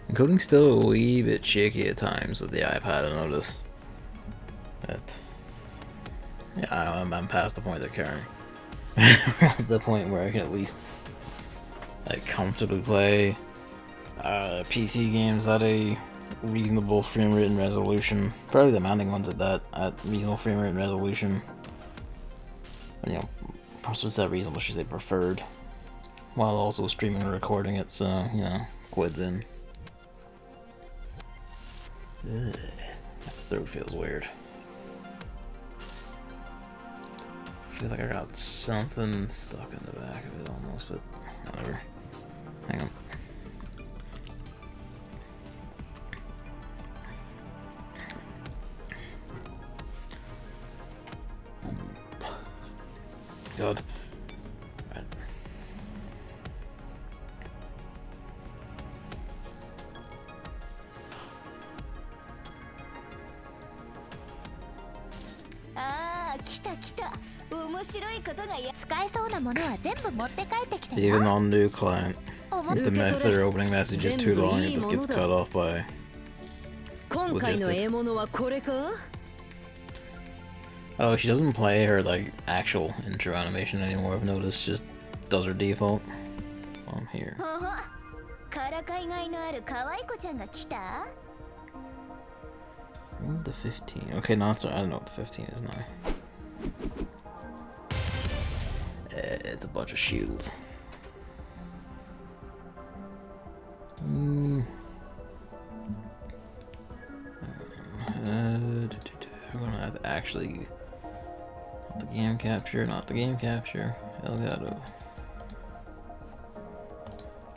Encoding's still a wee bit shaky at times with the iPad, I notice. But yeah, I'm past the point of caring. At the point where I can at least like comfortably play PC games at a reasonable frame rate and resolution. Probably the mounting ones at that, at reasonable frame rate and resolution. And, you know, what's that reasonable? Should say preferred. While also streaming and recording it, so you know, quids in. Ugh. My throat feels weird. I feel like I got something stuck in the back of it almost, but whatever. Hang on. God. Right. Even on new client, if their opening message is too long, it just gets cut off by logistics. Oh, she doesn't play her like actual intro animation anymore. I've noticed, just does her default. Well, I'm here. Move the 15. Okay, no, it's, I don't know what the 15 is now. It's a bunch of shields. I'm gonna have to actually. Not the game capture, not the game capture. Elgato.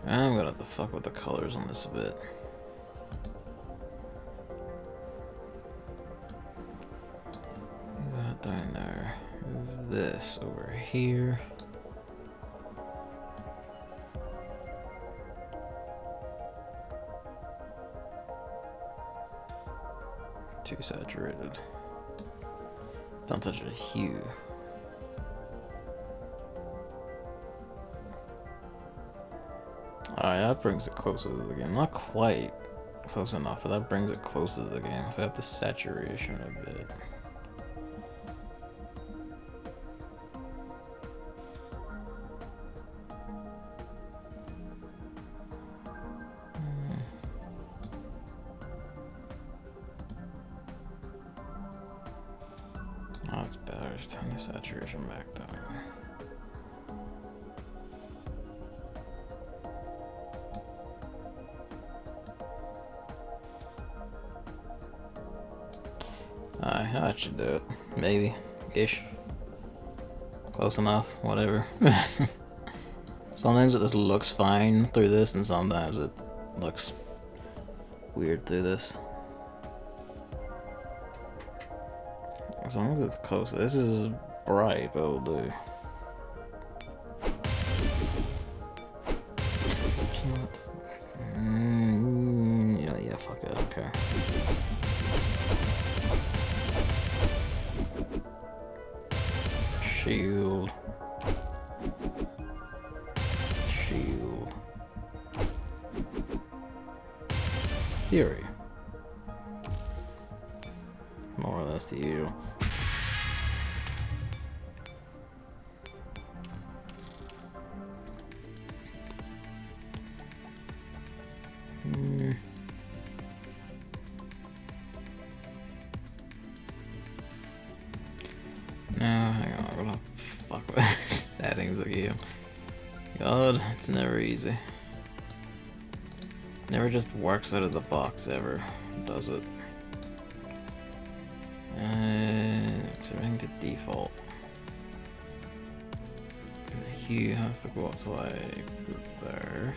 I'm gonna have to fuck with the colors on this a bit. Move that down there. Move this over here. Too saturated. It's not such a hue. Alright, that brings it closer to the game. Not quite close enough, but that brings it closer to the game. If I have the saturation a bit. Oh, it's better. Turn the saturation back down. Alright, that should do it. Maybe. Ish. Close enough. Whatever. Sometimes it just looks fine through this, and sometimes it looks weird through this. As long as it's close. This is bright, but it'll do. Yeah, fuck it, okay. Shield. Shield. Fury. More or less the usual. No, hang on, I'm gonna fuck with settings again. God, it's never easy. Never just works out of the box ever, does it? And it's setting to default. And the hue has to go up to like there.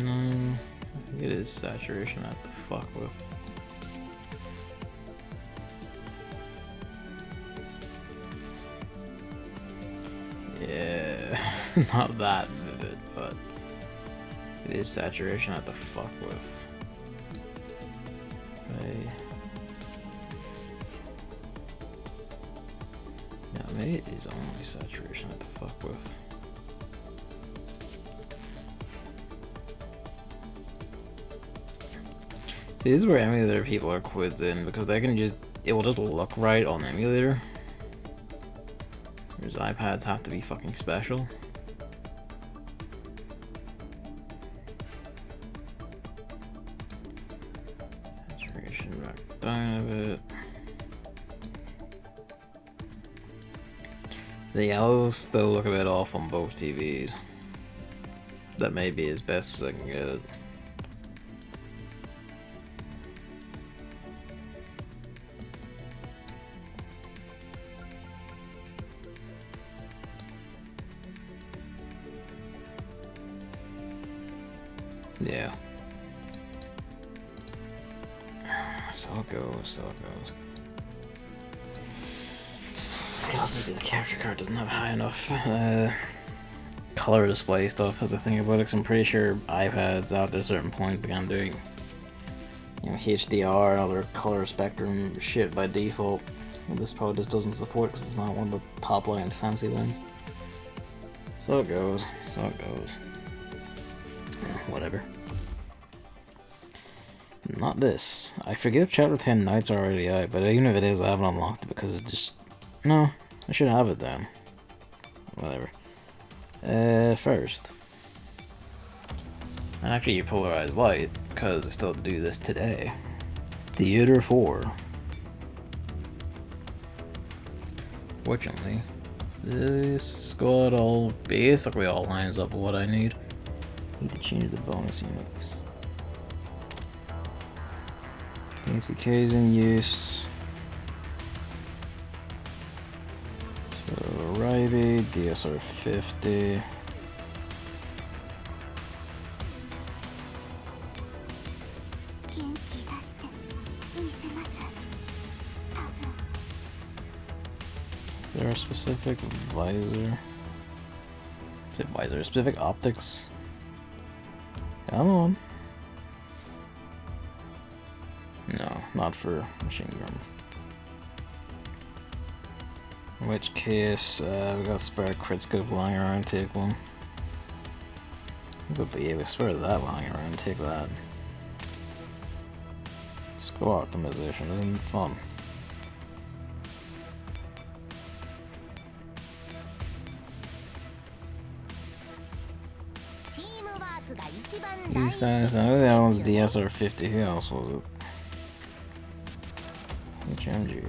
No, I think it is saturation I have to fuck with. Yeah, not that vivid, but it is saturation I have to fuck with. Okay. It is only saturation I have to fuck with. See, this is where emulator people are quids in, because they can just, it will just look right on the emulator. Whereas iPads have to be fucking special. Saturation back down a bit. The yellows still look a bit off on both TVs. That may be as best as I can get it. Yeah. So it goes, so it goes. It could also be the capture card doesn't have high enough color display stuff as I think about it, 'cause I'm pretty sure iPads after a certain point began doing, you know, HDR and other color spectrum shit by default. And this probably just doesn't support because it's not one of the top line fancy ones. So it goes, so it goes. Whatever. Not this. I forget if Chapter 10 Night's already out, but even if it is, I haven't unlocked it because it just... No, I should have it then. Whatever. First. And actually you Polarized Light, because I still have to do this today. Theater 4. Fortunately, this squad basically all lines up with what I need. Need to change the bonus units. ACK's in use. So Ryby, DSR 50. Is there a specific visor? Is it visor? Specific optics? Come on. No, not for machine guns. In which case, we got spare crit scope lying around, take one. But yeah, we spare that lying around, take that. Score optimization isn't fun. Use that. I know that one's DSR 50. Who else was it? HMG.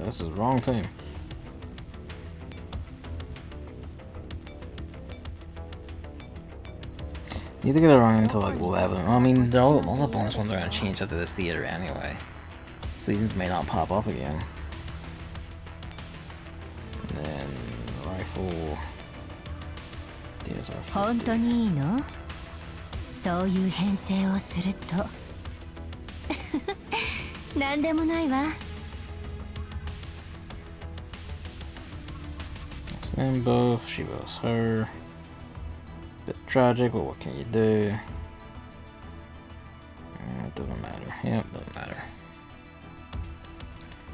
This is the wrong team. Need to get it around until like 11. I mean, all the bonus ones are gonna change after this theater anyway. So these may not pop up again. And then rifle. DSR 50. 本当にいいの? そういう編成をすると何でもないわ。Same both, she was her. Bit tragic, but what can you do? It doesn't matter. Yep, doesn't matter.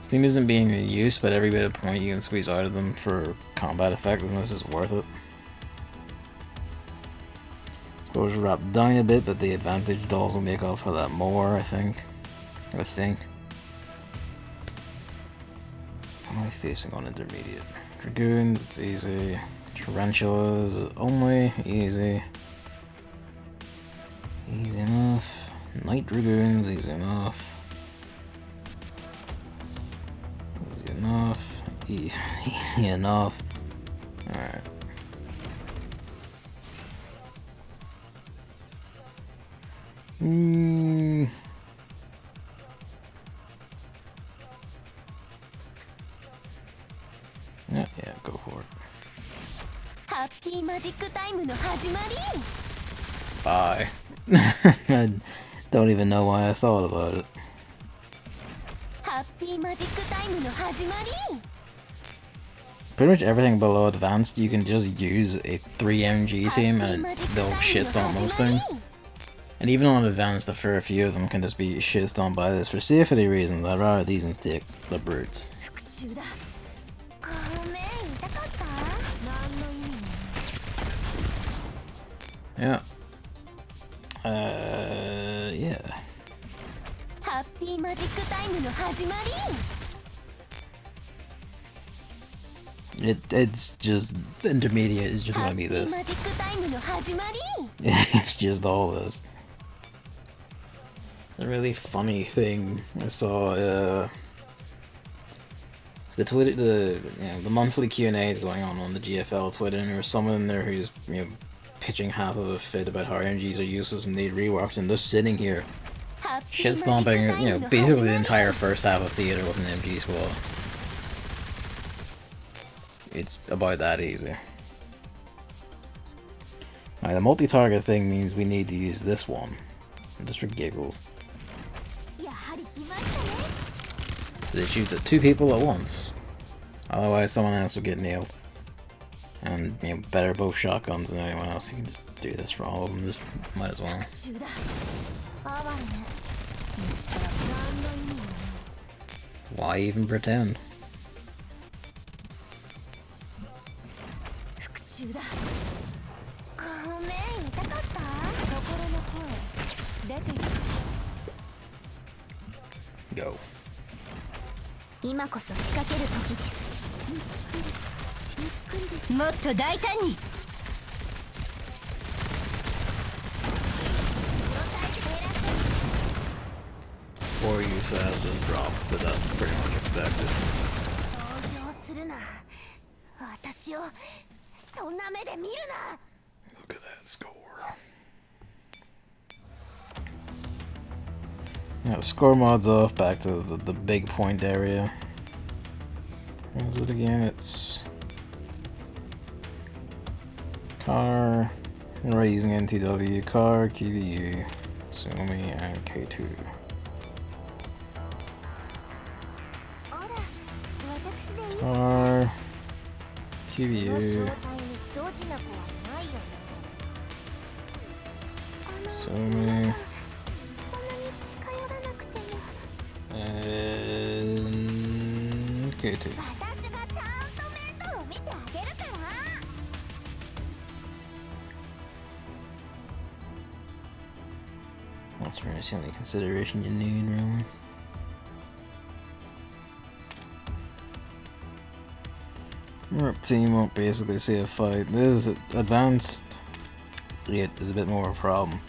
Steam isn't being in use, but every bit of point you can squeeze out of them for combat effectiveness is worth it. Suppose drop down a bit, but the advantage dolls will make up for that more, I think. What am I facing on intermediate? Dragoons, it's easy. Tarantulas, only easy. Easy enough. Night Dragoons, easy enough. Easy enough. Easy enough. Alright. Yeah, go for it. Happy magic time no hajimari. Bye. I don't even know why I thought about it. Happy magic time no hajimari. Pretty much everything below advanced you can just use a 3MG team and they'll shitstorm most things. And even on advanced, a fair few of them can just be shizzed on by this for safety reasons. I'd rather these and take the brutes. Yeah. Yeah. It's just intermediate is just gonna be this. It's just all this. A really funny thing I saw. The Twitter, the monthly Q&A is going on the GFL Twitter, and there was someone in there who's pitching half of a fit about how RNGs are useless and need reworked, and just sitting here shit stomping basically the entire first half of theater with an MG squad. It's about that easy. Now, the multi-target thing means we need to use this one, just for giggles. It shoots at 2 people at once. Otherwise, someone else will get nailed. And better both shotguns than anyone else. You can just do this for all of them. Just might as well. Why even pretend? Go. Or use as a drop, but that's pretty much expected. Look at that score. Yeah, score mod's off, back to the big point area. What is it again? It's car, we're already using NTW, car, QVU, Sumi, and K2. Car, QVU, Sumi, and K2. That's really the only consideration you need, really. Our team won't basically see a fight. This is advanced. It is a bit more of a problem.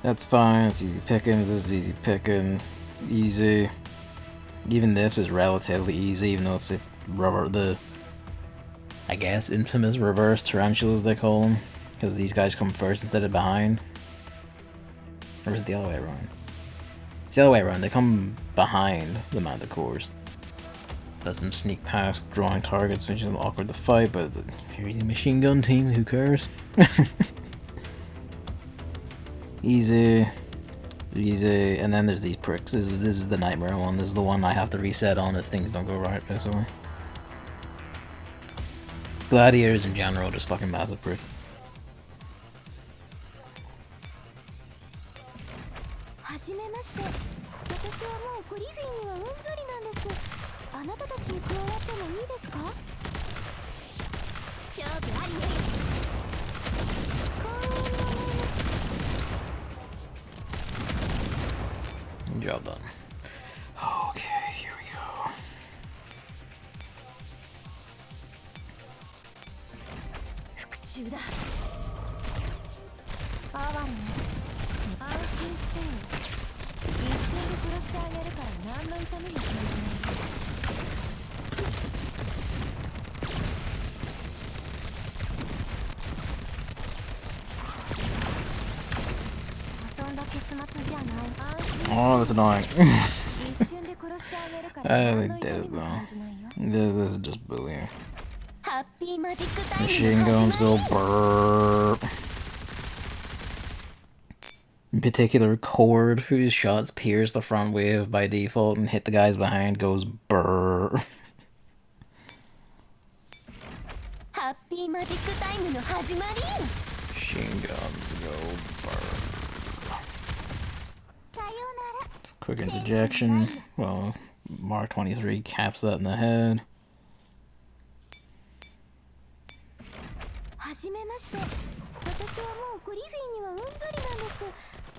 That's fine. It's easy pickings. This is easy pickings. Easy. Even this is relatively easy, even though it's rubber. I guess infamous reverse tarantulas they call them, because these guys come first instead of behind. Or is it the other way around? It's the other way around. They come behind the manticores. Let them sneak past drawing targets, which is awkward to fight, but if you're using a machine gun team, who cares? Easy. Easy. And then there's these pricks. This is the nightmare one. This is the one I have to reset on if things don't go right, basically. Gladiators in general, just fucking massive pricks. Job done. Okay, here we go. Oh, that's annoying. They did it though. This is just bullying. Machine guns go burp. In particular, Cord, whose shots pierce the front wave by default and hit the guys behind, goes burp. Machine guns go burp. Quick interjection. Well, Mark 23 caps that in the head. はじめまして。私はもうグリフィーにはうんざりなんです。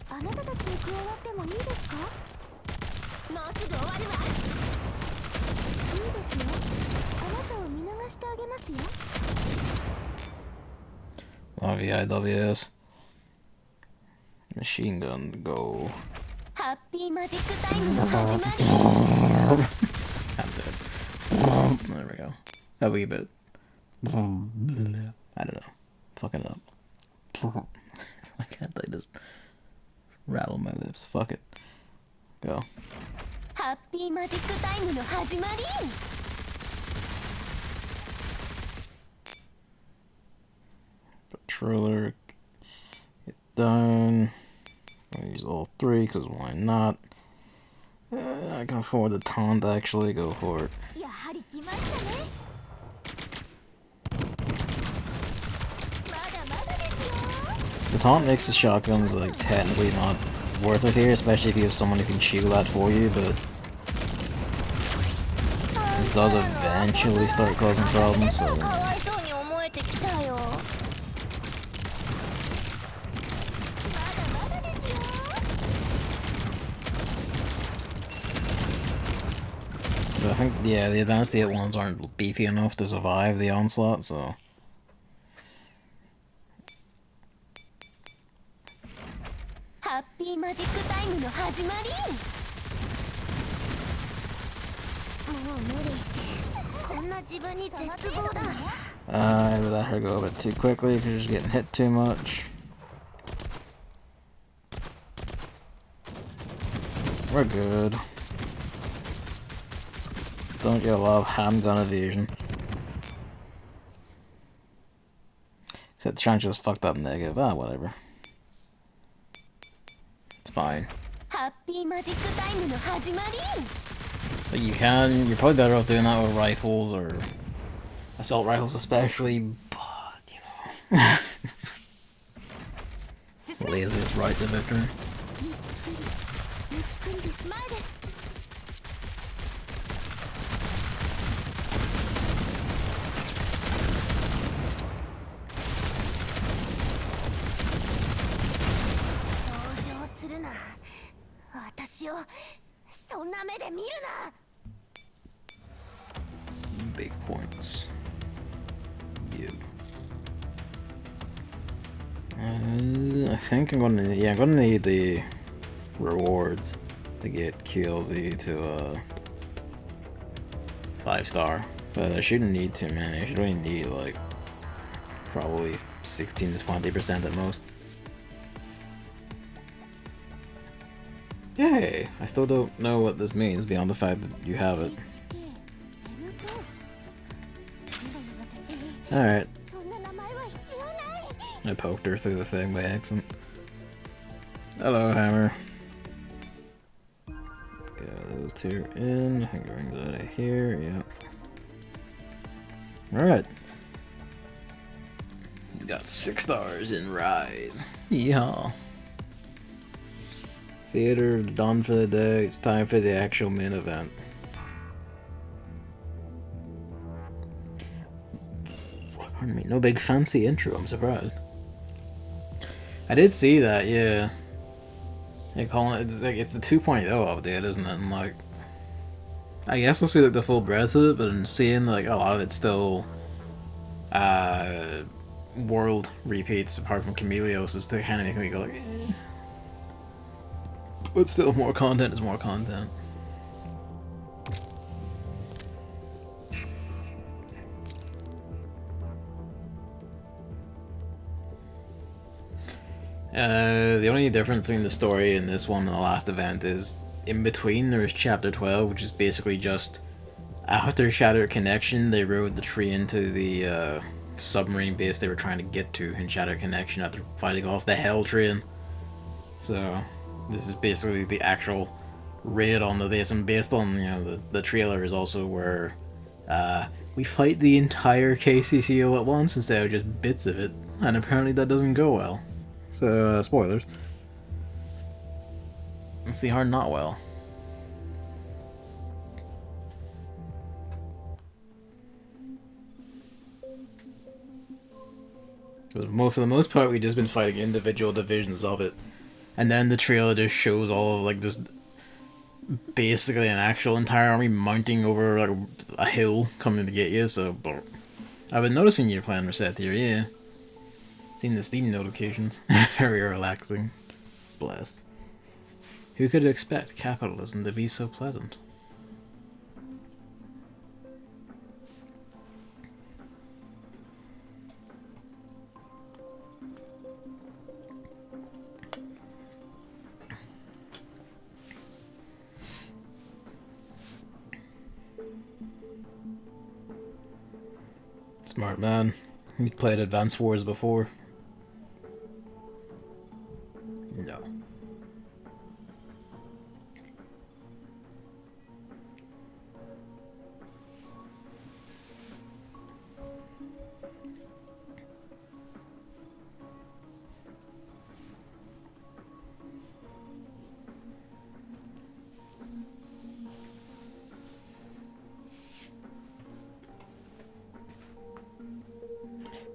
あなたたちに加わってもいいですか？もうすぐ終わるわ。いいですよ。あなたを見逃してあげますよ。VIWS. Machine gun go. ハッピーマジックタイムの始まり。I'm dead. There we go. A wee bit. I don't know. Fucking up. Why can't I just rattle my lips? Fuck it. Go. ハッピーマジックタイムの始まり。Patroller. Get done. I'll use all three because why not? I can afford the taunt actually. Go for it. やはり来ましたね。まだまだですよ。 The taunt makes the shotguns like technically not worth it here, especially if you have someone who can shield that for you, but this does eventually start causing problems, so かわいそうに思えてきたよ。 but I think, yeah, the advanced 8 ones aren't beefy enough to survive the onslaught, so... Happy Magic Time の始まり。もう無理。こんな自分に絶望だ。I let her go a bit too quickly because she's getting hit too much. We're good. Don't you love handgun evasion? Except the chance just fucked up negative. Ah, whatever. It's fine. Happy Magic Time の始まり。 But you're probably better off doing that with rifles or assault rifles especially, but you know. Laziest right to victory. 前です。 同情するな。私をそんな目で見るな。 Big points. You. I think I'm gonna need the rewards to get QLZ to 5-star, but I shouldn't need to, man. I should only need like probably 16 to 20% at most. Yay! I still don't know what this means beyond the fact that you have it. Alright. I poked her through the thing by accident. Hello, Hammer. Let's get those two in. I think bring that out of here, yep. Alright. He's got 6 stars in Rise. Yeehaw. Theater done for the day. It's time for the actual main event. Pardon me, no big fancy intro, I'm surprised. I did see that, yeah. They call it, it's like, it's the 2.0 update, isn't it? And like, I guess we'll see like the full breadth of it, but in seeing like a lot of it's still world repeats apart from Chameleos is to kind of make me go like, eh. But still, more content is more content. The only difference between the story in this one and the last event is in between there is chapter 12, which is basically just after Shattered Connection, they rode the tree into the submarine base they were trying to get to in Shattered Connection after fighting off the Hell train. So this is basically the actual raid on the base, and based on, you know, the trailer is also where we fight the entire KCCO at once instead of just bits of it, and apparently that doesn't go well. So, spoilers. Let's see hard not well. For the most part, we've just been fighting individual divisions of it. And then the trailer just shows all of, like, just basically an actual entire army mounting over, like, a hill coming to get you, so... I've been noticing you're playing Reset here, yeah. Seen the Steam notifications. Very relaxing. Bless. Who could expect capitalism to be so pleasant? Smart man. He's played Advance Wars before. No.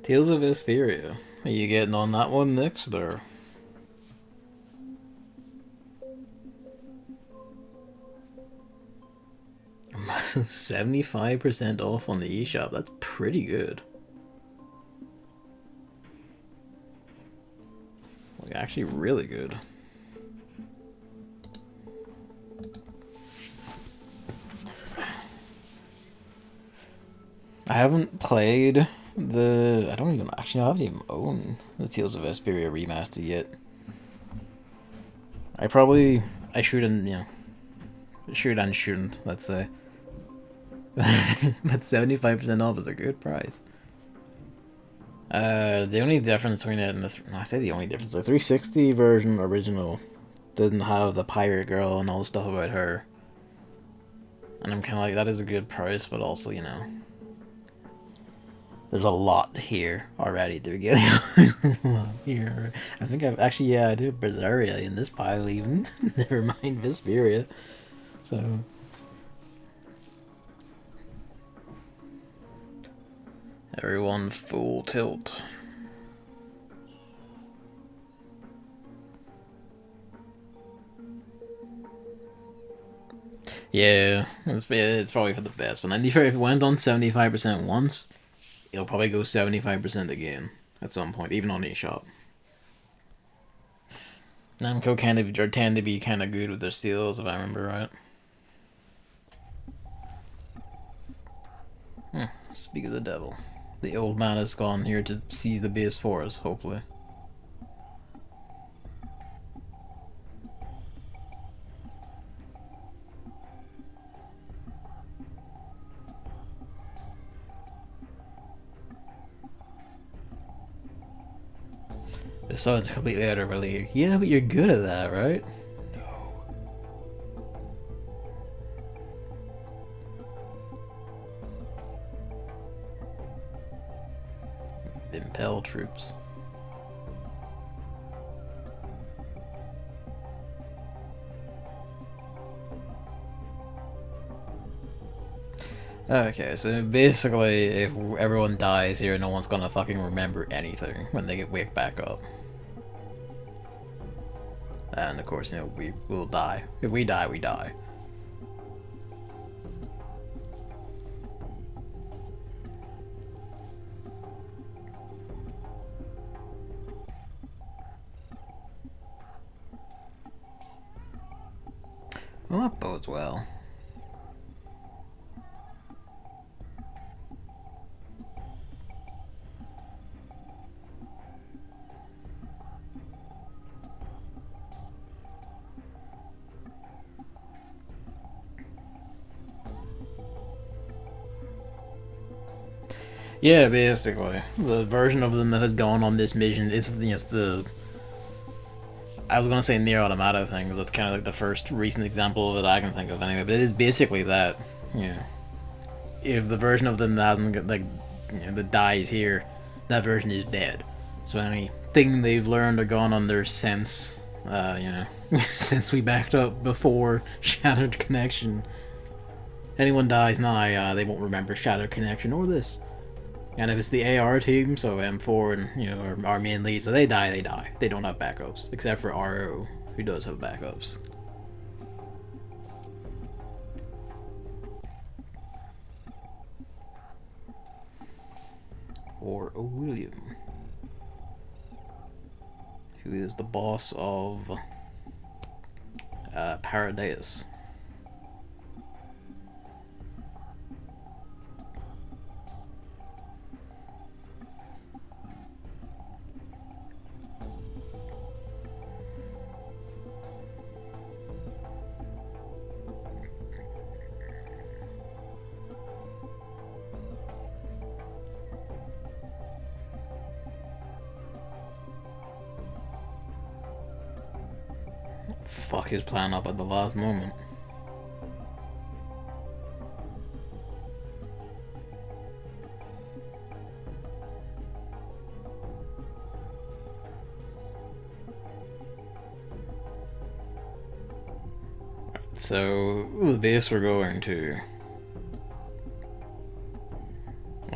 Tales of Vesperia. Are you getting on that one next, or? 75% off on the eShop. That's pretty good. Like, actually really good. I haven't played I don't even actually know, I haven't even owned the Tales of Vesperia remaster yet. I shouldn't, you know, should and shouldn't, let's say. But 75% off is a good price. The only difference between it and I say the only difference, the 360 version original didn't have the pirate girl and all the stuff about her. And I'm kind of like, that is a good price, but also, you know, there's a lot here already they're getting. A lot here. I think I do Berseria in this pile even. Never mind Vesperia. So everyone full tilt. Yeah, it's probably for the best. But if it went on 75% once, it'll probably go 75% again at some point, even on eShop. Namco tend to be kind of good with their steals, if I remember right. Speak of the devil. The old man has gone here to seize the base for us, hopefully. So it's completely out of our league. Yeah, but you're good at that, right? No. Impel troops. Okay, so basically, if everyone dies here, no one's gonna fucking remember anything when they get waked back up. And of course, you know, we will die. If we die, we die. Well, that bodes well. Yeah, basically. The version of them that has gone on this mission, it's the... I was gonna say near automata thing, because that's kind of like the first recent example that I can think of anyway, but it is basically that, yeah. If the version of them that hasn't got, like, you know, that dies here, that version is dead. So anything they've learned or gone under since You know, since we backed up before Shattered Connexion, anyone dies now, they won't remember Shattered Connexion or this. And if it's the AR team, so M4 and, you know, our main leads, so they die, they die. They don't have backups, except for RO, who does have backups. Or a William, who is the boss of Paradise. Fuck his plan up at the last moment. So, the base we're going to...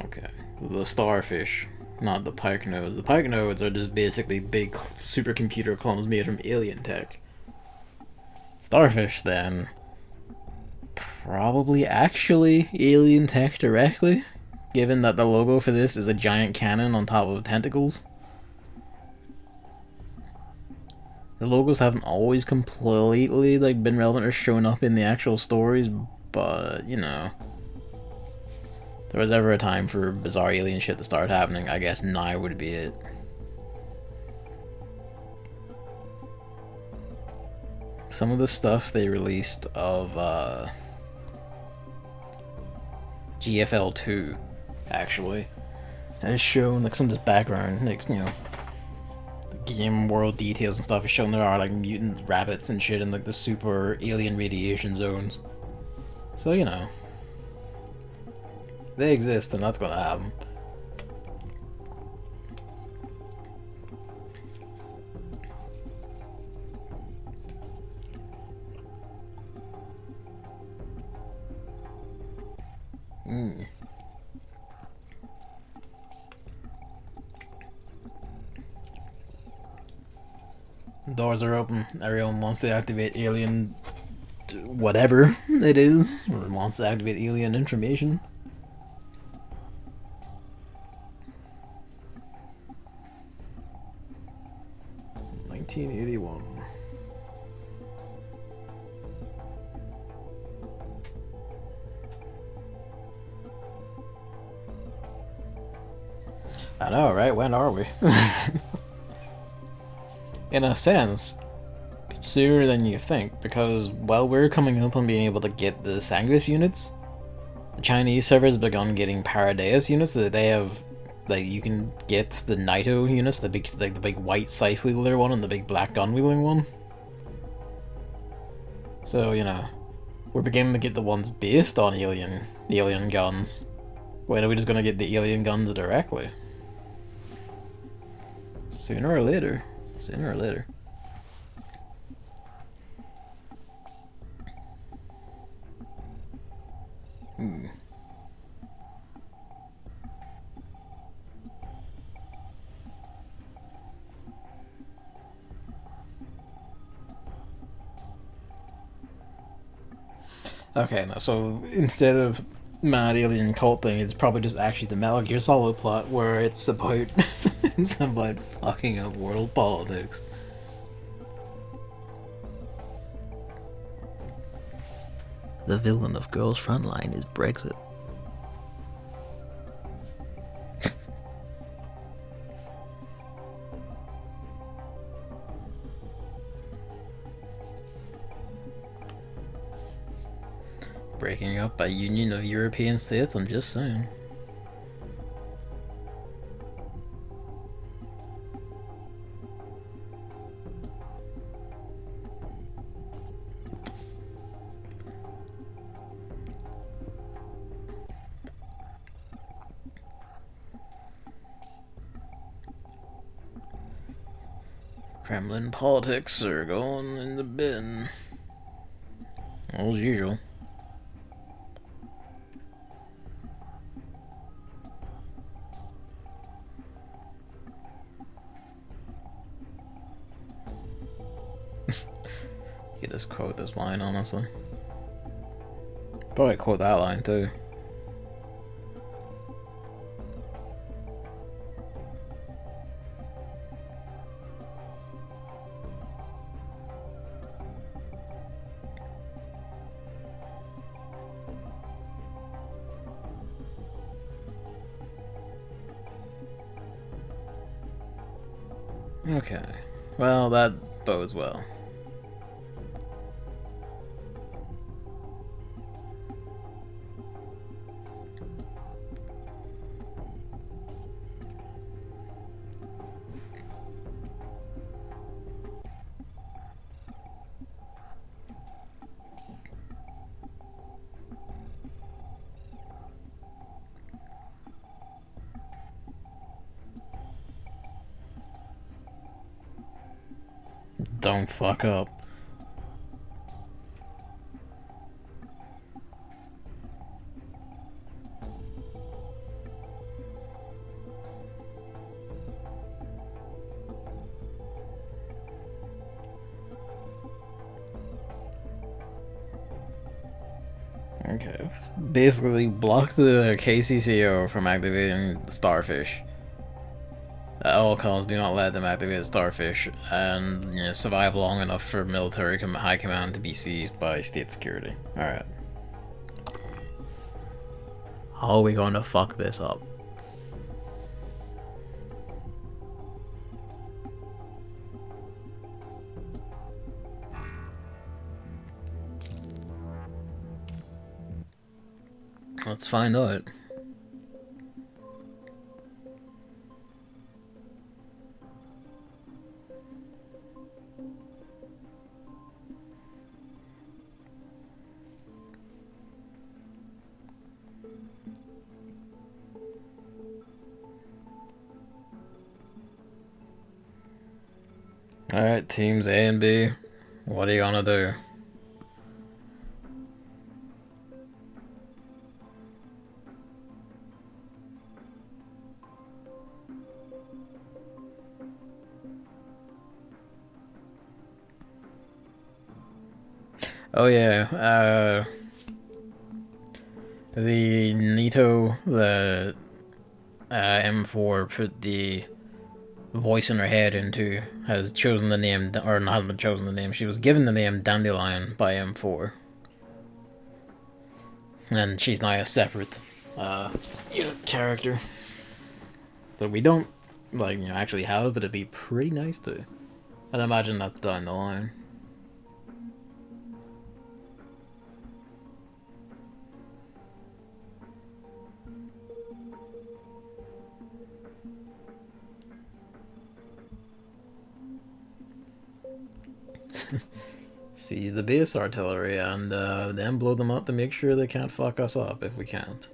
Okay. The starfish, not the pike nodes. The pike nodes are just basically big supercomputer clones made from alien tech. Starfish, then, probably actually alien tech directly, given that the logo for this is a giant cannon on top of tentacles. The logos haven't always completely been relevant or shown up in the actual stories, but you know, if there was ever a time for bizarre alien shit to start happening, I guess now would be it. Some of the stuff they released of GFL2 actually has shown some of this background, you know, game world details and stuff is shown there are mutant rabbits and shit in the super alien radiation zones. So, you know, they exist and that's gonna happen. Doors are open. Everyone wants to activate alien... whatever it is. Or wants to activate alien information. $1981. I know, right? When are we? In a sense, sooner than you think, because while we're coming up on being able to get the Sanguis units, the Chinese servers have begun getting Paradise units so that they have, you can get the Naito units, the big white scythe wielder one and the big black gun wielding one. So, you know, we're beginning to get the ones based on alien guns. When are we just gonna get the alien guns directly? Sooner or later. Sooner or later. Okay, no, so instead of mad alien cult thing, it's probably just actually the Metal Gear Solid plot where it's about it's about fucking up world politics. The villain of Girls Frontline is Brexit. Breaking up a union of European states, I'm just saying. Kremlin politics are going in the bin. As usual. You could just quote this line, honestly. Probably quote that line too. Okay. Well, that bodes well. Don't fuck up. Okay. Basically, block the KCCO from activating the starfish. At all costs, do not let them activate the starfish, and survive long enough for military high command to be seized by state security. Alright. How are we going to fuck this up? Let's find out. Alright, teams A and B, what are you gonna do? Oh yeah, the Nito, the M4 put the voice in her head into, has chosen the name, or not hasn't chosen the name, she was given the name Dandelion by M4. And she's now a separate character that we don't, actually have, but it'd be pretty nice to. I'd imagine that's down the line. Seize the base artillery and then blow them up to make sure they can't fuck us up if we can't.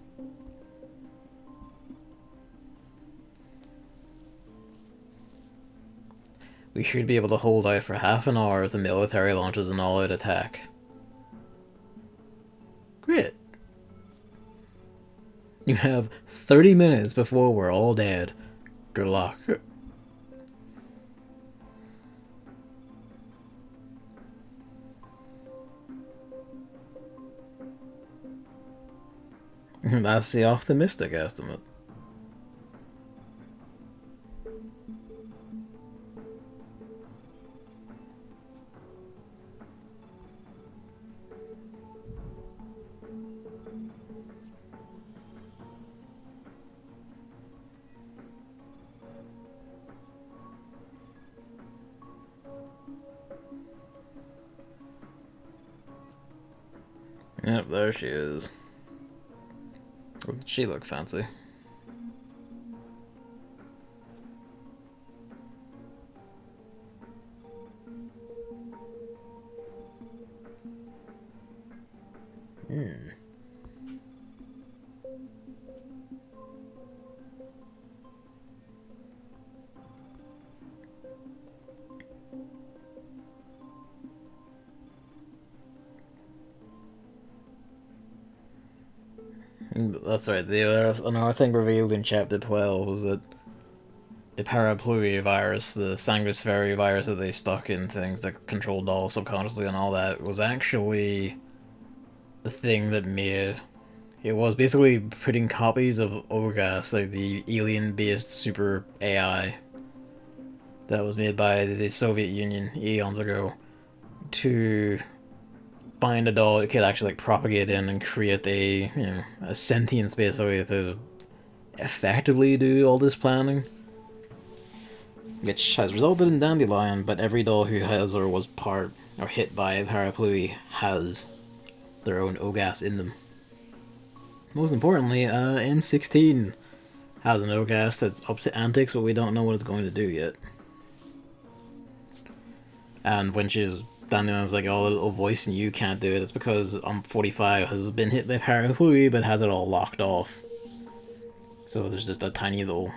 We should be able to hold out for half an hour if the military launches an all-out attack. Great. You have 30 minutes before we're all dead. Good luck. That's the optimistic estimate. Yep, there she is. She looked fancy. That's right. Another thing revealed in Chapter 12 was that the Paraplui virus, the Sanguisferi virus that they stuck in things that control dolls subconsciously and all that, was actually the thing that made... It was basically putting copies of Ogas, like the alien-based super AI that was made by the Soviet Union eons ago, to find a doll it could actually like propagate in and create a sentience basically to effectively do all this planning. Which has resulted in Dandelion, but every doll who has or was part or hit by a Paraplui has their own Ogas in them. Most importantly, M16 has an Ogas that's up to antics, but we don't know what it's going to do yet. And when she's Dandelion's like, oh, the little voice and you can't do it, it's because 45 has been hit by Paraplui, but has it all locked off. So there's just a tiny little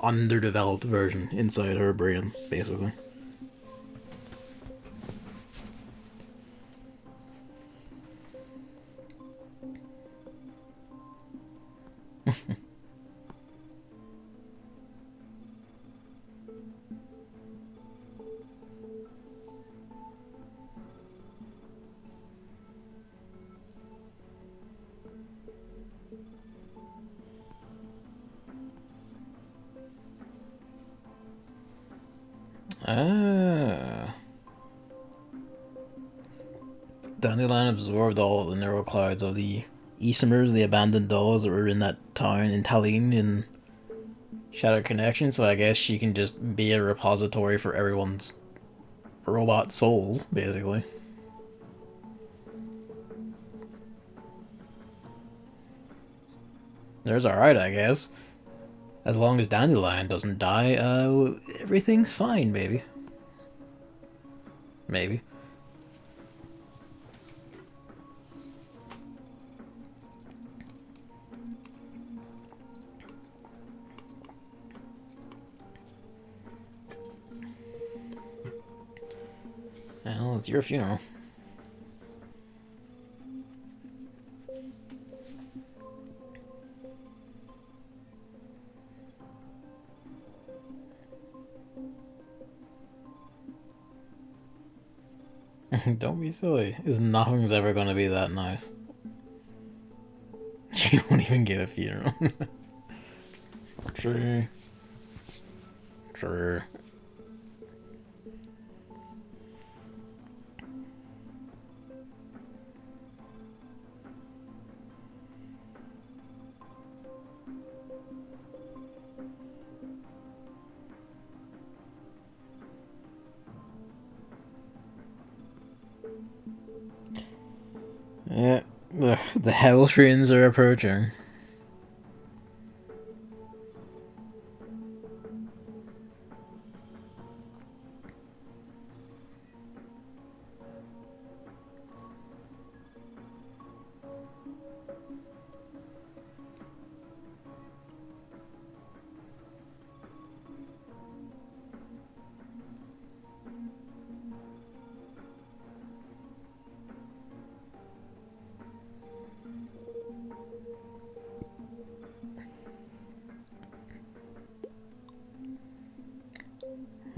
underdeveloped version inside her brain, basically. Dandelion absorbed all the neuroclouds of the Esamers, the abandoned dolls that were in that town in Tallinn in Shattered Connexion, so I guess she can just be a repository for everyone's robot souls, basically. There's alright, I guess. As long as Dandelion doesn't die, everything's fine, maybe. Maybe. Well, it's your funeral. Don't be silly. Nothing's ever gonna be that nice. She won't even get a funeral. True. True. Yeah, the hell trains are approaching.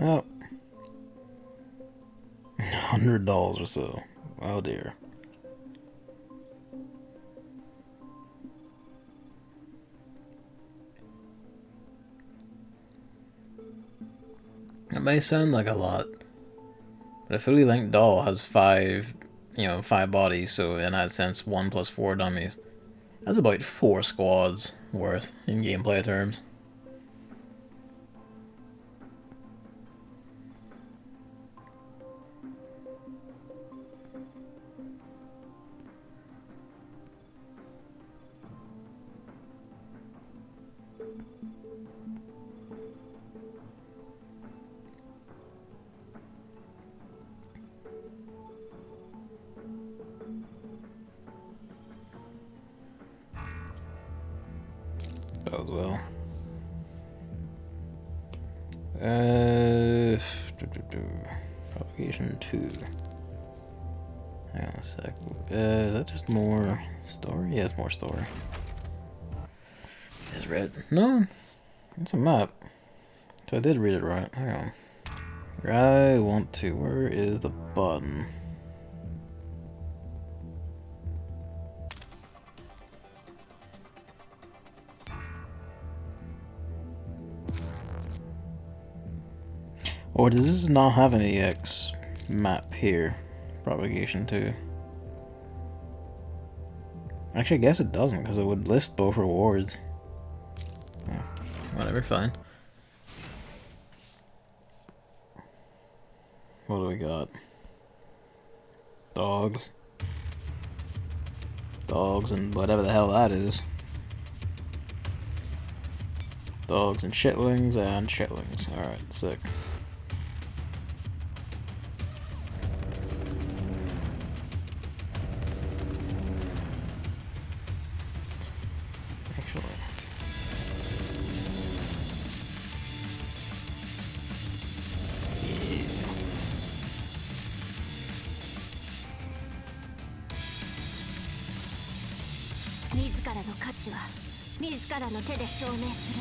Oh. $100 or so. Oh dear. It may sound like a lot, but a fully linked doll has five bodies, so in that sense, 1 plus 4 dummies. That's about 4 squads worth in gameplay terms. As well. Propagation 2. Hang on a sec. Is that just more story? Yeah, it's more story. It's red. No, it's a map. So I did read it right. Hang on. I want to. Where is the button? Or does this not have an EX map here? Propagation 2. Actually, I guess it doesn't, because it would list both rewards. Oh, whatever, fine. What do we got? Dogs. Dogs and whatever the hell that is. Dogs and shitlings and shitlings. Alright, sick. Actually. Yeah. 自らの価値は自らの手で証明す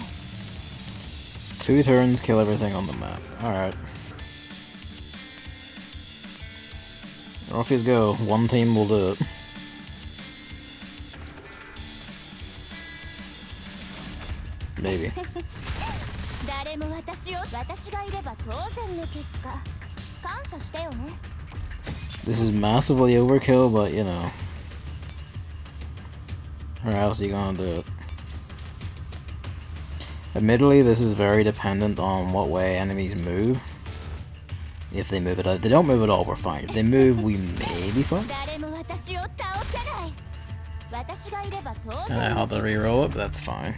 る 2 turns, kill everything on the map. Alright. Ruffies go. 1 team will do it. Maybe. 誰も私がいれば当然の結果感謝してよね This is massively overkill, but you know. Or else you gonna do it. Admittedly, this is very dependent on what way enemies move. If they move it, if they don't move at all, we're fine. If they move, we may be fine. And I have to reroll it, but that's fine.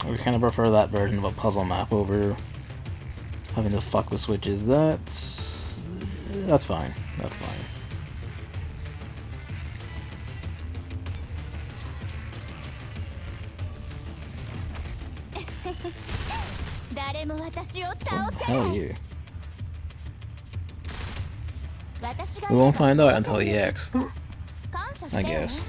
I kind of prefer that version of a puzzle map over having to fuck with switches. That's fine. That's fine. Hell you. We won't find out until EX. I guess.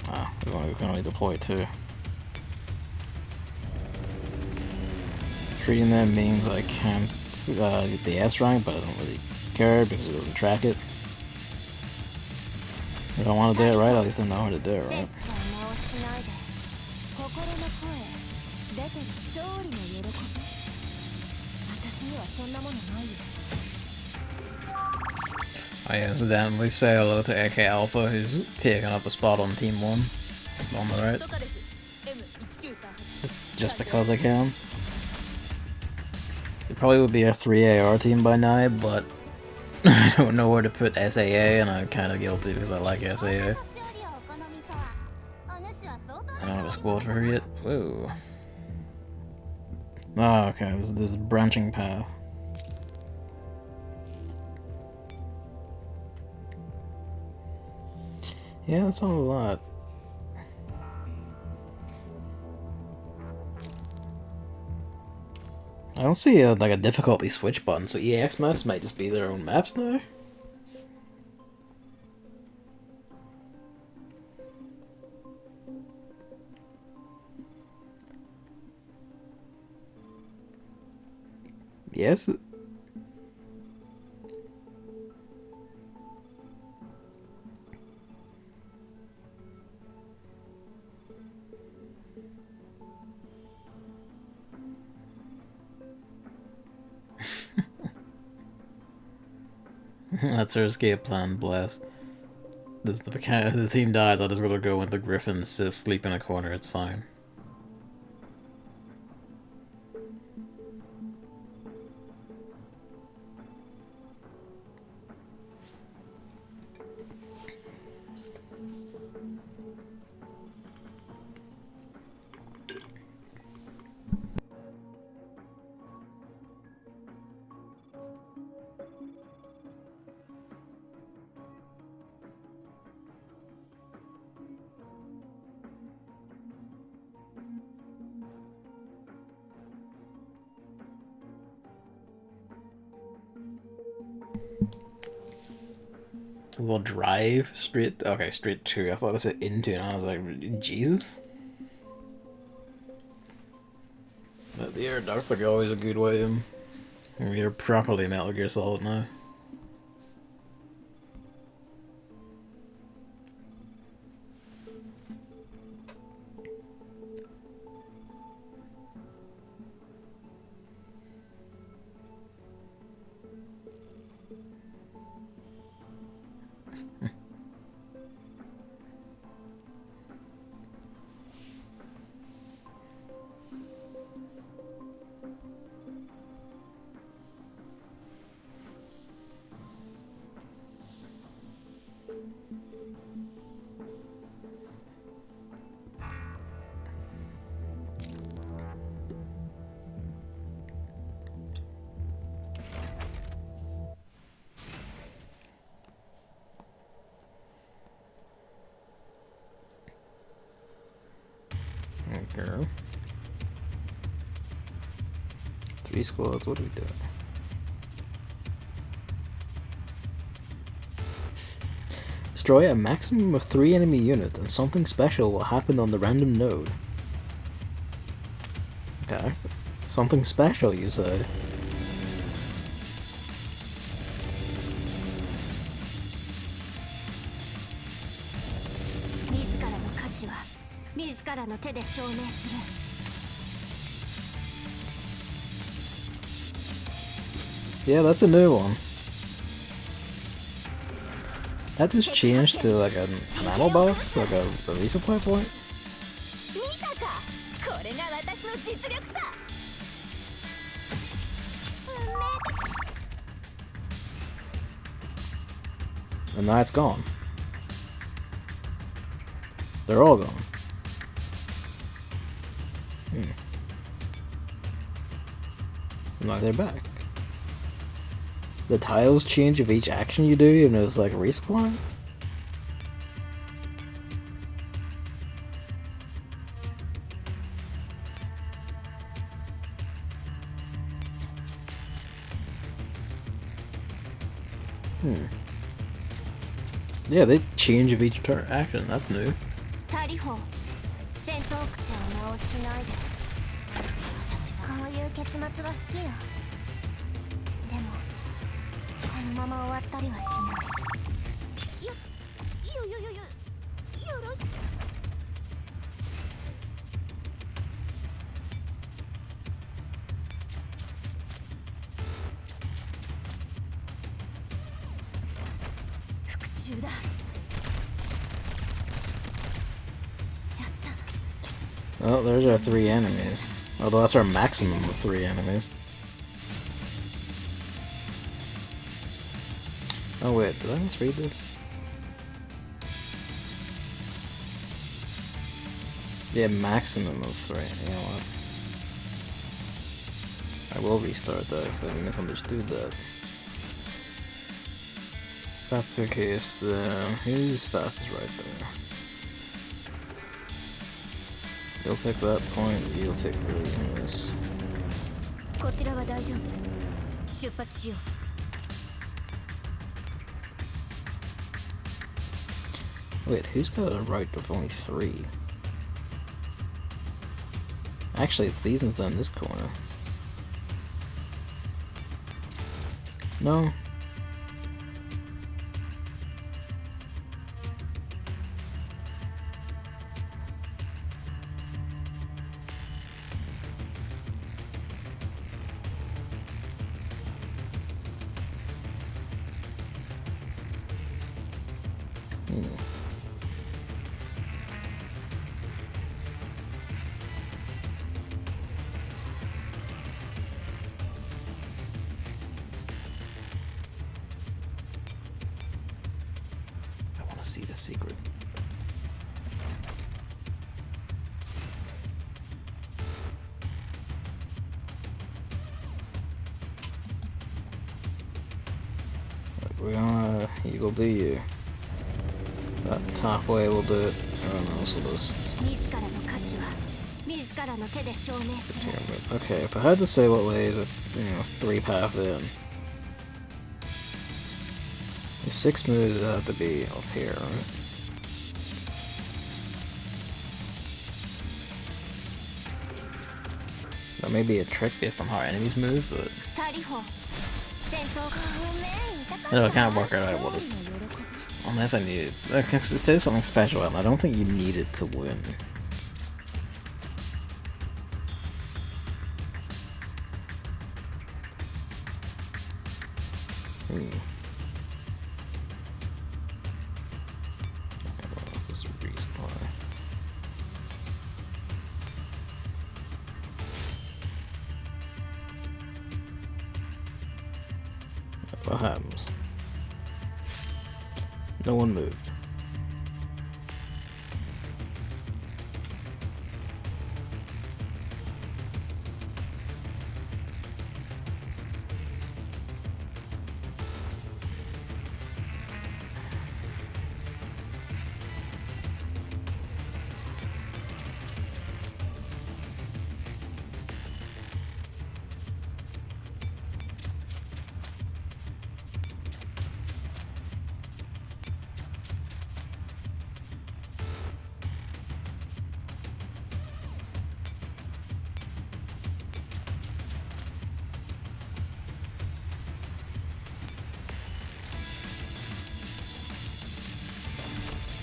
Ah, we can only deploy 2. Treating them means I can't get the S rank, but I don't really care because it doesn't track it. If I want to do it right, at least I know how to do it right. I accidentally say hello to AK Alpha, who's taking up a spot on Team 1 on the right. Just because I can. It probably would be a 3 AR team by now, but I don't know where to put SAA, and I'm kind of guilty because I like SAA. I don't have a squad for her yet. Whoa. Oh, okay, this is branching path. Yeah, that's not a lot. I don't see like a difficulty switch button, so EX maps might just be their own maps now. Yes. That's her escape plan, bless. If the team dies, I'll just gotta go into Griffin, sleep in a corner, it's fine. We'll drive straight. Okay, straight to. I thought I said into, and I was like, Jesus. But the air ducts are always a good way in. We're properly Metal Gear Solid now. Okay. 3 squads, what are we doing? Destroy a maximum of 3 enemy units and something special will happen on the random node. Okay. Something special, you say? Yeah, that's a new one. That just changed to like an ammo box, like a resupply point. And now it's gone. They're all gone. Now they're back. The tiles change of each action you do, even though it's like a resupply? Yeah, they change of each action. That's new. Oh, there's our 3 enemies. Although that's our maximum of 3 enemies. Oh wait, did I just read this? Yeah, maximum of 3. You know what? I will restart that because I misunderstood that. If that's the case, then who's fastest right there? You'll take that point, you'll take this. Wait, who's got a right of only 3? Actually, it's these ones down this corner. No. See the secret. We're gonna, you will do you. That top way will do it. Everyone else will just. Okay, if I had to say what way is it, 3 path in. 6 moves have to be up here, right? That may be a trick based on how enemies move, but it'll kind of work out. I will just, unless I need it. Because it says something special, and I don't think you need it to win. What's this resupply? What happens? No one moved.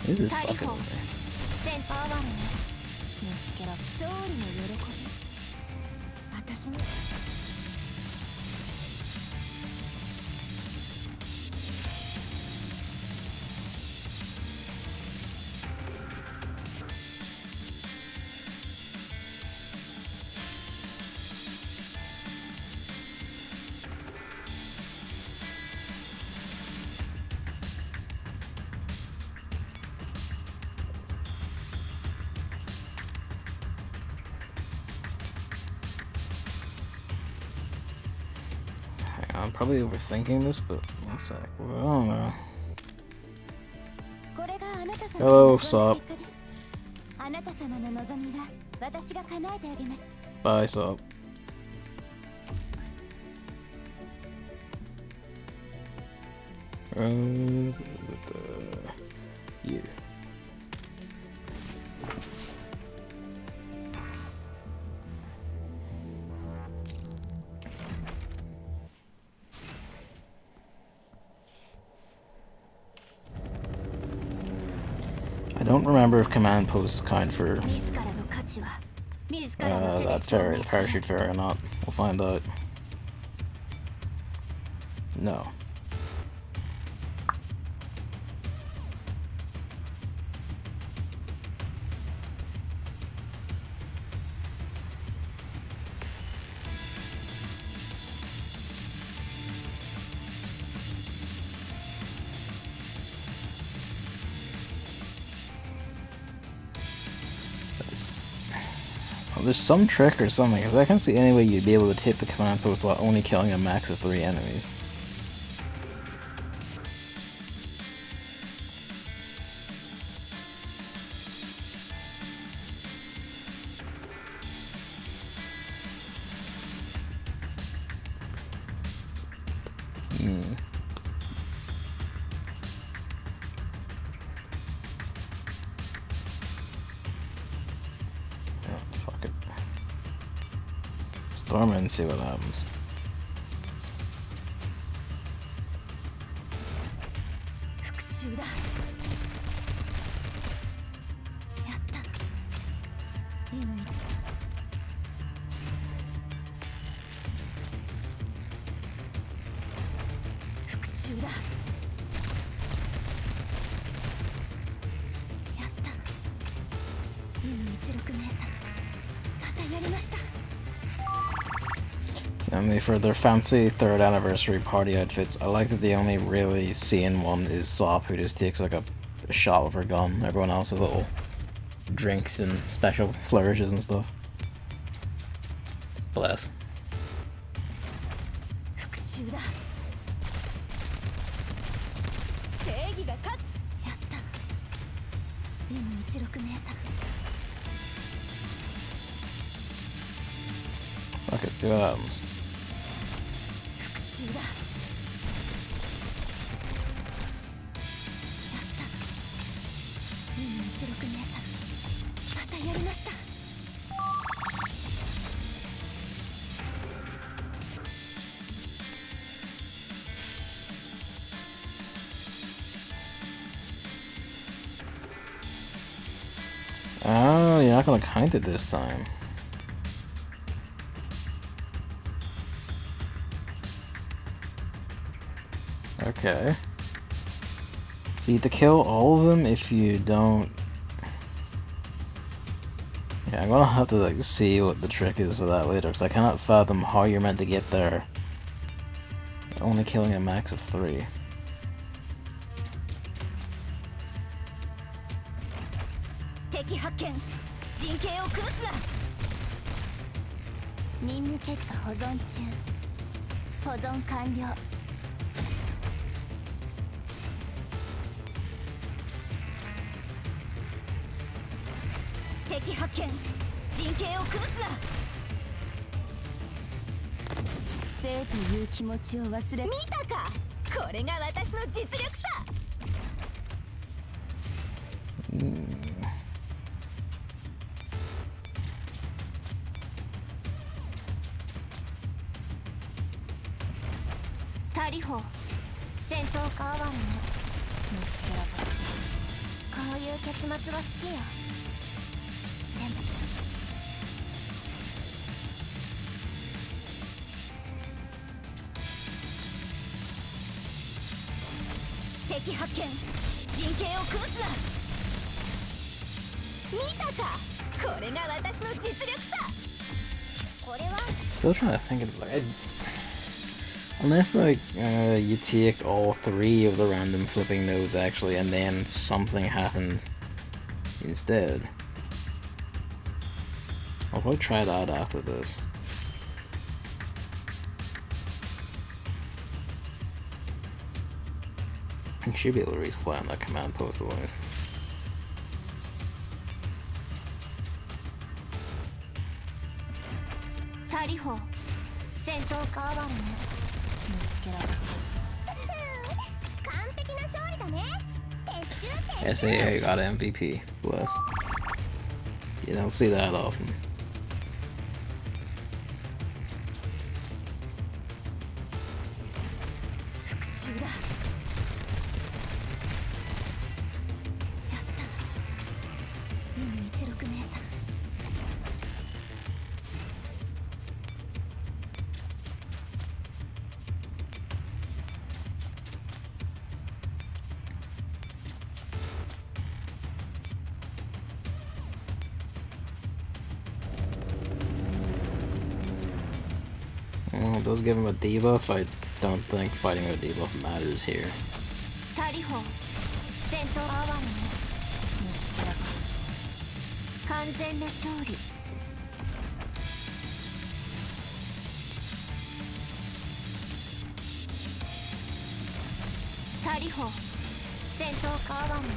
This is fucking over. I'm probably overthinking this, but one sec. Well, I don't know. Hello, sup? Bye, sup? You. I don't remember if command posts count for that ferry, the parachute ferry or not. We'll find out. No. There's some trick or something, because I can't see any way you'd be able to tip the command post while only killing a max of 3 enemies. Storm it and see what happens. And for their fancy 3rd anniversary party outfits, I like that the only really sane one is Sop, who just takes like a shot with her gun. Everyone else has little drinks and special flourishes and stuff. Bless. Fuck it, see what happens. した。 Oh, you're not gonna count it this time. Okay. So you have to kill all of them if you don't... Yeah, I'm gonna have to like see what the trick is for that later, because I cannot fathom how you're meant to get there. Only killing a max of 3. 敵発見。陣形を崩すな。任務結果保存中。保存完了。敵発見。陣形を崩すな。生という気持ちを忘れ。見たか。これが私の実力さ。タリホ、戦闘変わるね。虫けらば。こういう結末は好きよ。でも敵発見。陣形を崩すな。見たか。これが私の実力さ。これは Still trying to think of like, unless like you take all 3 of the random flipping nodes actually, and then something happens instead. I'll probably try that after this. I should be able to resupply on that command post at least. Tariho, 戦闘変わるね。虫けらば。完璧な勝利だね。撤収撤収。SAA got MVP. Bless. You don't see that often. 復讐だ。やった。216名さん。Well, it does give him a debuff. I don't think fighting with a debuff matters here. タリホ、戦闘変わるね。虫けらば。完全な勝利。タリホ、戦闘変わるね。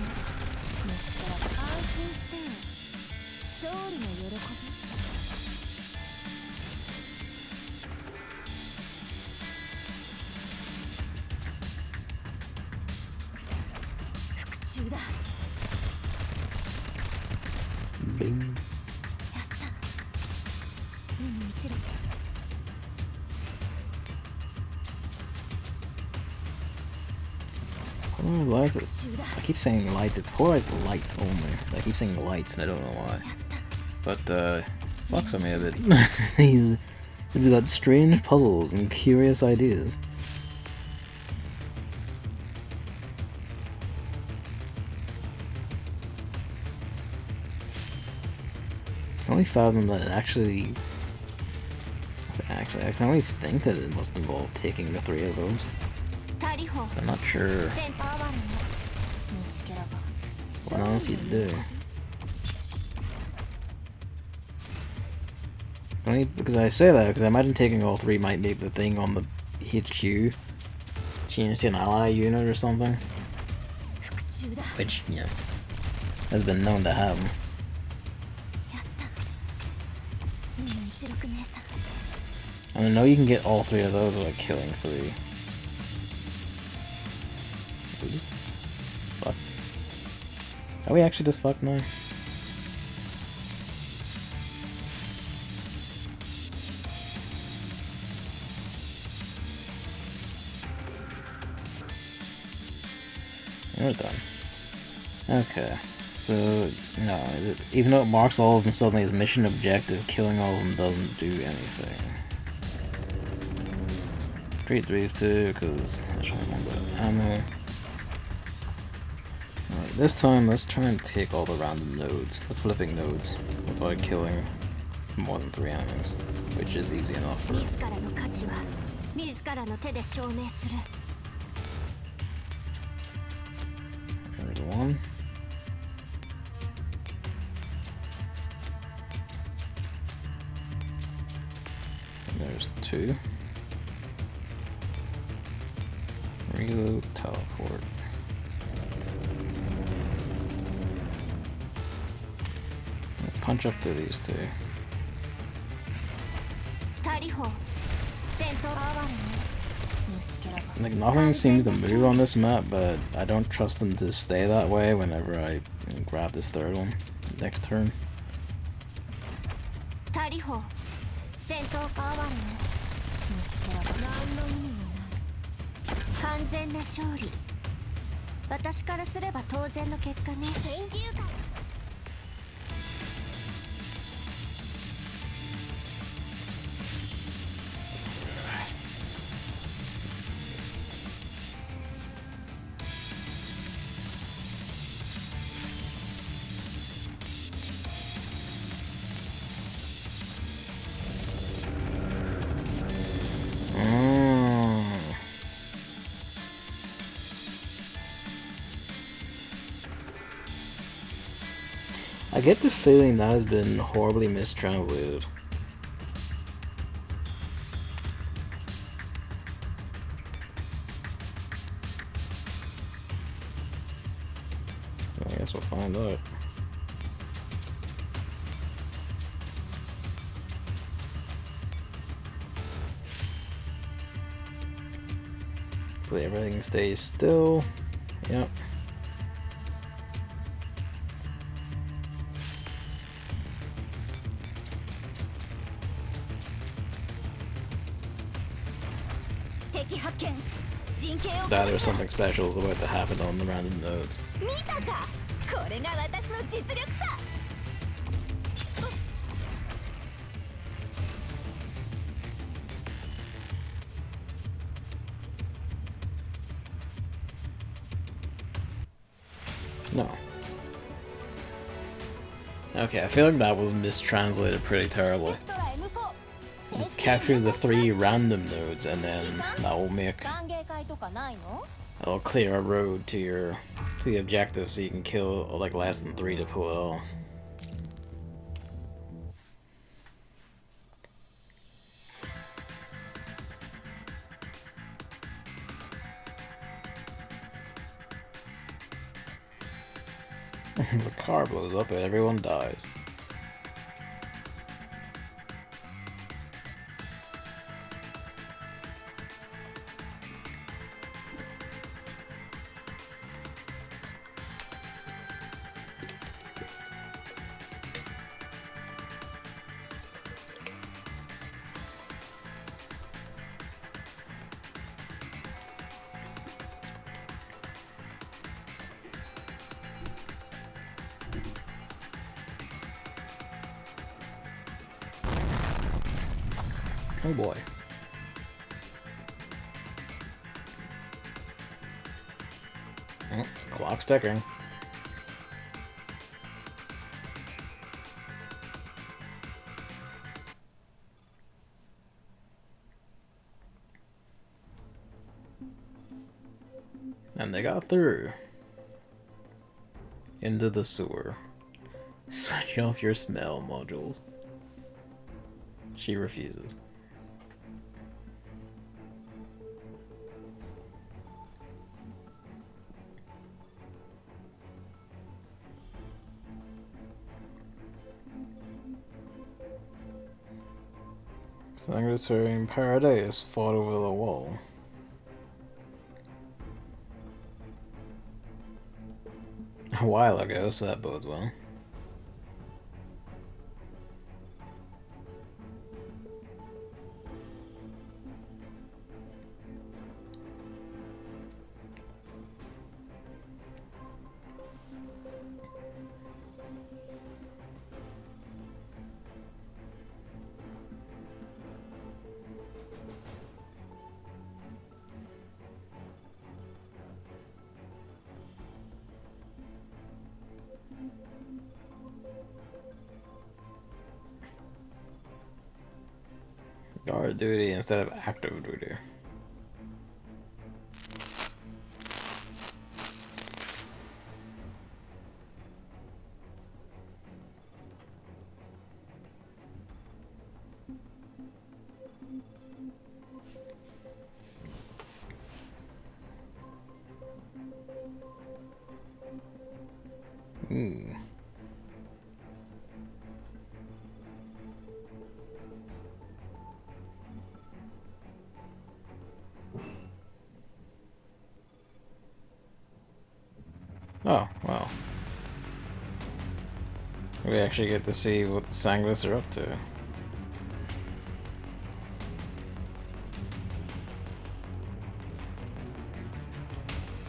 虫けらば。安心してよ。勝利の喜び。復讐だ。 Bing. やった。216。 Oh, lights. I keep saying lights. It's polarized light only. I keep saying lights, and I don't know why. But fucks with me a bit. He's got strange puzzles and curious ideas. I can only fathom that it actually. I can only think that it must involve taking the 3 of those. So I'm not sure what else you'd do. Because I say that because I imagine taking all 3 might make the thing on the HQ change to an ally unit or something. Which, you know, has been known to happen. And I know you can get all 3 of those without killing 3. We just fucked. Are we actually just fucked now? we're done. Okay. So, no, even though it marks all of them suddenly as mission objective, killing all of them doesn't do anything. Treat these two, because that's only one's out of ammo. Alright, this time let's try and take all the random nodes, the flipping nodes, without killing more than 3 enemies, which is easy enough for... There's one. And there's 2. Reload, teleport. Let's punch up to these 2. Like, nothing seems to move on this map, but I don't trust them to stay that way whenever I grab this third one next turn. I get the feeling that has been horribly mistranslated. I guess we'll find out. Hopefully everything stays still. Yep. That there's something special is about to happen on the random nodes. No. Okay, I feel like that was mistranslated pretty terribly. Let's capture the 3 random nodes and then that will make... That'll clear a road to the objective so you can kill like less than 3 to pull it off. The car blows up and everyone dies. Oh boy. Oh, clock's ticking. And they got through. Into the sewer. Switch off your smell modules. She refuses. Sanctuary in Paradise fought over the wall. A while ago, so that bodes well. Guard duty instead of active duty. Ooh. Oh, wow. We actually get to see what the Sanguis are up to.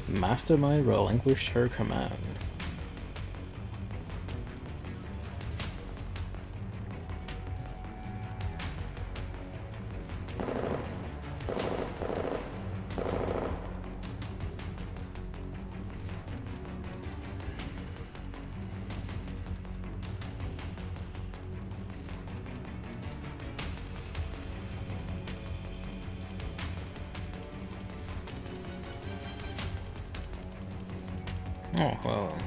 Mastermind relinquished her command. Oh, well.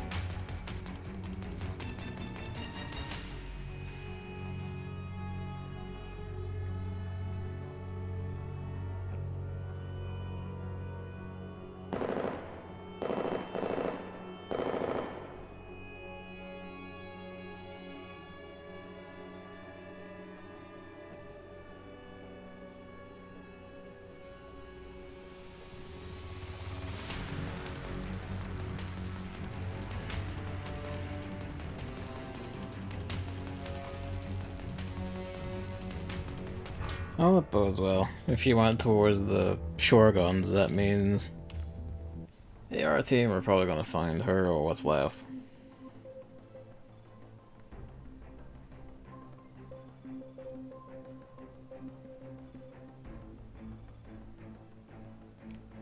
Oh, that bodes well. If you went towards the shore guns, that means our team are probably gonna find her or what's left.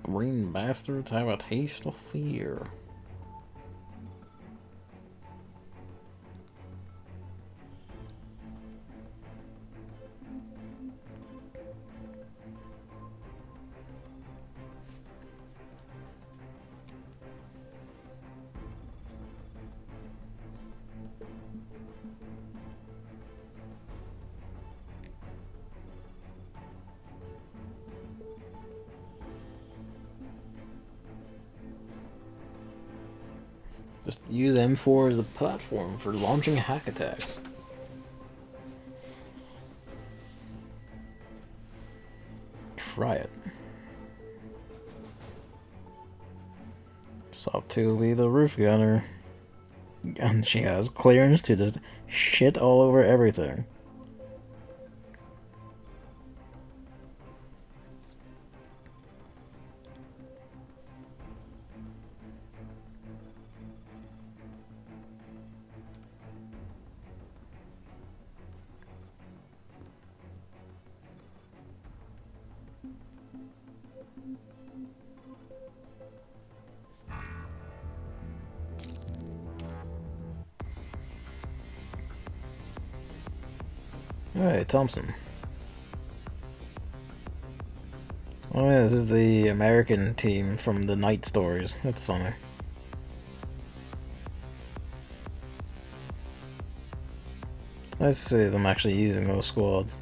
Green bastards have a taste of fear. Just use M4 as a platform for launching hack attacks. Try it. Sub 2 will be the roof gunner. And she has clearance to just shit all over everything. Alright, Thompson. Oh yeah, this is the American team from the Night Stories. That's funny. It's nice to see them actually using those squads.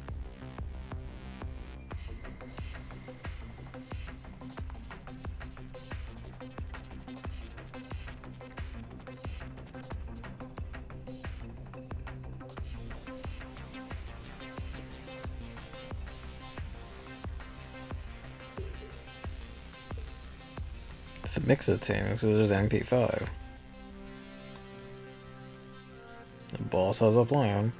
It's a mix of teams, so there's MP5. The boss has a plan.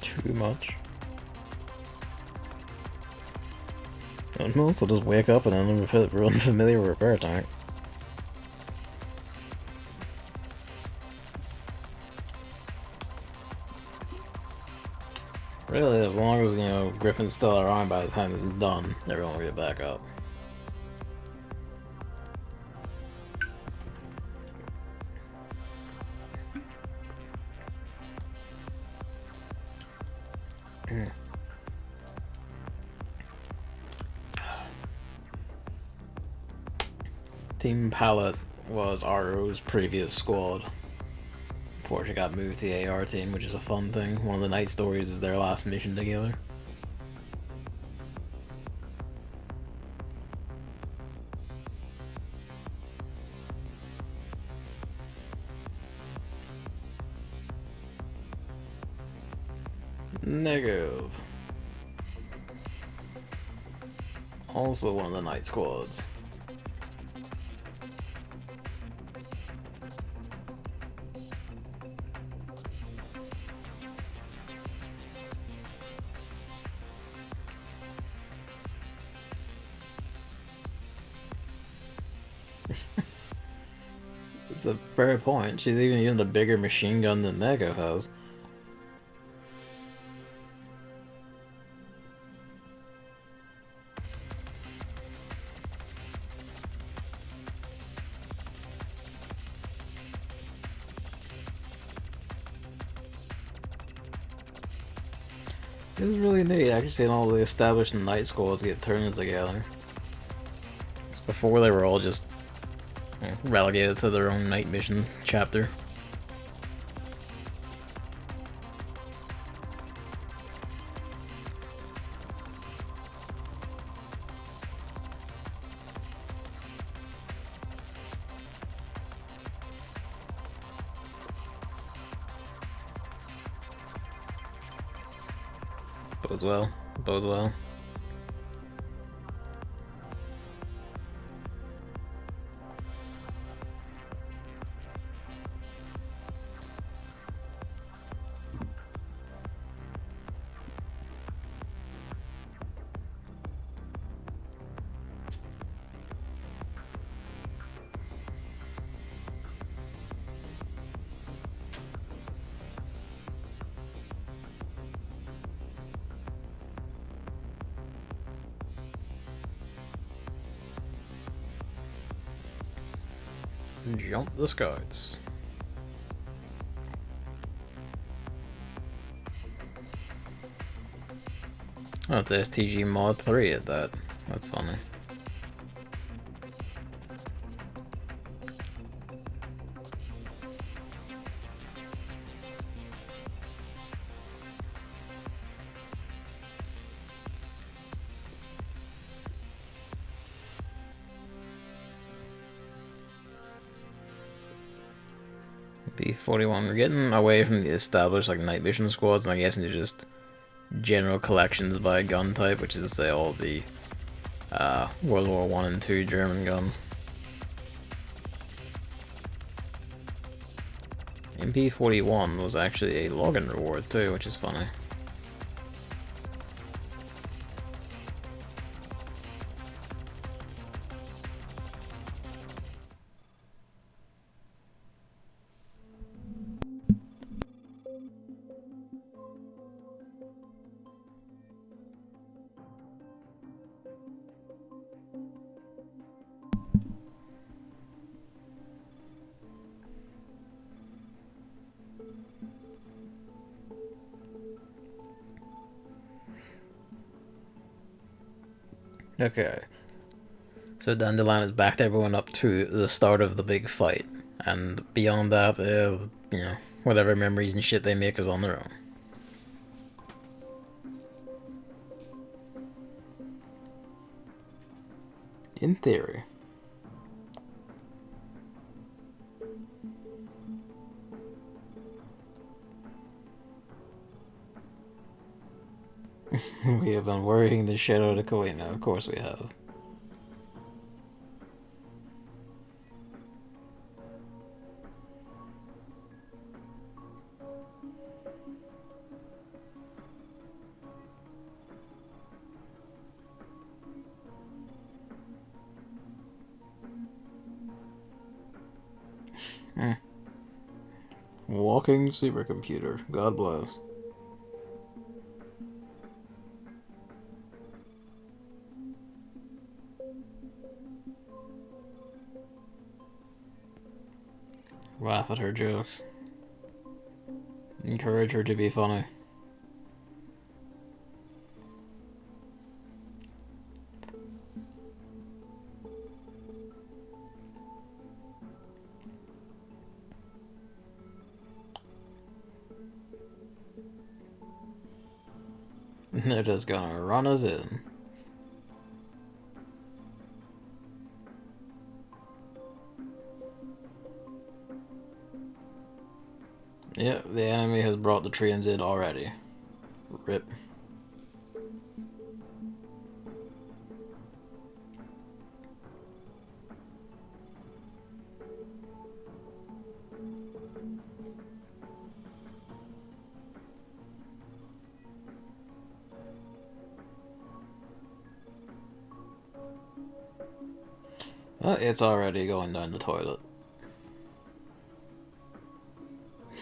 Too much. And also just wake up in an unfamiliar repair tank. Really, as long as, you know, Griffin's still around by the time this is done, everyone will get back up. Team Palette was Aro's previous squad before she got moved to the AR team, which is a fun thing. One of the night stories is their last mission together. Negative. Also one of the night squads. It's a fair point. She's even using the bigger machine gun than Negative has. It was really neat actually seeing all the established night squads get turns together. It's before they were all just relegated to their own night mission chapter. Bodes well. Bodes well. Jump the scouts. Oh, it's STG Mod 3 at that. That's funny. B41. We're getting away from the established like night mission squads, and I guess into just general collections by gun type, which is to say all the World War I and II German guns. MP41 was actually a login reward too, which is funny. Okay. So Dandelion has backed everyone up to the start of the big fight, and beyond that, you know, whatever memories and shit they make is on their own. In theory. We have been worrying the shit out of Kalina, of course we have. Walking supercomputer. God bless. Laugh at her jokes. Encourage her to be funny. They're just gonna run us in. Yeah, the enemy has brought the trains in already. Rip. It's already going down the toilet.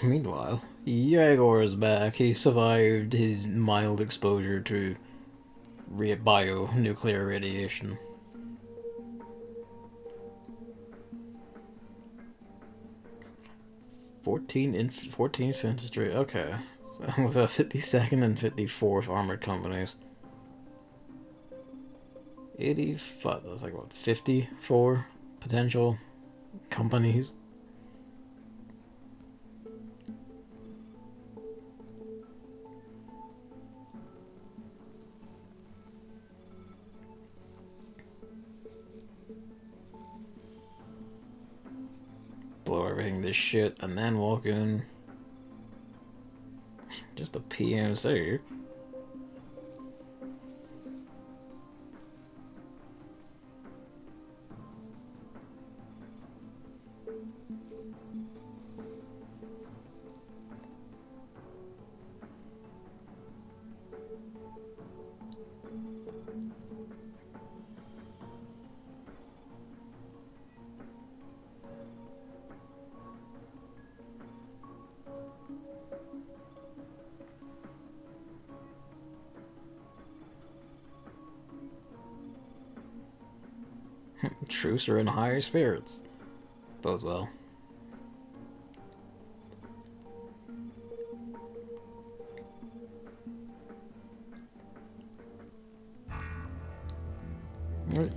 Meanwhile, Yegor is back. He survived his mild exposure to bio-nuclear radiation. 14th Infantry, okay. With 52nd and 54th Armored Companies. 85, that's like what, 54 potential companies? Blow everything to shit and then walk in. Just a PMC. Troops are in higher spirits. Bodes well.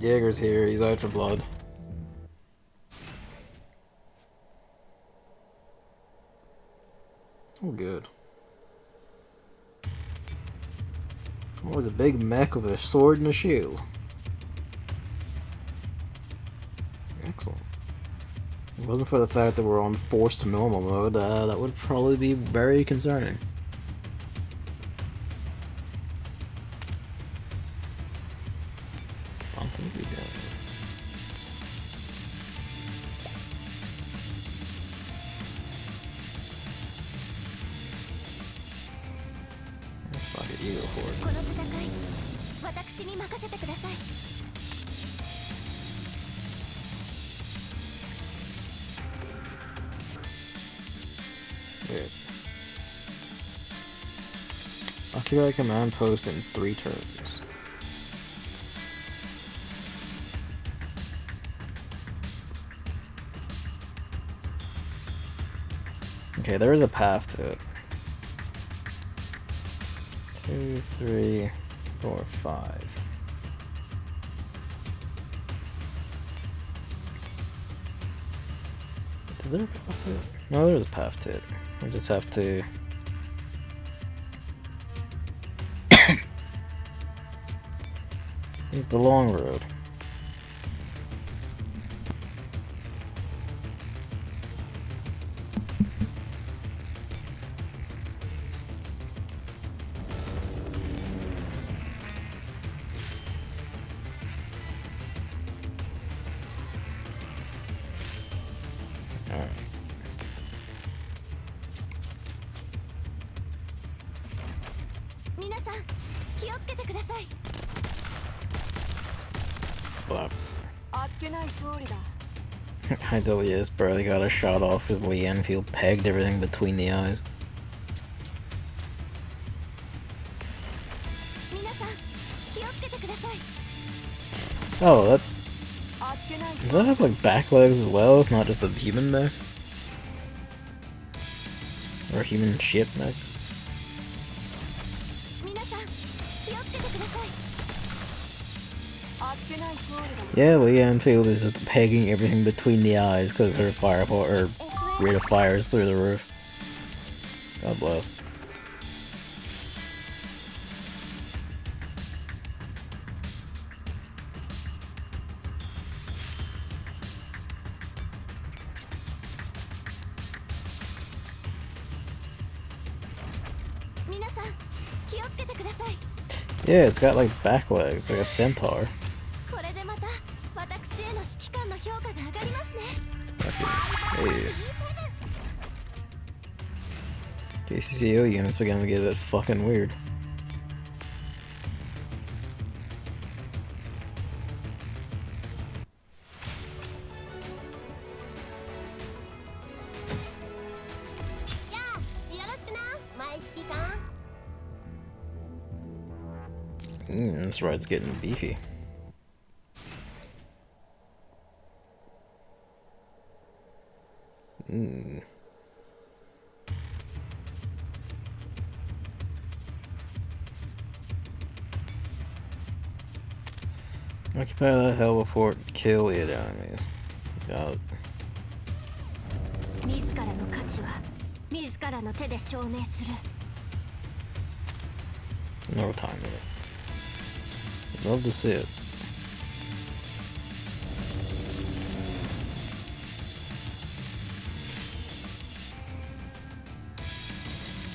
Jaeger's here, he's out for blood. Oh, good. Oh, it's a big mech with a sword and a shield. Excellent. If it wasn't for the fact that we're on forced normal mode, that would probably be very concerning. I think we got it. Fuck it, you go for it. Weird. Occupy command post in 3 turns. Okay, there is a path to it. 2, 3, 4, 5. Is there a path to it? No, there's a path to it. We just have to... take the long road. Alright. Blah. I totally is, bro. They got a shot off because Lee Enfield pegged everything between the eyes. 皆さん気をつけてください。 Oh, that あっけない does that have like back legs as well? It's not just a human neck? Or a human ship neck? 皆さん気をつけてください。あっけない勝利だ。 Yeah, Lee Enfield is just pegging everything between the eyes because her rate of fire is through the roof. God bless. Yeah, it's got like back legs, like a centaur. これでまた私への指揮官の評価が上がりますね。 Hey. KCCO units began to get a bit fucking weird. This ride's getting beefy. Occupy that hell fort, kill the enemies. Got it. 自らの価値は自らの手で証明する。 No time in it. Love to see it.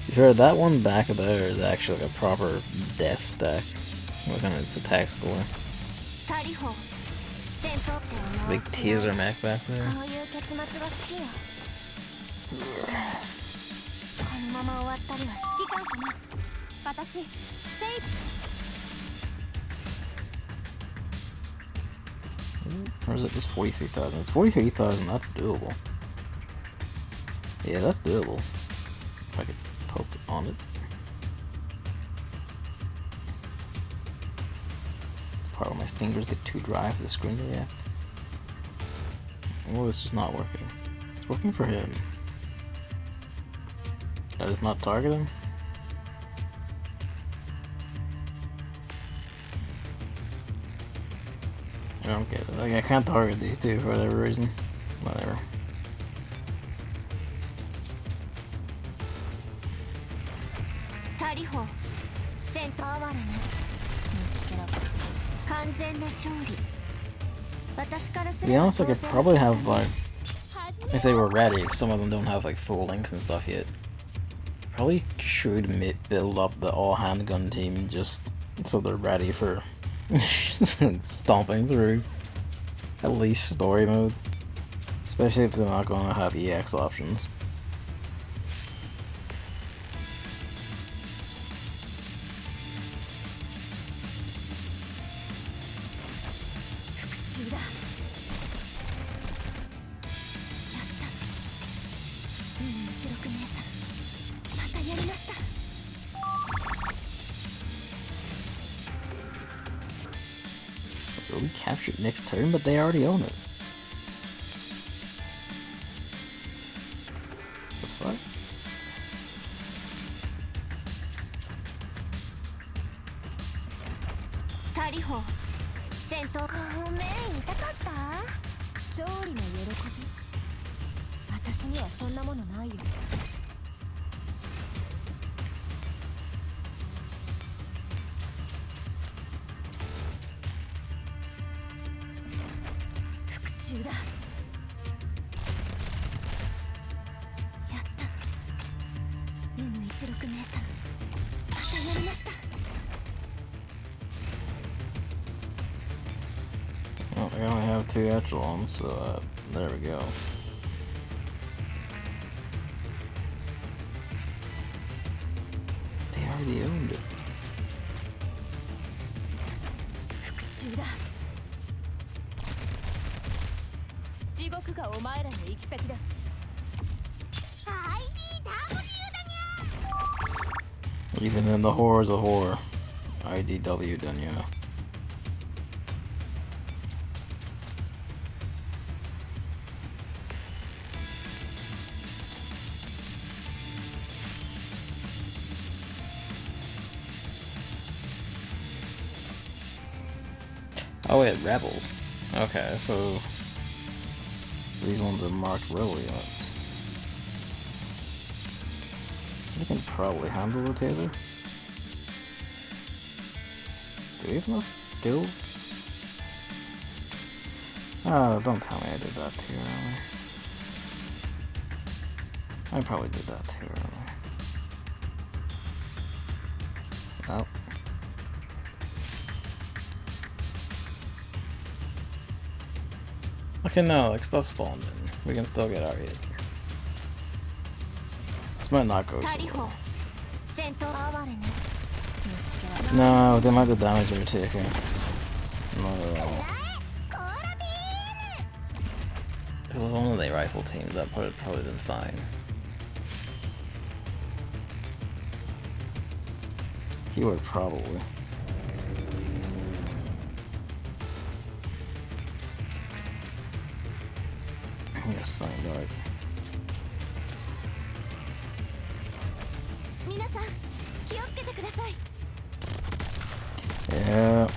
You heard that one back there is actually like a proper death stack. Look at its attack score. Big teaser mech back there. Or is it just 43,000? It's 43,000, that's doable. Yeah, that's doable. If I could poke on it. It's the part where my fingers get too dry for the screen to react. Well, it's just not working. It's working for him. Did I just not target him? I don't get it. Like, I can't target these two for whatever reason. Whatever. To be honest, I could probably have, like, if they were ready, because some of them don't have, like, full links and stuff yet. Probably should build up the all-handgun team just so they're ready for stomping through at least story modes, especially if they're not going to have EX options. We capture it next turn, but they already own it. The fuck? Tariho, 戦闘ごめん、痛かった？勝利の喜び。私にはそんなものないよ。だ。やった。M16 名さん、またやりました。Well, I only have 2 echelons, so there we go. They already owned it. 復讐だ。地獄僕がお前らの行き先だ。Even in the horrors of horror. IDW Danya. Oh wait, rebels. Okay, so these ones are marked rebel units. You can probably handle the taser. Do we have enough skills? Oh, don't tell me I did that too early. I probably did that too early. Nope. Okay, no, like stuff spawned in. We can still get our hit. This might not go so well. No, they might the damage they're taking. Not at all. If it was one of the rifle teams, that would have probably been fine. Keyword probably. Let's find out. Yeah.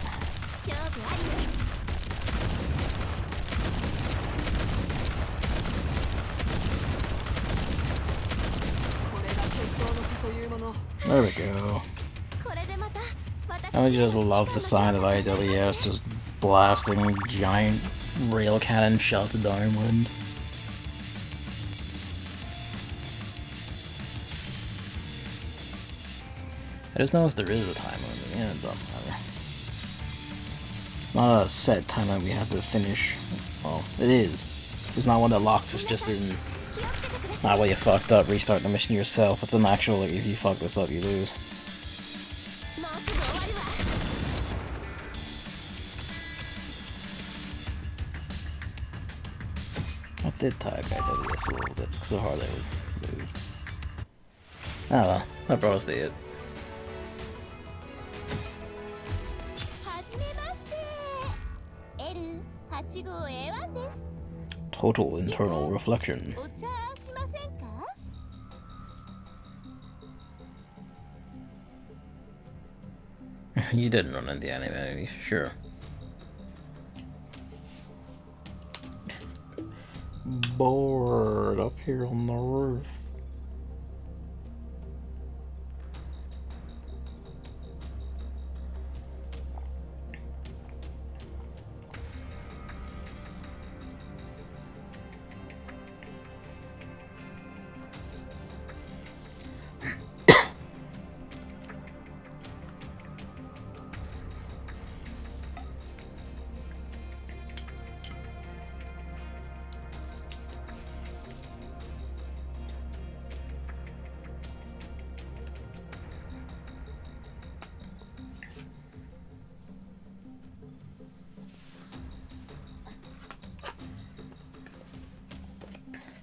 There we go. I just love the sound of IWS just blasting giant rail cannon shots downwind. I just noticed there is a time limit. Yeah, it doesn't matter. It's not a set time limit we have to finish. Well, it is. It's not one that locks, it's just in... Not where you fucked up, restart the mission yourself. It's an actual, like, if you fuck this up, you lose. I did tag IWS a little bit, because of how they would move. Oh well, that brought us to it. Total internal reflection. You didn't run in the anime, sure. Bored up here on the roof.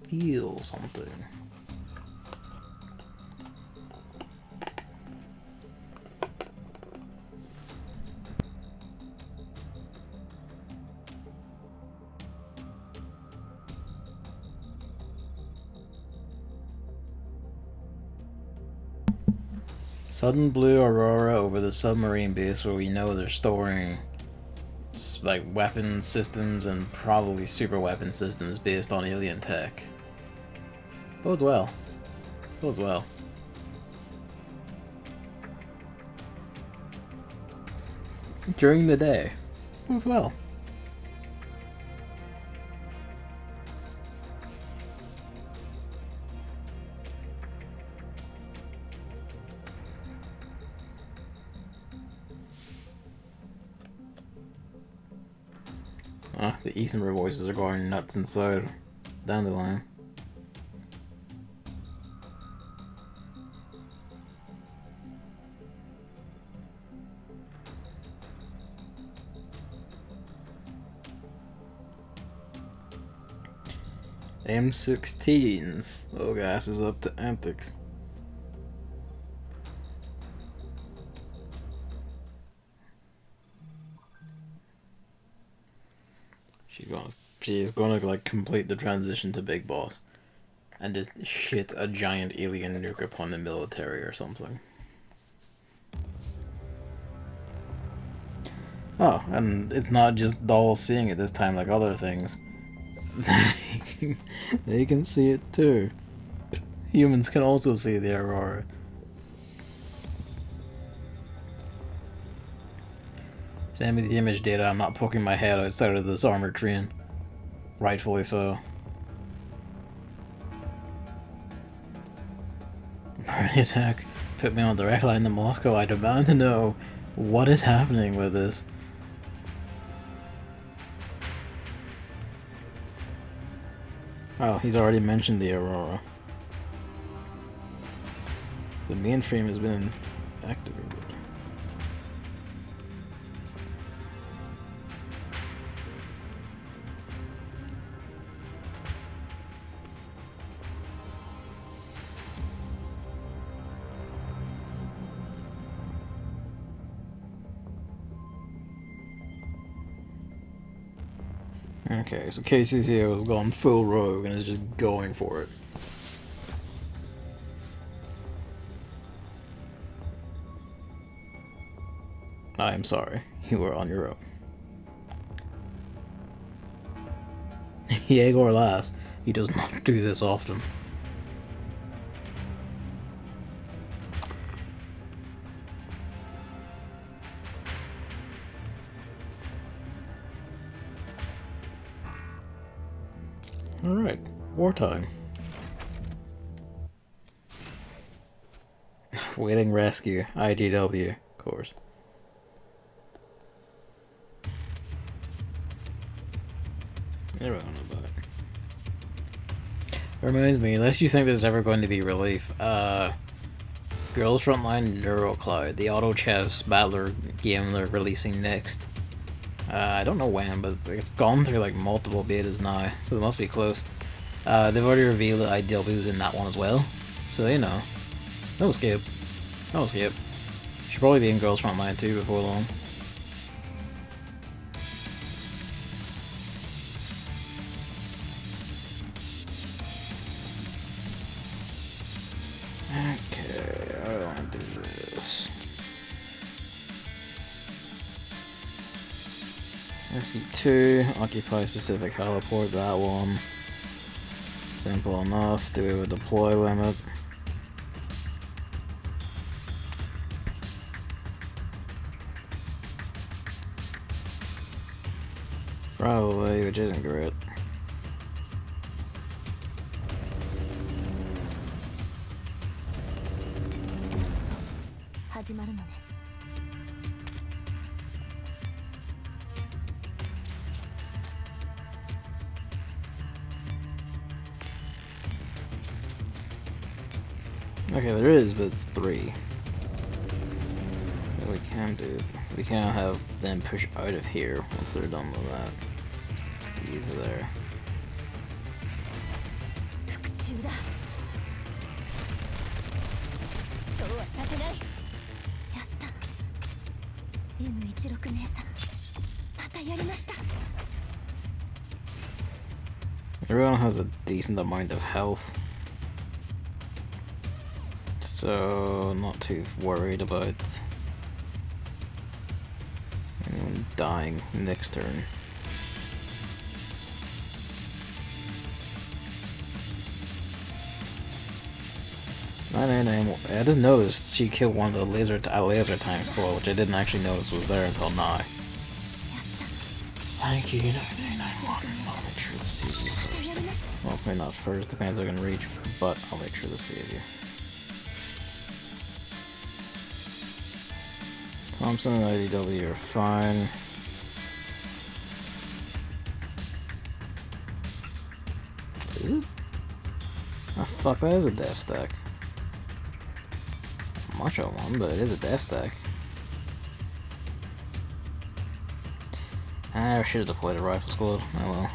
Heal something. Sudden blue aurora over the submarine base where we know they're storing like weapon systems and probably super weapon systems based on alien tech. Bodes well. Bodes well. During the day. Bodes well. Ah, the Easenberg voices are going nuts inside. Down the line. M16s. Oh, gas is up to antics. She's gonna like complete the transition to Big Boss, and just shit a giant alien nuke upon the military or something. Oh, and it's not just dolls seeing it this time like other things. They can see it too. Humans can also see the aurora. Send me the image data. I'm not poking my head outside of this armored train. Rightfully so. Party attack. Put me on direct line to Moscow. I demand to know what is happening with this. Oh, he's already mentioned the aurora. The mainframe has been activated. Okay, so KCCO has gone full rogue and is just going for it. I am sorry, you were on your own. Yegor Lass, he does not do this often. Alright, wartime. Waiting rescue, IDW, of course. Never gonna buy it. Reminds me, unless you think there's ever going to be relief, Girls Frontline NeuroCloud, the auto chess battler game they're releasing next. I don't know when, but it's gone through like multiple betas now, so they must be close. They've already revealed that IDW's in that one as well, so you know, no escape. No escape. Should probably be in Girls Frontline too before long. Okay, I don't want to do this. SE2, occupy specific heliport, that one. Simple enough, do it with deploy limit. Probably, which isn't great. Okay, there is, but it's 3. What we can do, we can't have them push out of here once they're done with that. Either there. Everyone has a decent amount of health, so not too worried about anyone dying next turn. I just noticed she killed one of the laser tank squad, which I didn't actually notice was there until now. Thank you, 9991. I'll make sure to save you first. Well, maybe not first, depends if I can reach, but I'll make sure to save you. Thompson and IDW are fine. Is it? Oh fuck, that is a death stack. Much of one, but it is a death stack. I should have deployed a rifle squad. Oh well.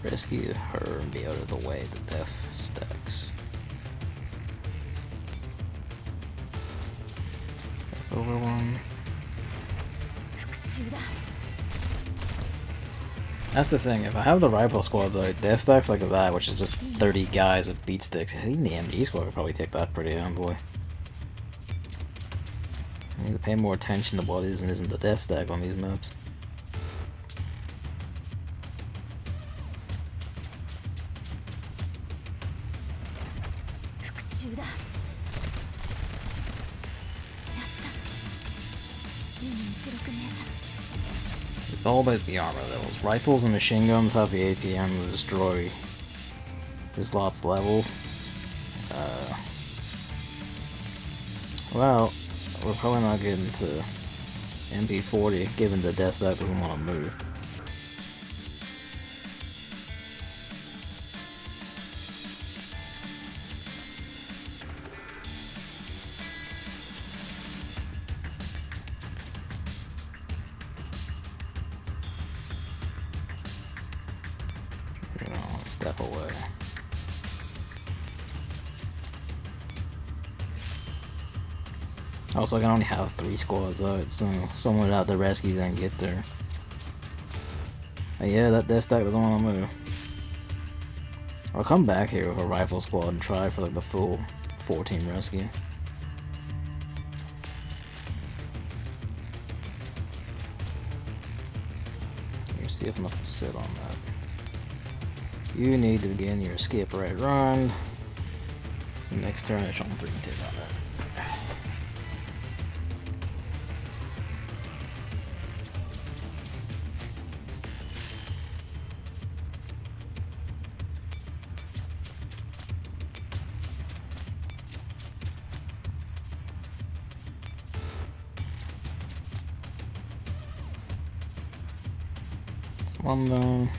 Rescue her and be out of the way of the death stacks. Step over one. That's the thing, if I have the rifle squads out, death stacks like that, which is just 30 guys with beat sticks, I think the MG squad would probably take that pretty on, boy. I need to pay more attention to what is and isn't the death stack on these maps. It's all about the armor levels. Rifles and machine guns have the APM to destroy his lots levels. Well, we're probably not getting to MP40 given the death stack doesn't want to move. Step away. Also, I can only have 3 squads out, so someone would have to rescue them and get there. But yeah, that death stack doesn't want to move. I'll come back here with a rifle squad and try for like the full 4-team rescue. Let me see if I'm enough to sit on that. You need to begin your escape right round. Next turn, I show 3 and 2 on that. It's one down.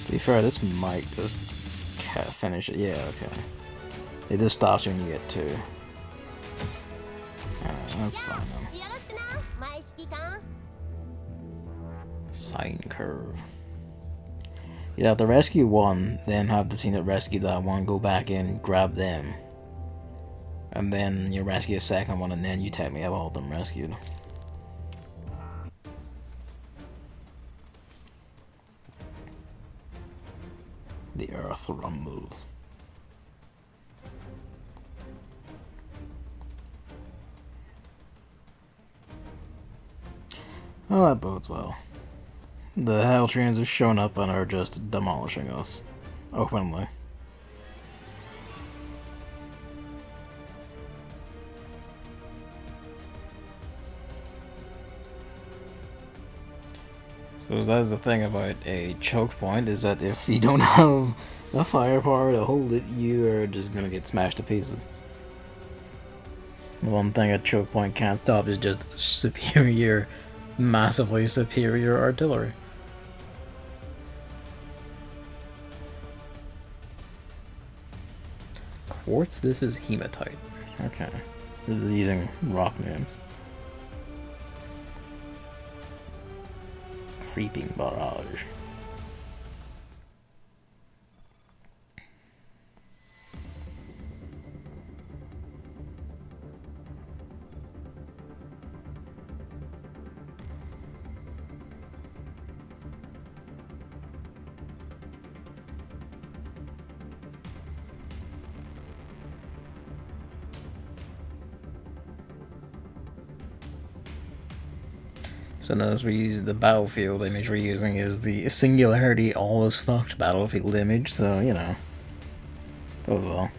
To be fair, this might just finish it. Yeah, okay. It just stops you when you get 2. Alright, that's fine then. Sine curve. You'd have to rescue one, then have the team that rescued that one go back in, grab them. And then you rescue a second one, and then you technically have all of them rescued. The earth rumbles. Well, that bodes well. The Helltrains have shown up and are just demolishing us. Openly. So that's the thing about a choke point, is that if you don't have the firepower to hold it, you are just gonna get smashed to pieces. The one thing a choke point can't stop is just superior, massively superior artillery. Quartz, this is hematite. Okay. This is using rock names. Creeping barrage. So notice we're using the battlefield image we're using is the Singularity all is fucked battlefield image, so you know, goes well.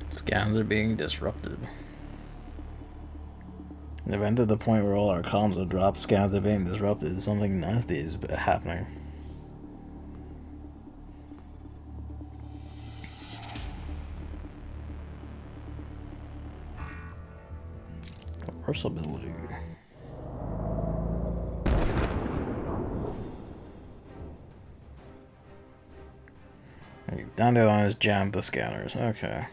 Scans are being disrupted. They've entered the point where all our comms have dropped, scans are being disrupted, something nasty is happening. Reversibility. Down the line is jammed the scanners, okay.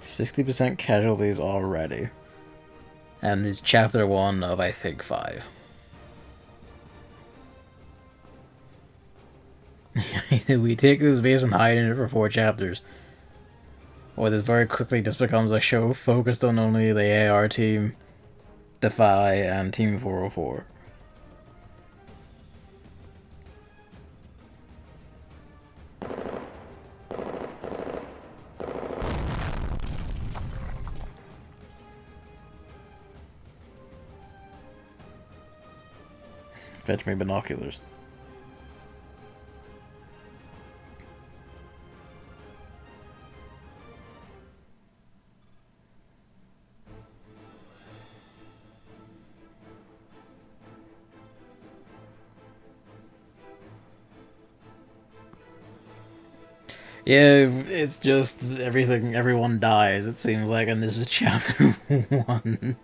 %60 casualties already. And it's chapter 1 of, I think, 5. We take this base and hide in it for 4 chapters. Or this very quickly just becomes a show focused on only the AR team, Defy, and Team 404. Fetch me binoculars. Yeah, it's just everyone dies, it seems like, and this is chapter 1.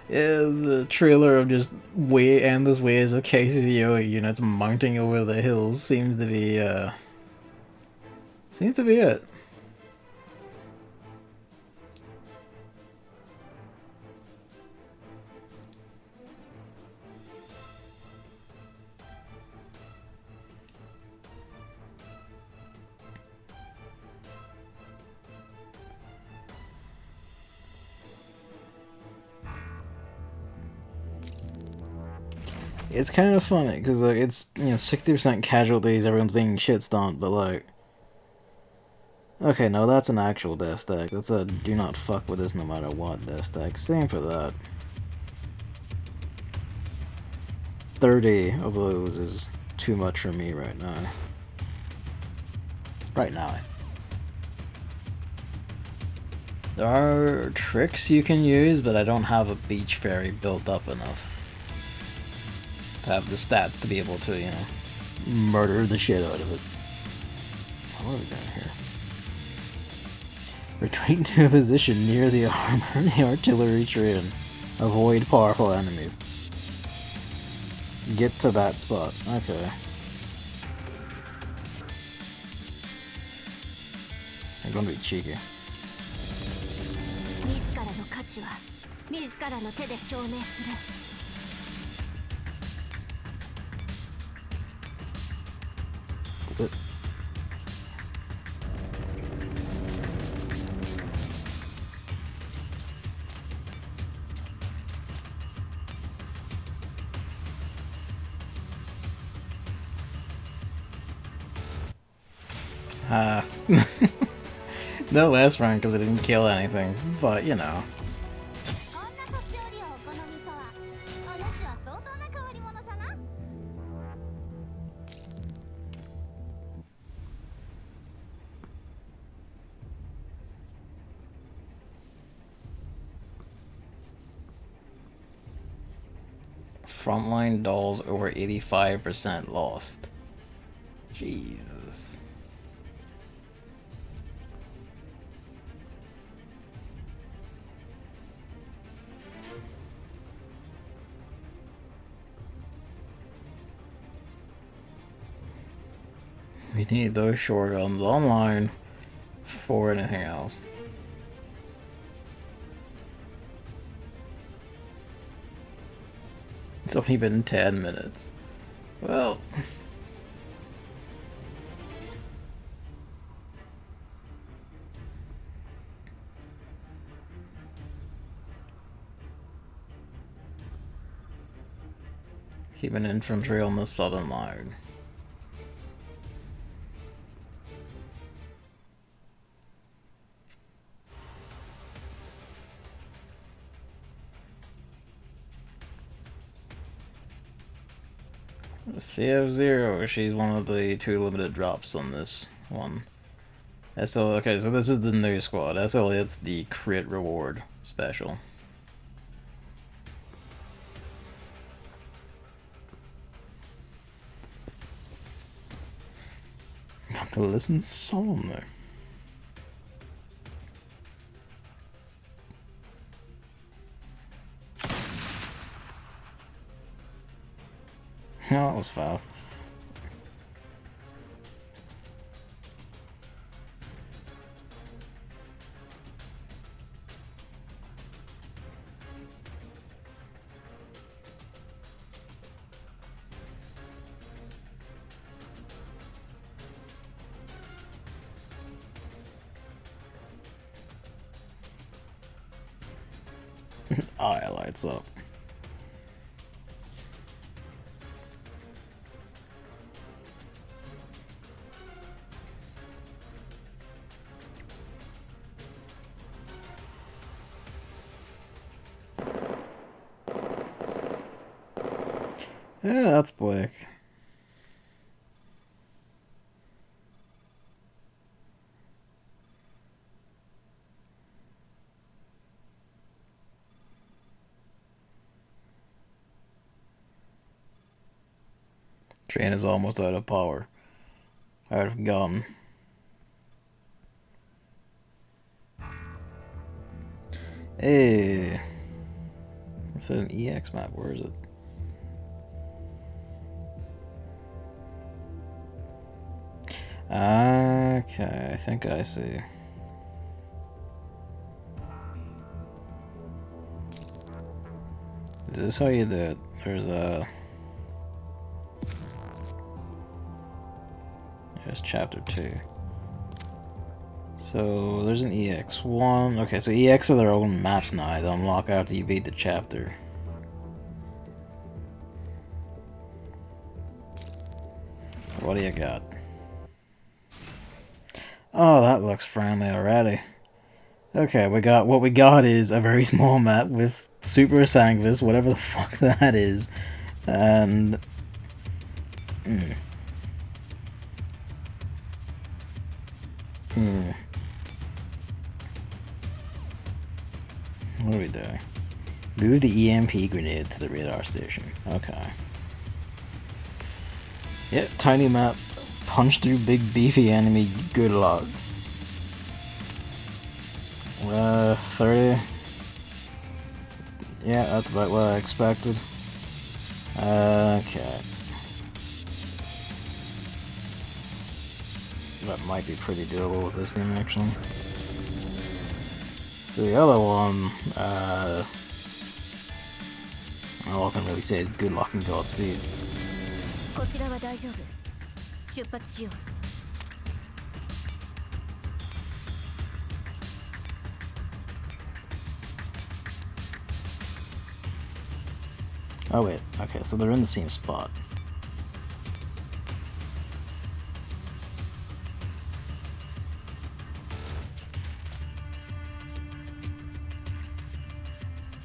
Yeah, the trailer of just endless waves of KCO units mounting over the hills seems to be it. It's kind of funny, because like, it's, 60% casualties, everyone's being shit stomped, but like... Okay, no, that's an actual death stack. That's a do not fuck with this no matter what death stack. Same for that. 30 of those is too much for me right now. There are tricks you can use, but I don't have a beach ferry built up enough to have the stats to be able to, murder the shit out of it. What are we doing here? Retreat to a position near the armor, the artillery train. Avoid powerful enemies. Get to that spot. Okay. I'm gonna be cheeky. No last round because I didn't kill anything, but Frontline dolls over 85% lost. Jesus. We need those short guns online for anything else. It's only been 10 minutes. Well... Keeping infantry on the southern line. CF0, she's one of the 2 limited drops on this one. SL, okay, so this is the new squad. SL, it's the crit reward special. Got to listen solemnly. That was fast. Eye lights up. Yeah, that's black. Train is almost out of power. Out of gun. Hey. It's an EX map. Where is it? Okay, I think I see. Is this how you do it? There's chapter 2. So there's an EX1. Okay, so EX are their own maps now. They unlock after you beat the chapter. What do you got? Oh, that looks friendly already. Okay, what we got is a very small map with Super Sangvis, whatever the fuck that is, and what are we doing? Move the EMP grenade to the radar station. Okay. Yep, tiny map. Punch through big beefy enemy. Good luck. 30. Yeah, that's about what I expected. Okay. That might be pretty doable with this thing, actually. So the other one, all I can really say is good luck and Godspeed. Oh wait, okay, so they're in the same spot.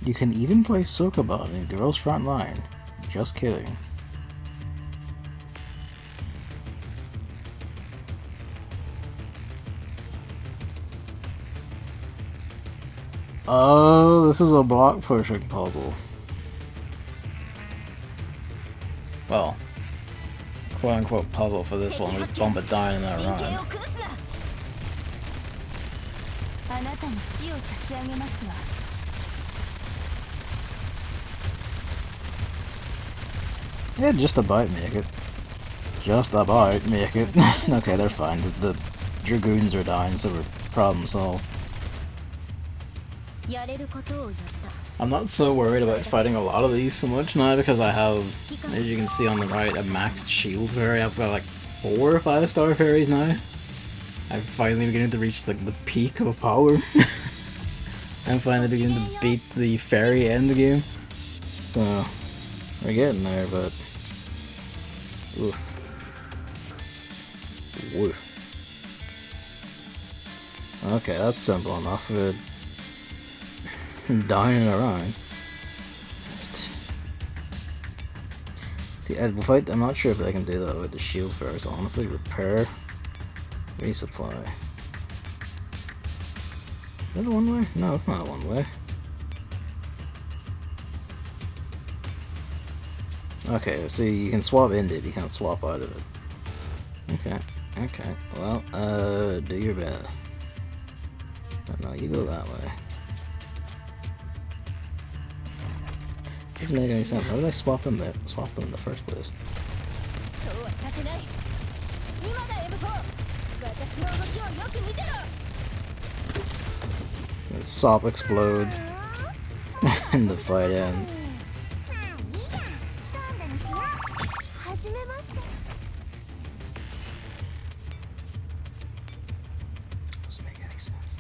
You can even play Sokoban in Girls Frontline. Just kidding. Oh, this is a block pushing puzzle. Well, quote unquote puzzle for this one. Just bump it down in that run. Yeah, just about make it. Just about make it. Okay, they're fine. The Dragoons are down, so we're problem solved. I'm not so worried about fighting a lot of these so much now because I have, as you can see on the right, a maxed shield fairy. I've got like 4 or 5 star fairies now. I'm finally beginning to reach the peak of power. I'm finally beginning to beat the fairy end game. So, we're getting there, but... Oof. Woof. Okay, that's simple enough. Dying around. See, I'm not sure if I can do that with the shield first, honestly. Repair, resupply. Is that a one way? No, it's not a one way. Okay, so you can swap into it, you can't swap out of it. Okay, okay. Well, do your best. No, you go that way. Doesn't make any sense. Why did I swap them in the first place? And Sop explodes. And the fight ends. Doesn't make any sense.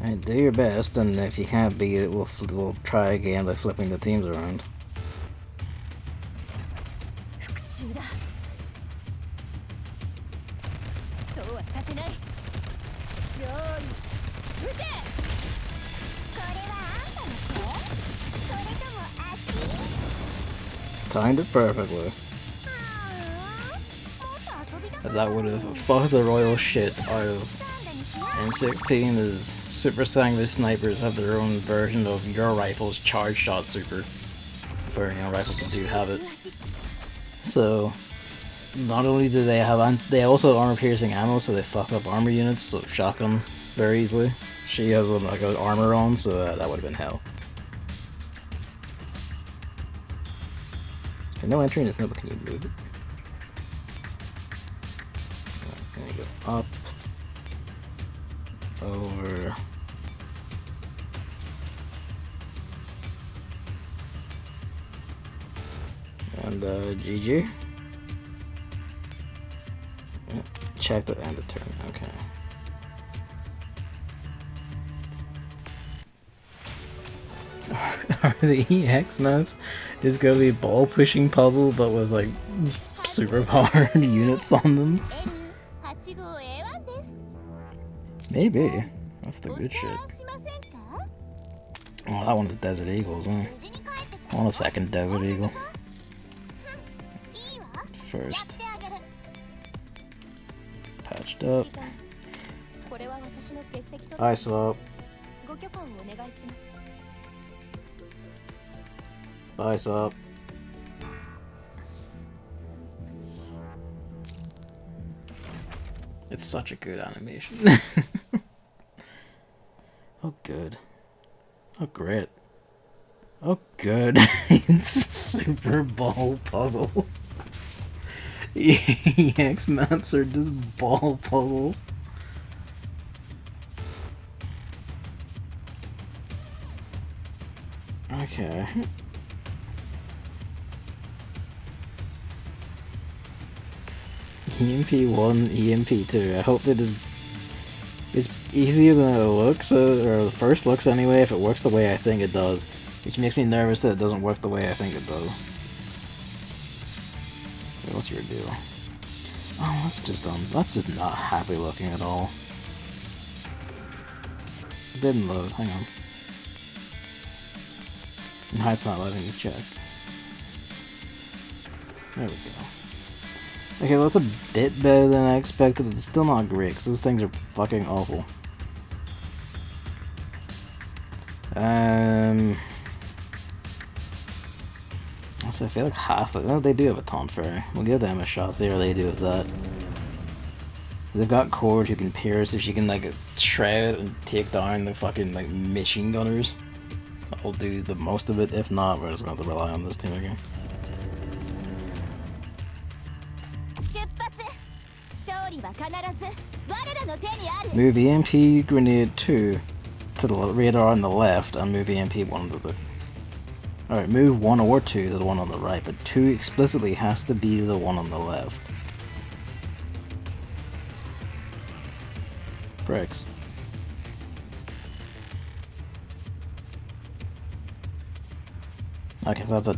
Alright, do your best, and if you can't beat it, we'll try again by flipping the teams around. Timed it perfectly. That would have fucked the royal shit out of M16 as Super Sanguine snipers have their own version of your rifle's charge shot super for, you know, rifles that do have it. So not only do they have they also have armor piercing ammo, so they fuck up armor units, so shotguns very easily. She has like an armor on, so that would have been hell. Okay, no entry in this notebook. Can you move it? There you go. Up. Over. And GG. Yeah, check the end of turn. Okay. Are the EX maps just gonna be ball pushing puzzles but with like super powered units on them? Maybe. That's the good shit. Oh, that one is Desert Eagles, man. I want a second Desert Eagle. First. Patched up. Ice up. Ice up. It's such a good animation. Oh, good. Oh, great. Oh, good. It's Super Ball puzzle. EX maps are just ball puzzles. Okay. EMP1, EMP2. I hope that it's easier than it looks, or the first looks anyway, if it works the way I think it does. Which makes me nervous that it doesn't work the way I think it does. What's your deal? Oh, that's just not happy looking at all. It didn't load, hang on. No, it's not letting me check. There we go. Okay, well, that's a bit better than I expected, but it's still not great, because those things are fucking awful. So I feel like half of it. Well, they do have a taunt fairy. We'll give them a shot, see how they do with that. So they've got Cord who can pierce, if she can like shred and take down the fucking like machine gunners. That'll do the most of it. If not, we're just going to have to rely on this team again. Move EMP Grenade 2 to the radar on the left and move EMP 1 to the... Alright, move 1 or 2 to the one on the right, but 2 explicitly has to be the one on the left. Bricks. Okay, so that's a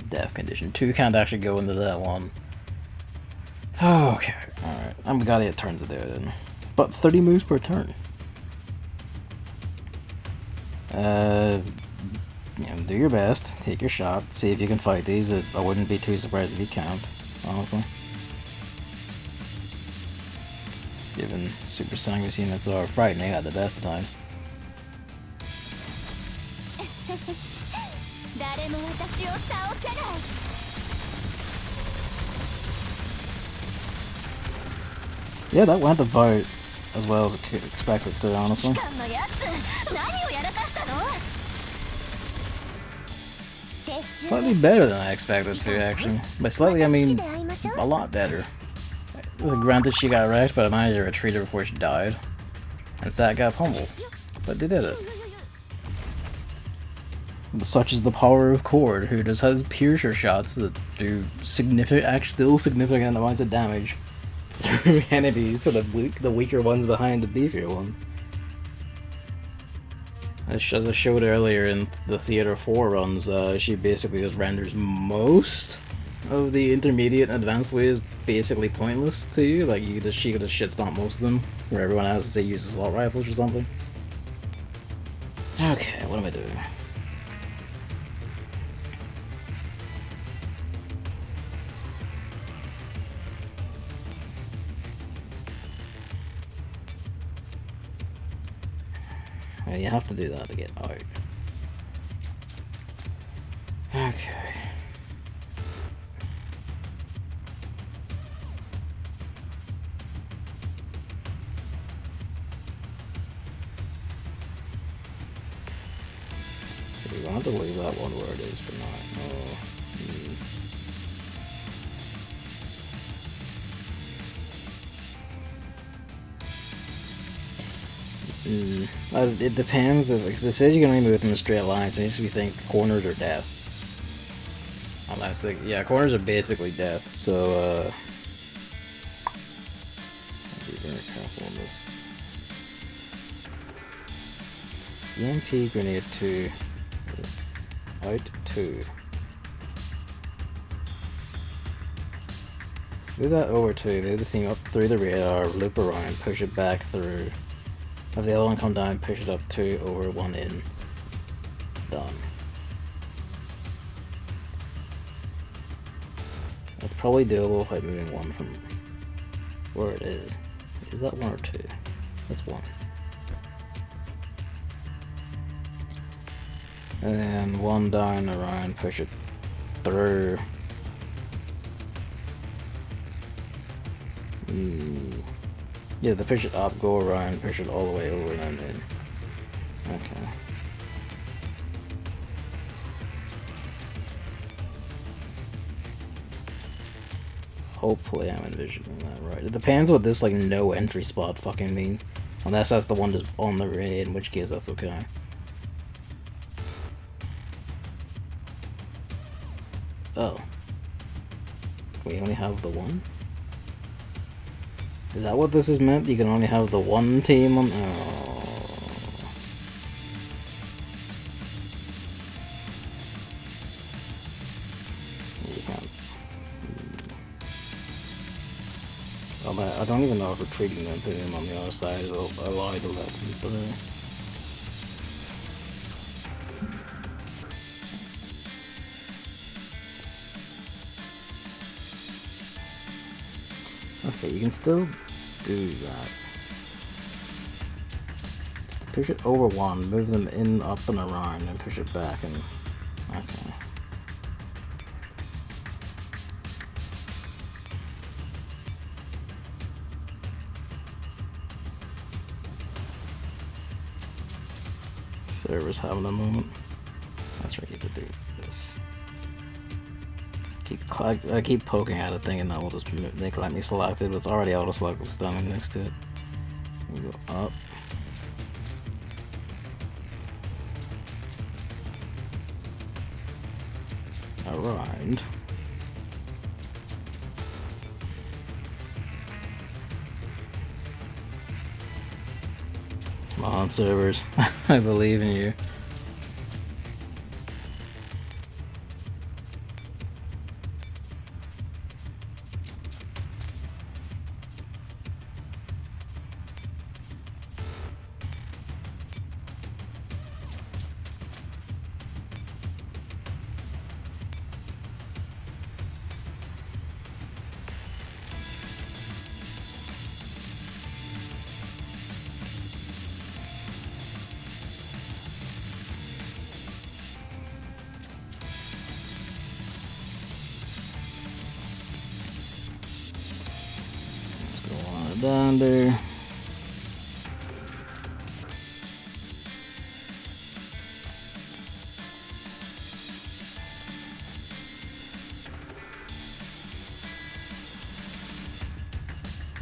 death condition. 2 can't actually go into that one. Okay, alright. I'm glad it turns it there then. But 30 moves per turn. do your best, take your shot, see if you can fight these. I wouldn't be too surprised if you can't, honestly. Given Super Sanguis units are frightening at the best of times. Yeah, that went about as well as expected to, honestly. Slightly better than I expected to, actually. By slightly, I mean a lot better. Granted, she got wrecked, but I managed to retreat her before she died. And Sat got pummeled. But they did it. Such is the power of Cord, who just has piercer shots that do still significant amounts of damage through enemies to the weaker ones behind the beefier ones. As I showed earlier in the Theater 4 runs, she basically just renders most of the intermediate and advanced ways basically pointless to you. Like, she could just shit stomp most of them, where everyone else, say, uses assault rifles or something. Okay, what am I doing? Yeah, you have to do that to get out. Okay. We want to leave that one where it is for now. It depends, because it says you can only move in a straight line, so it makes me think corners are death. Unless, yeah, corners are basically death, so, I'll be very careful on this. EMP grenade 2. Out 2. Move that over 2, move the thing up through the radar, loop around, push it back through. Have the other one come down, push it up 2, over 1 in. Done. That's probably doable if I'm moving one from where it is. Is that 1 or 2? That's 1. And then 1 down, around, push it through. Yeah, the push it up, go around, push it all the way over and then in. Okay. Hopefully I'm envisioning that right. It depends what this, like, no entry spot fucking means. Unless that's the one just on the raid, in which case that's okay. Oh. We only have the one? Is that what this is meant? You can only have the one team on... Oh. You can't... I don't even know if retreating them, putting them on the other side is allowed to let them through. Okay, you can still do that. Push it over 1, move them in, up, and around, and push it back, and... Okay. Server's having a moment. That's right, you have to do this. I keep poking at a thing and that will just let me select it, but it's already auto selected standing next to it. You go up. Around. Come on, servers. I believe in you. down there.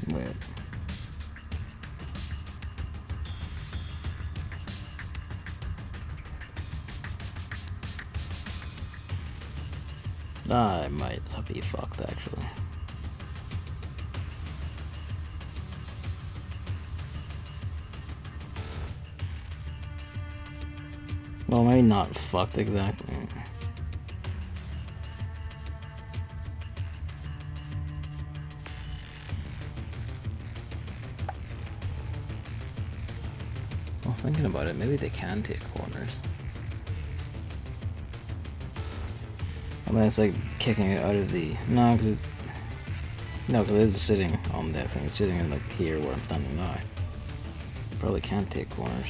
Wait. I might be fucked actually. Well, maybe not fucked exactly. Well, thinking about it, maybe they can take corners. I mean, it's like kicking it out of the... No, because it's sitting on that thing. It's sitting in like here where I'm standing now. Probably can't take corners.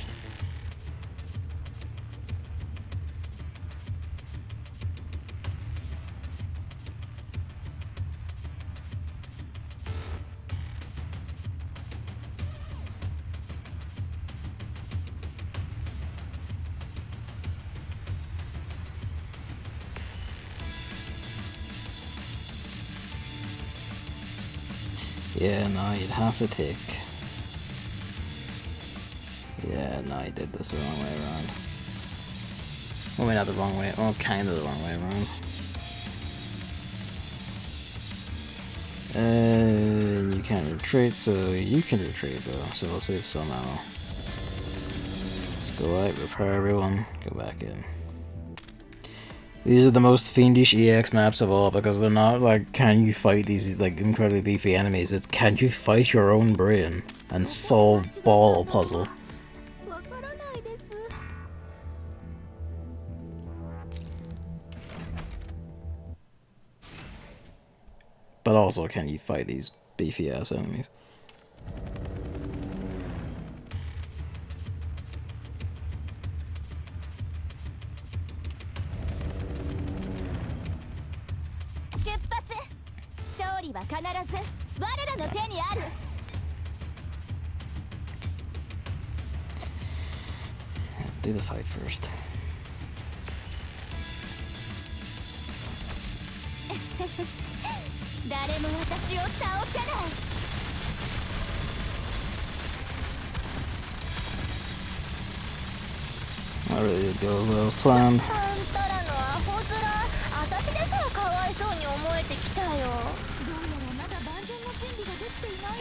Yeah, no, you'd have to take... Yeah, no, I did this the wrong way around. Well, maybe not the wrong way. Well, kind of the wrong way around. You can't retreat, so you can retreat though, so we'll save some ammo. Let's go out, repair everyone, go back in. These are the most fiendish EX maps of all, because they're not like, can you fight these like incredibly beefy enemies, it's can you fight your own brain and solve ball puzzle. But also, can you fight these beefy ass enemies? Do the fight first. I really did go as well as planned.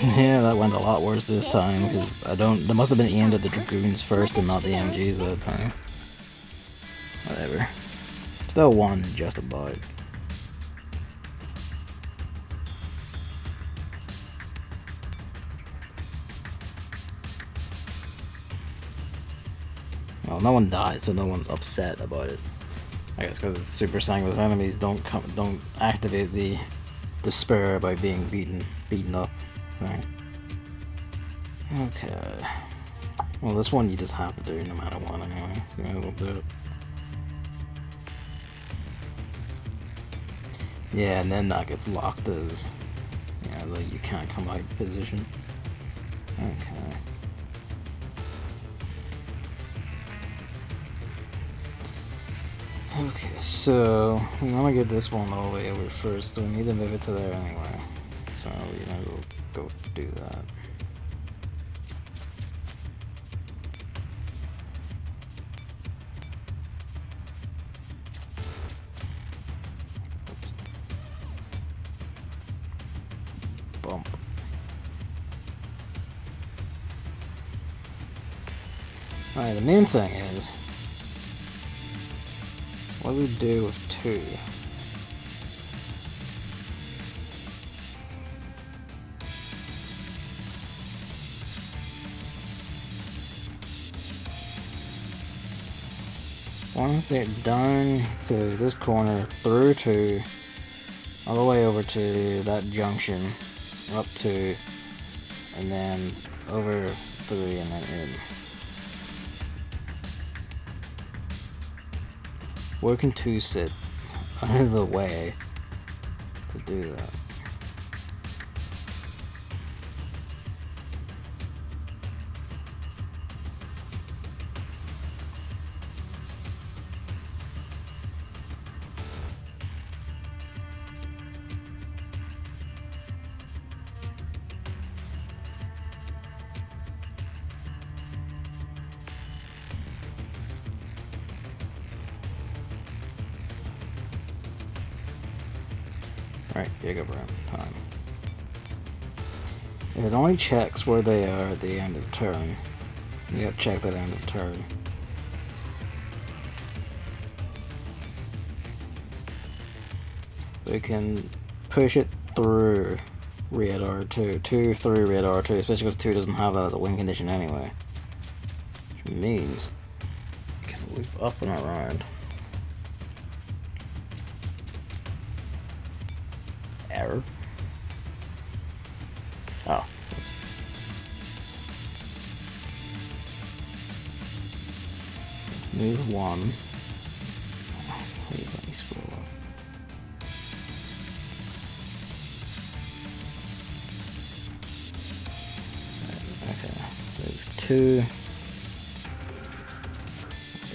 Yeah, that went a lot worse this time, because there must have been aimed at the Dragoons first and not the MGs that time. Whatever. Still won just about. Well, no one died, so no one's upset about it. I guess because it's Super Sanguine's enemies don't activate the despair by being beaten up. Right. Okay. Well, this one you just have to do no matter what anyway, so you might as well do it. Yeah, and then that gets locked as, yeah, like you can't come out of position. Okay. Okay, so we want to get this one all the way over first, so we need to move it to there anyway. So we're gonna go do that. Bump. Alright, the main thing is, what do we do with 2? Once they're down to this corner, through 2, all the way over to that junction, up 2, and then over 3 and then in. Where can 2 sit out of the way to do that? Right, gigabrand time. It only checks where they are at the end of turn. You gotta check that end of turn. We can push it through red R2, 2 through red R2, especially because 2 doesn't have that as a win condition anyway. Which means we can loop up and around. Error. Oh. Move 1. Please let me scroll up. Okay, move 2.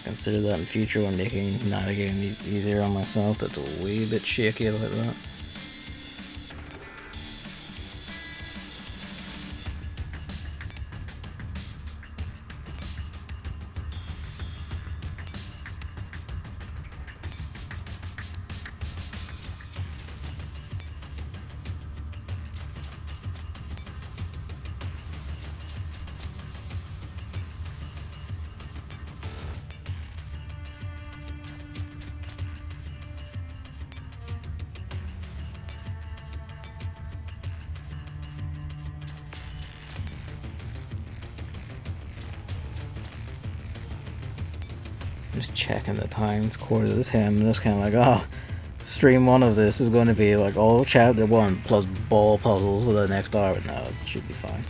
Consider that in future when navigating easier on myself. That's a wee bit shaky like that. Just checking the time, it's 9:45, and just kind of like, oh, stream 1 of this is going to be like all chapter 1 plus ball puzzles for the next hour. No, it should be fine.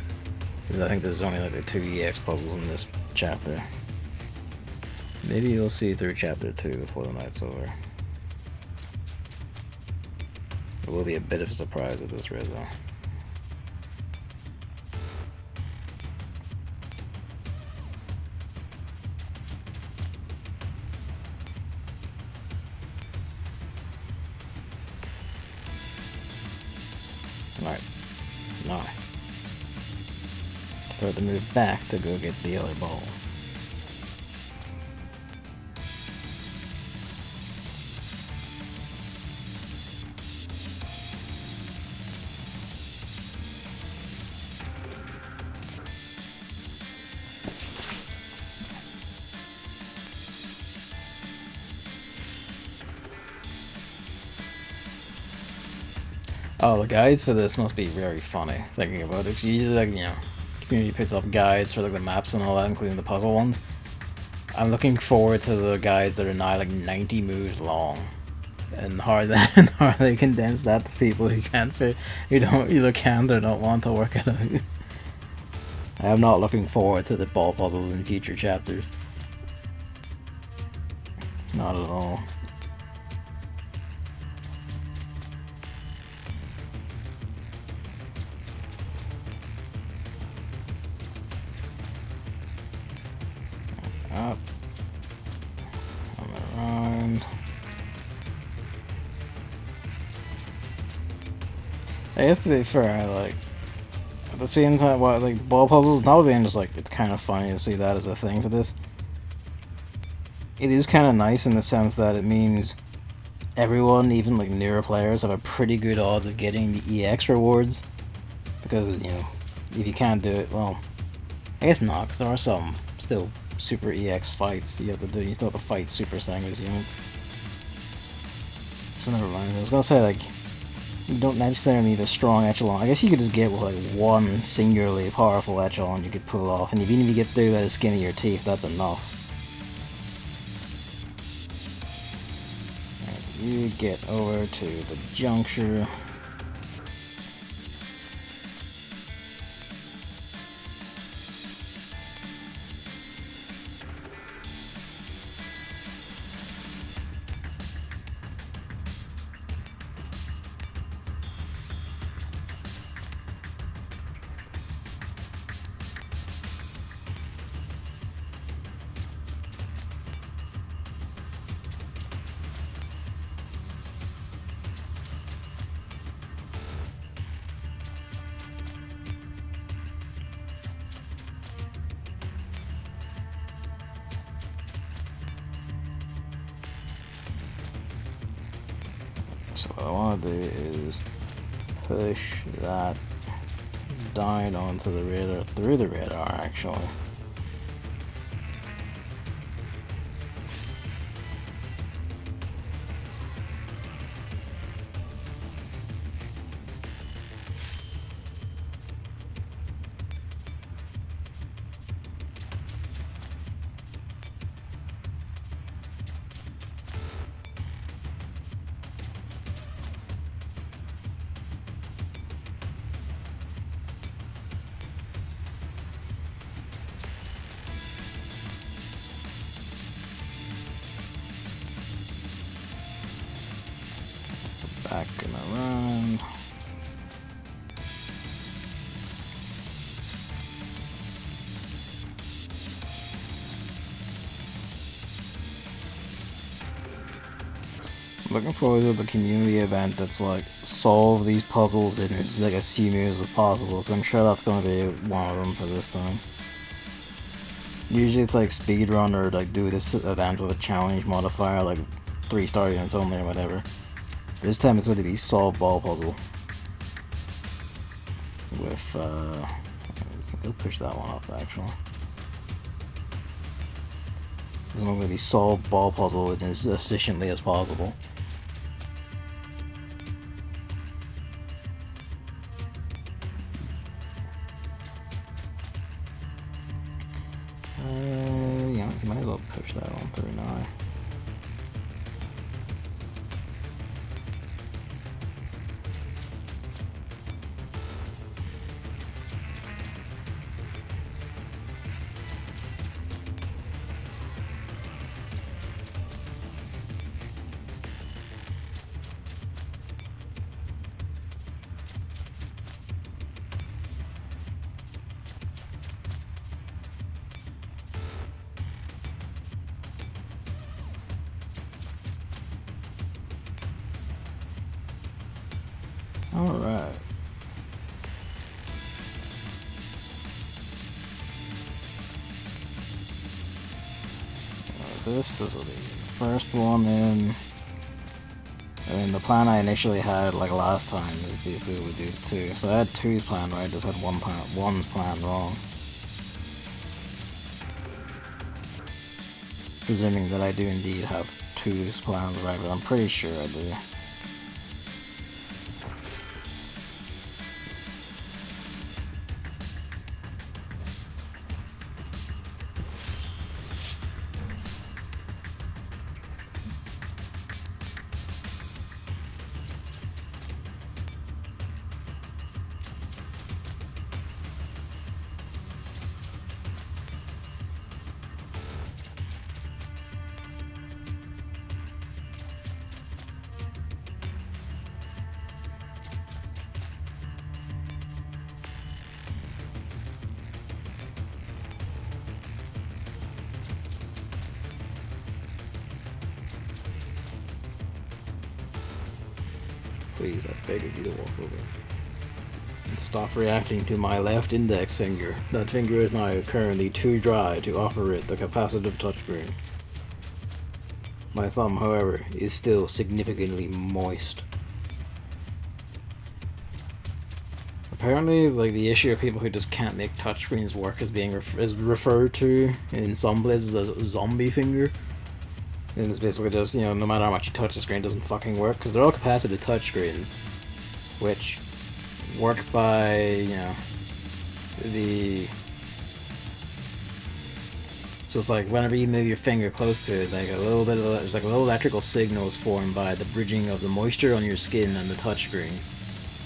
Because I think there's only like the 2 EX puzzles in this chapter. Maybe you'll see through chapter 2 before the night's over. It will be a bit of a surprise at this rate though. Right, now start to move back to go get the other ball. Oh, the guides for this must be very funny, thinking about it. 'Cause usually, like, you know, community puts up guides for like the maps and all that, including the puzzle ones. I'm looking forward to the guides that are now like 90 moves long, and how they condense that to people who can't fit, who don't either can or don't want to work it out. I am not looking forward to the ball puzzles in future chapters. Not at all. Up. Come around. I guess to be fair, like, at the same time, what, like, ball puzzles, now being just like, it's kind of funny to see that as a thing for this. It is kind of nice in the sense that it means everyone, even like newer players, have a pretty good odds of getting the EX rewards. Because, you know, if you can't do it, well, I guess not, because there are some still super EX fights you have to do. You still have to fight Super Sangers units. So never mind. I was gonna say, like, you don't necessarily need a strong echelon. I guess you could just get with like one singularly powerful echelon you could pull off, and even if you get through by the skin of your teeth, that's enough. Right, you get over to the juncture. So what I want to do is push that down onto the radar, through the radar actually. Back and around. Looking forward to the community event that's like solve these puzzles in as like as few moves as possible, because I'm sure that's going to be one of them for this time. Usually it's like speedrun or like do this event with a challenge modifier, like 3-star units only or whatever. This time it's going to be solve ball puzzle. With we'll push that one up actually. It's going to be solve ball puzzle as efficiently as possible. Yeah, you might as well push that on through now. Alright. This is the first one in. And the plan I initially had, like last time, is basically we do 2. So I had 2's plan right, just had 1's plan wrong. Presuming that I do indeed have 2's plans right, but I'm pretty sure I do. Please, I beg of you to walk over. And stop reacting to my left index finger. That finger is now currently too dry to operate the capacitive touchscreen. My thumb, however, is still significantly moist. Apparently, like, the issue of people who just can't make touchscreens work is being is referred to in some places as a zombie finger. And it's basically just, you know, no matter how much you touch the screen, it doesn't fucking work, because they're all capacitive touchscreens, which work by, you know, so it's like whenever you move your finger close to it, like a little bit of there's like a little electrical signals formed by the bridging of the moisture on your skin and the touchscreen.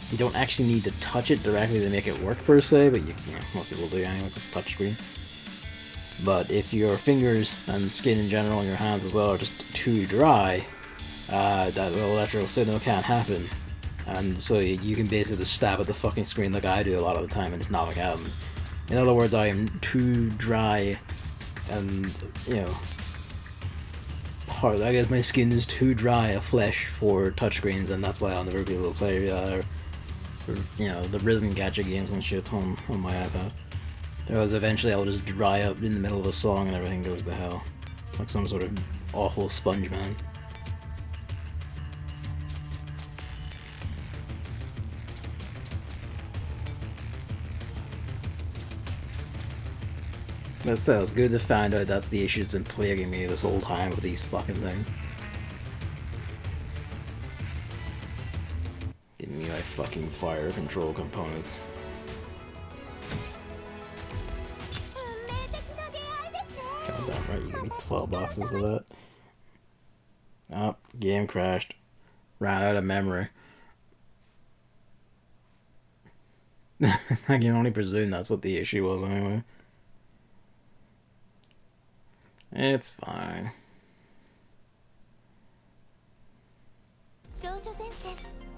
So you don't actually need to touch it directly to make it work per se, but you know, most people do anyway with the touchscreen. But if your fingers and skin in general and your hands as well are just too dry, that little electrical signal can't happen. And so you can basically just stab at the fucking screen like I do a lot of the time and just nothing happens. In other words, I am too dry and, you know, I guess my skin is too dry of flesh for touchscreens, and that's why I'll never be able to play, you know, the rhythm gadget games and shit on my iPad. Because eventually I'll just dry up in the middle of a song and everything goes to hell. Like some sort of awful sponge man. But still, it's good to find out that's the issue that's been plaguing me this whole time with these fucking things. Give me my fucking fire control components. Goddamn right, you give me 12 boxes for that. Oh, game crashed. Ran out of memory. I can only presume that's what the issue was anyway. It's fine.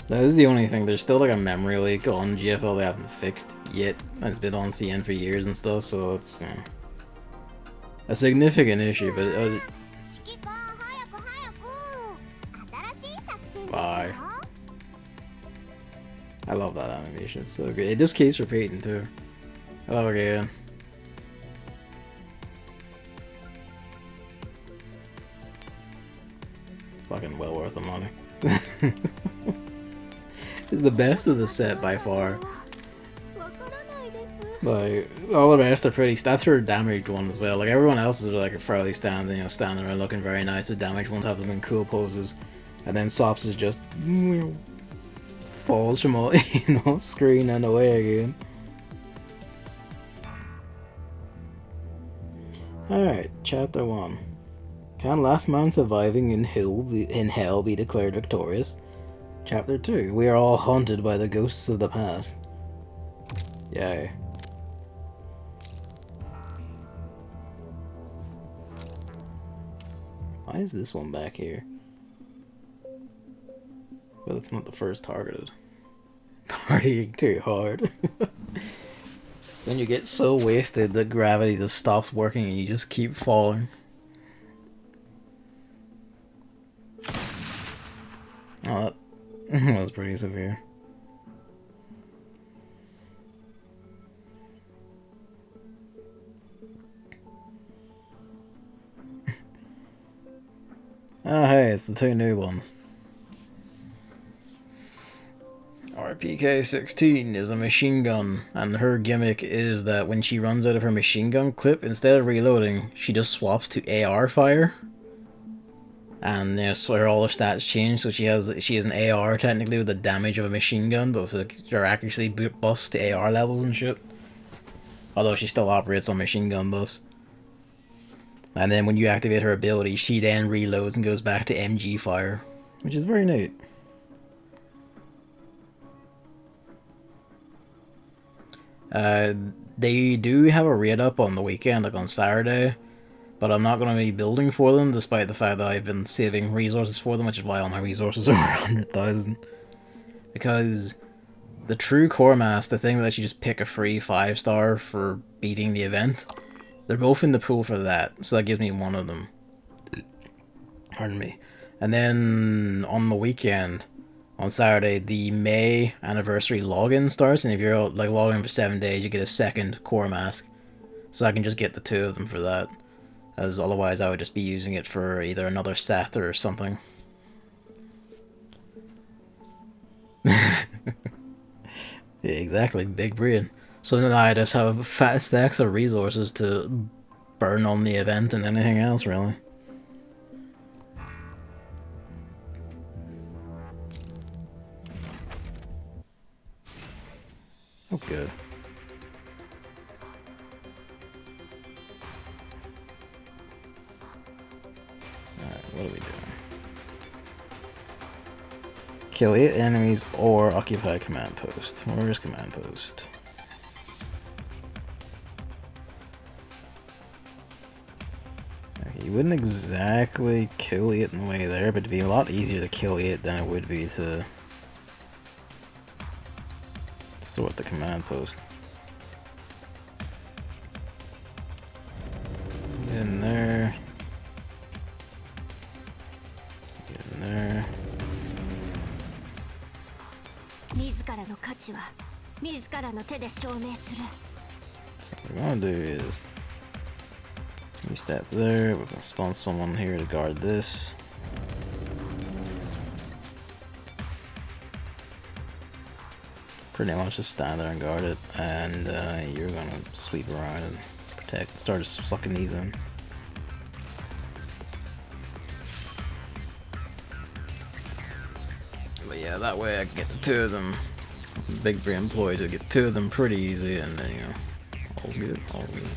That is the only thing. There's still like a memory leak on GFL they haven't fixed yet. And it's been on CN for years and stuff, so it's a significant issue, but bye. I love that animation, it's so good. It just keeps repeating too. Hello again. Fucking well worth the money. It's the best of the set by far. Like, all the rest are pretty. That's her damaged one as well. Like, everyone else is like fairly standing, you know, standing around looking very nice. The damaged ones have them in cool poses. And then Sops is just falls from all, you know, screen and away again. Alright, chapter 1. Can last man surviving in hell be declared victorious? Chapter 2. We are all haunted by the ghosts of the past. Yay. Why is this one back here? Well, it's not the first targeted. Partying too hard. When you get so wasted that gravity just stops working and you just keep falling. Oh, that was pretty severe. Oh hey, it's the two new ones. RPK-16 is a machine gun, and her gimmick is that when she runs out of her machine gun clip, instead of reloading, she just swaps to AR fire. And you know, so all her stats change, so she has an AR technically with the damage of a machine gun, but with her accuracy buffs to AR levels and shit. Although she still operates on machine gun buffs. And then when you activate her ability, she then reloads and goes back to MG fire, which is very neat. They do have a raid up on the weekend, like on Saturday, but I'm not going to be building for them, despite the fact that I've been saving resources for them, which is why all my resources are 100,000. Because the true core mass, the thing that lets you just pick a free 5-star for beating the event, they're both in the pool for that, so that gives me one of them. Pardon me. And then on the weekend, on Saturday, the May anniversary login starts, and if you're like logging for 7 days, you get a second core mask. So I can just get the two of them for that, as otherwise I would just be using it for either another set or something. Yeah, exactly, big brain. So then I just have fat stacks of resources to burn on the event and anything else, really. Oh, good. Alright, what are we doing? Kill 8 enemies or occupy command post. Where's command post? Okay, you wouldn't exactly kill 8 in the way there, but it'd be a lot easier to kill 8 than it would be to sort the command post. Get in there. Get in there. So what we're gonna do is we step there, we're gonna spawn someone here to guard this. Pretty much just stand there and guard it, and you're gonna sweep around and Heck, started sucking these in. But yeah, that way I can get the 2 of them. Big 3 employees, I get 2 of them pretty easy, and then, you know, all's good, all good.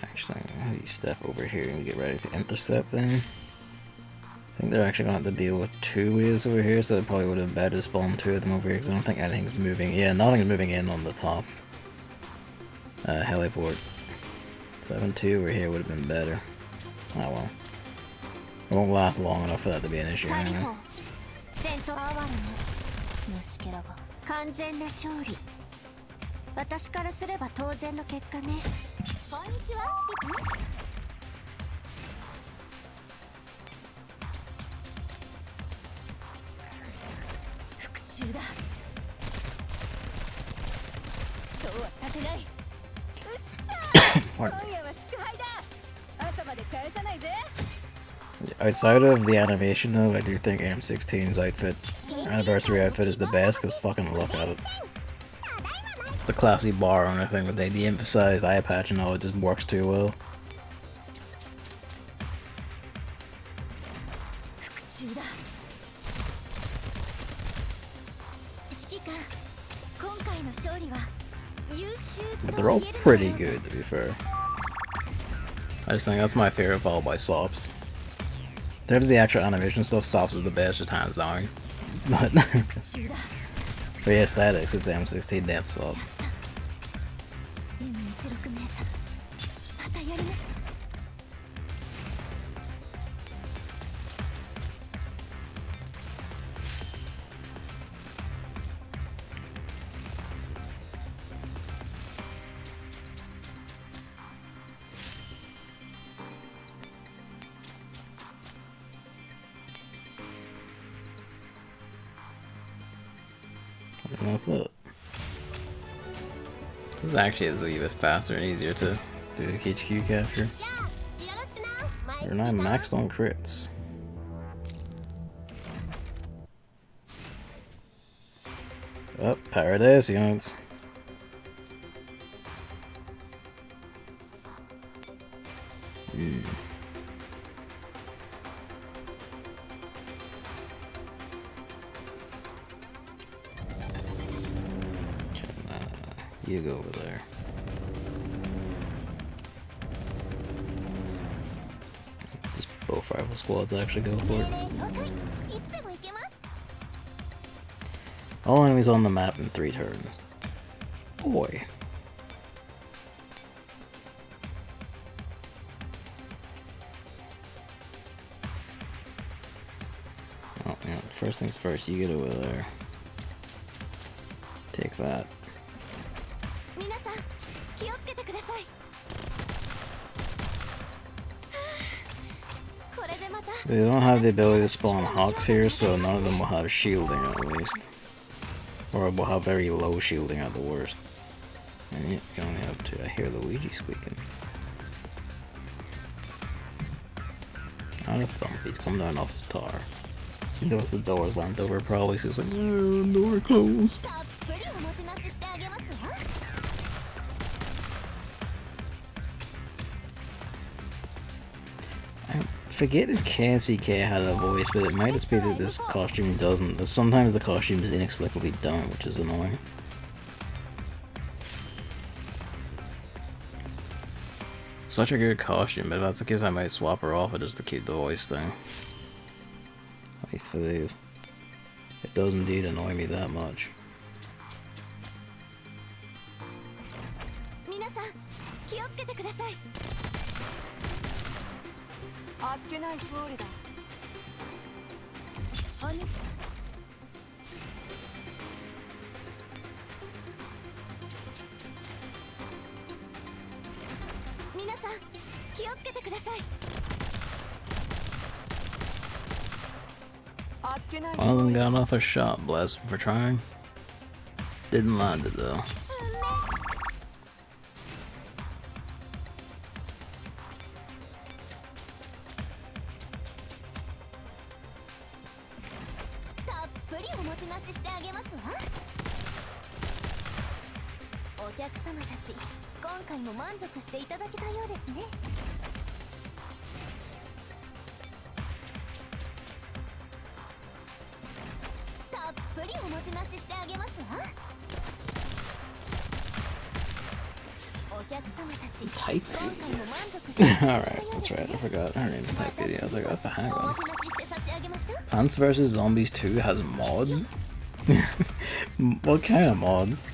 Actually, how do you step over here and get ready to intercept then? I think they're actually going to have to deal with 2 wheels over here, so it probably would have been better to spawn 2 of them over here, because I don't think anything's moving. Yeah, nothing's moving in on the top. Heliport. 7-2 over here would have been better. Oh well. It won't last long enough for that to be an issue anyway. 私からすれば当然の結果ね。こんにちは、指揮官。復讐だ。そうはさせない。うっしゃ。今夜は祝杯だ。朝まで返さないぜ。Outside of the animation though, I do think M16's outfit, anniversary outfit, is the best, because fucking look at it. It's the classy bar on thing with the emphasized eye patch and all, it just works too well. But they're all pretty good, to be fair. I just think that's my favorite, followed by Sops. In terms of the actual animation stuff, Stops is the best, just hands down. But for the aesthetics, it's M16 Dance Sop. And that's it. This is actually a little bit faster and easier to do the HQ capture. They're not maxed on crits. Oh, Paradise units. You go over there. Just both rifle squads actually go for it. All enemies on the map in 3 turns. Boy. Oh, yeah. First things first, you get over there. Take that. They don't have the ability to spawn Hawks here, so none of them will have shielding at least. Or will have very low shielding at the worst. And you only have 2. I hear Luigi squeaking. Not a thump, he's come down off his tower. He knows the door's lamped over probably, so he's like, oh, door closed. I forget if KCK had a voice, but it might just be that this costume doesn't. Sometimes the costume is inexplicably dumb, which is annoying. Such a good costume, but if that's the case I might swap her off just to keep the voice thing. At least for these. It does indeed annoy me that much. あっけない勝利だ。皆さん、気をつけてください。One of them got off a shot, bless him for trying. Didn't land it though. Type Alright, that's right, I forgot her name's Type Video. I was like, that's the hang on. Plants vs. Zombies 2 has mods? What kind of mods?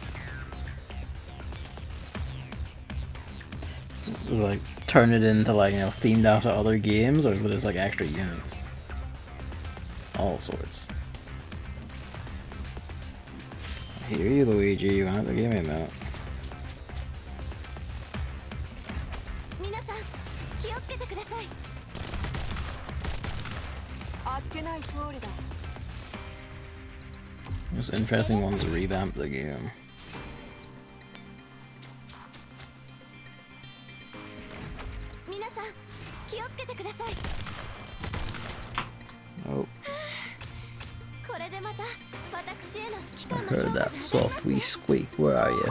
Is it like turn it into like, you know, themed after other games, or is it just like extra units? All sorts. I hear you, Luigi, you have to give me a minute. Most interesting ones revamp the game. Oh. I heard that soft wee squeak. Where are you?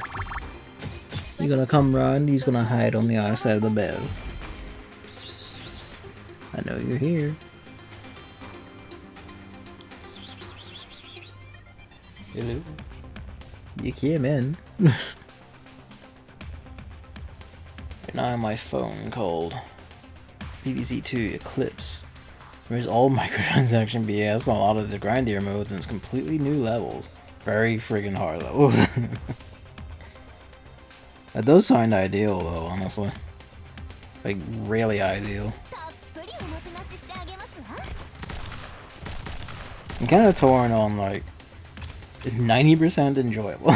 You gonna come round? He's gonna hide on the other side of the bed. I know you're here. Hello. You came in. Right now on my phone called BBC 2 Eclipse. There's all microtransaction BS on a lot of the grindier modes, and it's completely new levels. Very friggin' hard levels. That does sound ideal though, honestly. Like, really ideal. I'm kinda torn on, like, it's 90% enjoyable.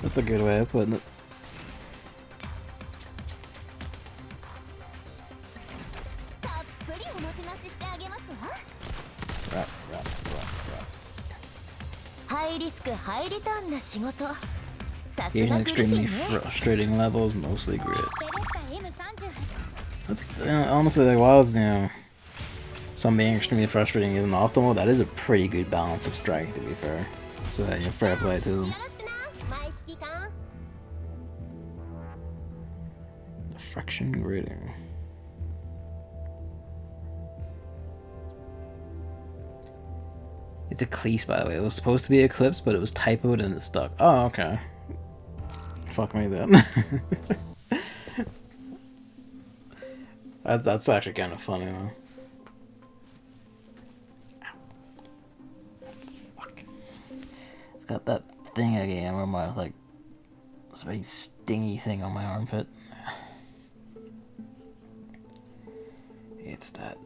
That's a good way of putting it. Occasionally extremely frustrating levels, mostly grit. That's, honestly, like, while it's, you know, some being extremely frustrating isn't optimal, that is a pretty good balance of strike, to be fair. So, yeah, fair play to them. The friction gritting. It's Eclipse, by the way. It was supposed to be Eclipse, but it was typoed and it stuck. Oh, okay. Fuck me then. That's actually kind of funny, though. Fuck. I've got that thing again where my, like, this very stingy thing on my armpit. It's that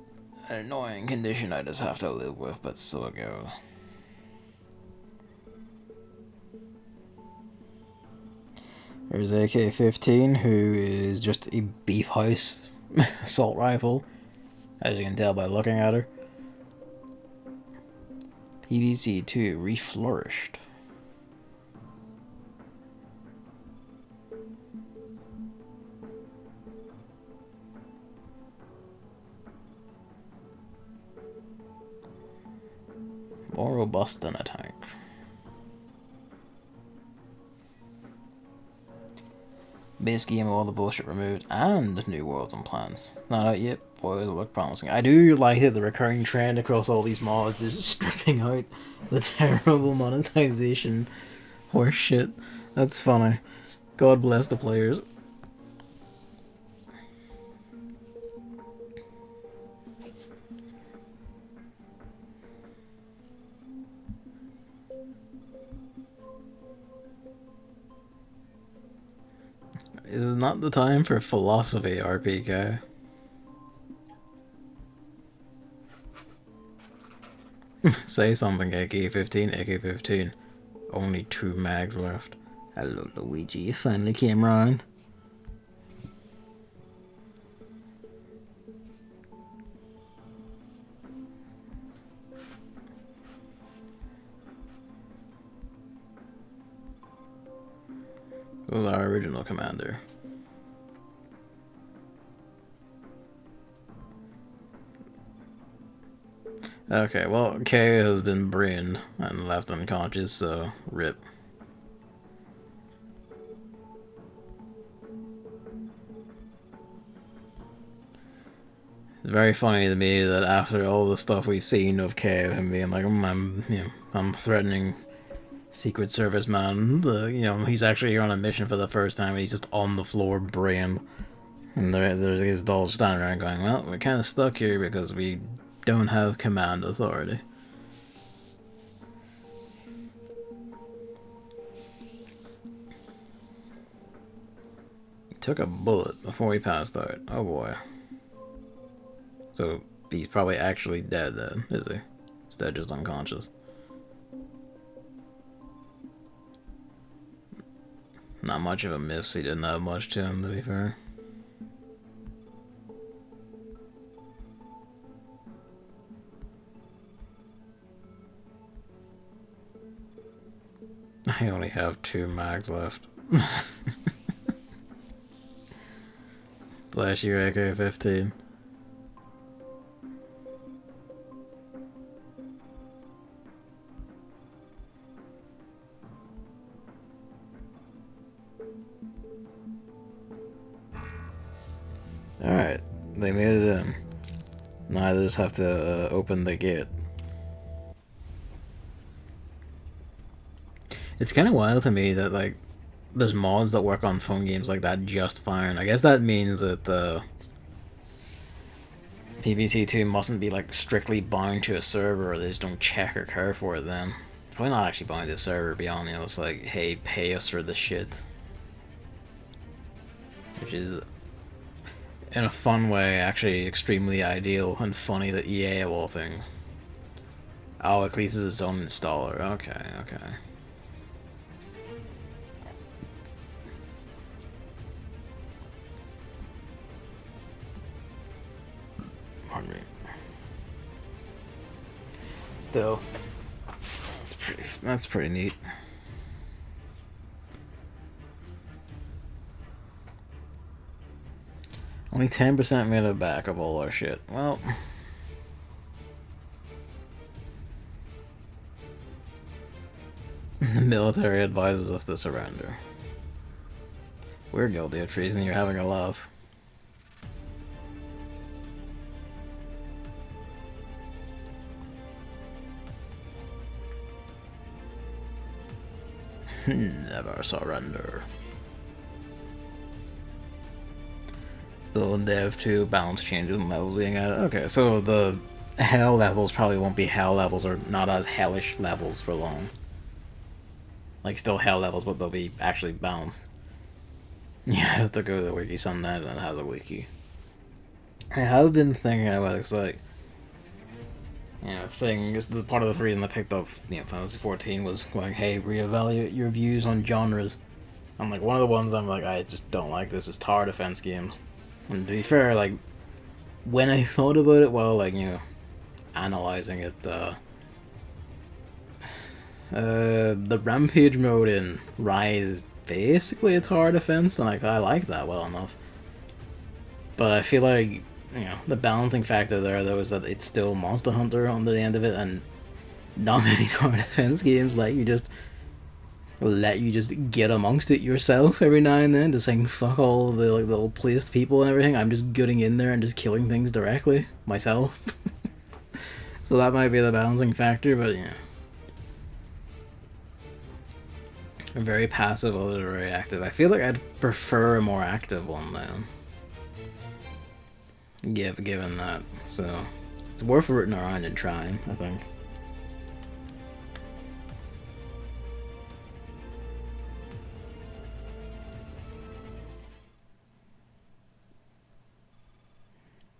annoying condition I just have to live with, but so it goes. There's AK-15, who is just a beef house assault rifle, as you can tell by looking at her. PVC 2 reflourished. More robust than a tank. Base game with all the bullshit removed and new worlds and plans. Not out yet, boy, does it look promising. I do like that the recurring trend across all these mods is stripping out the terrible monetization horseshit. That's funny. God bless the players. This is not the time for philosophy, RPK. Say something, AK-15, AK-15. Only 2 mags left. Hello, Luigi, you finally came round. original commander. Okay, well, K has been brained and left unconscious, so rip. It's very funny to me that after all the stuff we've seen of K, him being like, I'm threatening Secret Service man, he's actually here on a mission for the first time, and he's just on the floor brained. And there's these dolls standing around going, well, we're kind of stuck here because we don't have command authority. He took a bullet before he passed out. Oh boy. So he's probably actually dead then, is he? Instead of just unconscious. Not much of a miss, he didn't have much to him, to be fair. I only have 2 mags left. Bless you, AK-15. Alright, they made it in. Now I just have to open the gate. It's kind of wild to me that, like, there's mods that work on phone games like that just fine. I guess that means that PVC2 mustn't be, like, strictly bound to a server, or they just don't check or care for it then. It's probably not actually bound to a server beyond, it's like, hey, pay us for this shit. Which is, in a fun way, actually extremely ideal and funny that EA of all things. Oh, at least it's its own installer. Okay, okay. Pardon me. Still, that's pretty neat. Only 10% made it back of all our shit. Well, the military advises us to surrender. We're guilty of treason. You're having a laugh. Never surrender. Still in Dev 2, balance changes and levels being added. Okay, so the hell levels probably won't be hell levels, or not as hellish levels for long. Like, still hell levels, but they'll be actually balanced. Yeah, I have to go to the wiki. Sometimes and it has a wiki. I have been thinking about it, because, like, things, the part of the reason I picked up, Final Fantasy 14 was going, hey, reevaluate your views on genres. I'm like, one of the ones I'm like, I just don't like this is tower defense games. And to be fair, like, when I thought about it while, like, analyzing it, the Rampage mode in Rise is basically a tower defense, and I like that well enough. But I feel like, the balancing factor there, though, is that it's still Monster Hunter on the end of it, and not many tower defense games let you just get amongst it yourself every now and then, just saying fuck all the little placed people and everything. I'm just getting in there and just killing things directly myself. So that might be the balancing factor, but I'm very passive or very active. I feel like I'd prefer a more active one then. Given that, so it's worth rooting around and trying, I think.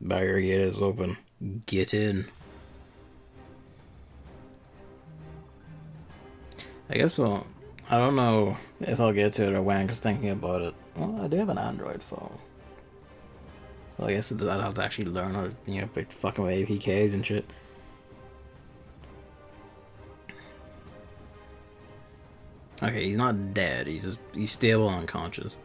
Barrier gate is open. Get in. I guess I don't know if I'll get to it or when, because thinking about it. Well, I do have an Android phone. So I guess I'd have to actually learn how to, pick fucking with APKs and shit. Okay, he's not dead. He's stable and unconscious.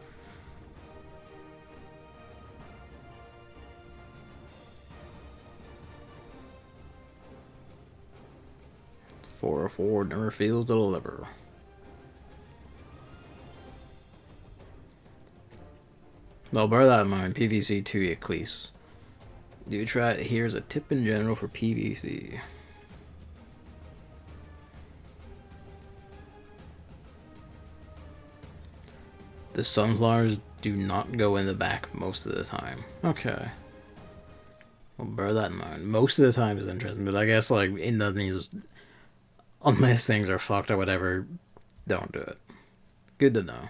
Forward never fails to deliver. Well, bear that in mind. PVC 2 at least. Do try it. Here's a tip in general for PVC. The sunflowers do not go in the back most of the time. Okay. Well, bear that in mind. Most of the time is interesting, but I guess, like, in that means, unless things are fucked or whatever, don't do it. Good to know.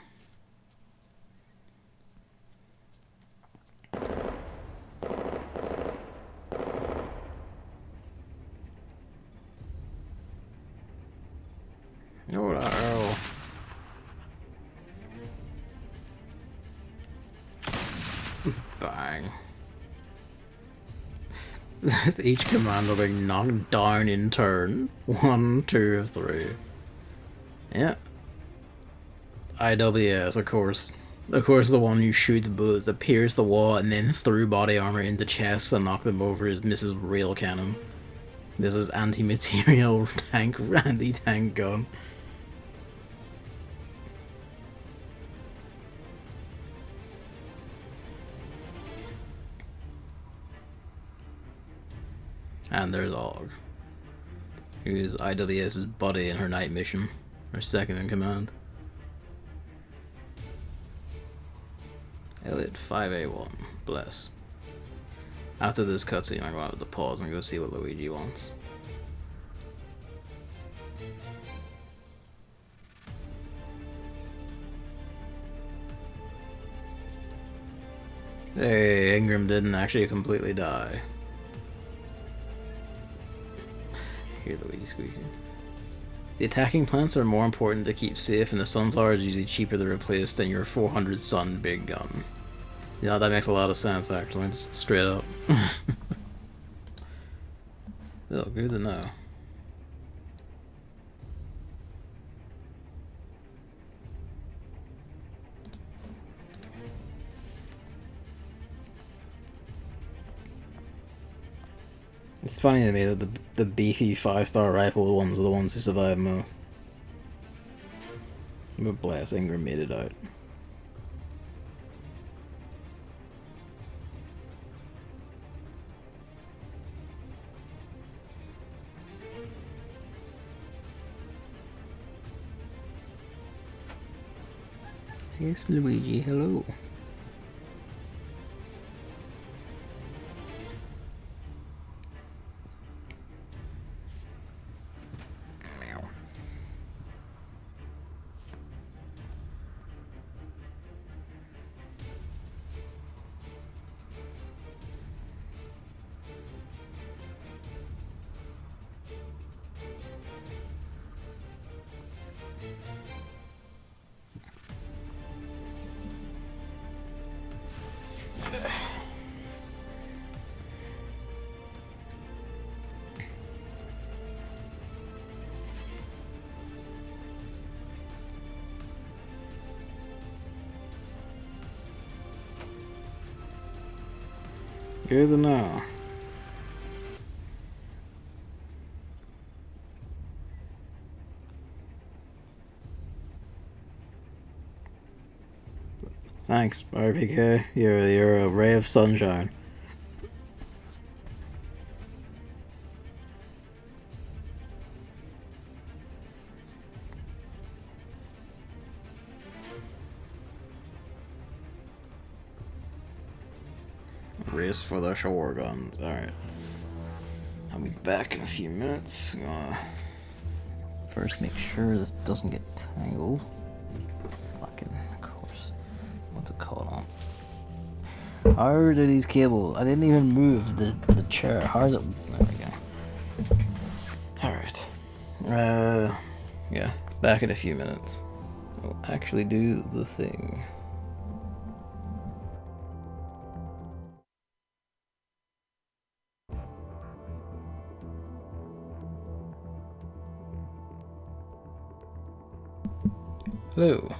Oh, no. Bang. Each commander being knocked down in turn. 1, 2, 3. Yeah. IWS, of course. Of course, the one who shoots bullets that pierce the wall and then through body armor into chests and knock them over is Mrs. Real Cannon. This is anti-material tank, anti-tank gun. And there's Og, who's IWS's buddy in her night mission, her second in command. Elliot 5A1, bless. After this cutscene, I'm going to have to pause and go see what Luigi wants. Hey, Ingram didn't actually completely die. Hear Luigi squeaking. The attacking plants are more important to keep safe, and the sunflower is usually cheaper to replace than your 400 sun big gun. You know, that makes a lot of sense, actually, just straight up. Oh, good to know. It's funny to me that the beefy 5-star rifle ones are the ones who survive most. But blast, Ingram made it out. Yes, Luigi, hello. Good to know. Thanks, RPK. You're a ray of sunshine. Race for the shore guns. Alright. I'll be back in a few minutes. First make sure this doesn't get tangled. Fucking, of course. What's it called on? How are these cables? I didn't even move the chair. How is it? There we go. Alright. Yeah. Back in a few minutes. I'll actually do the thing. Hello.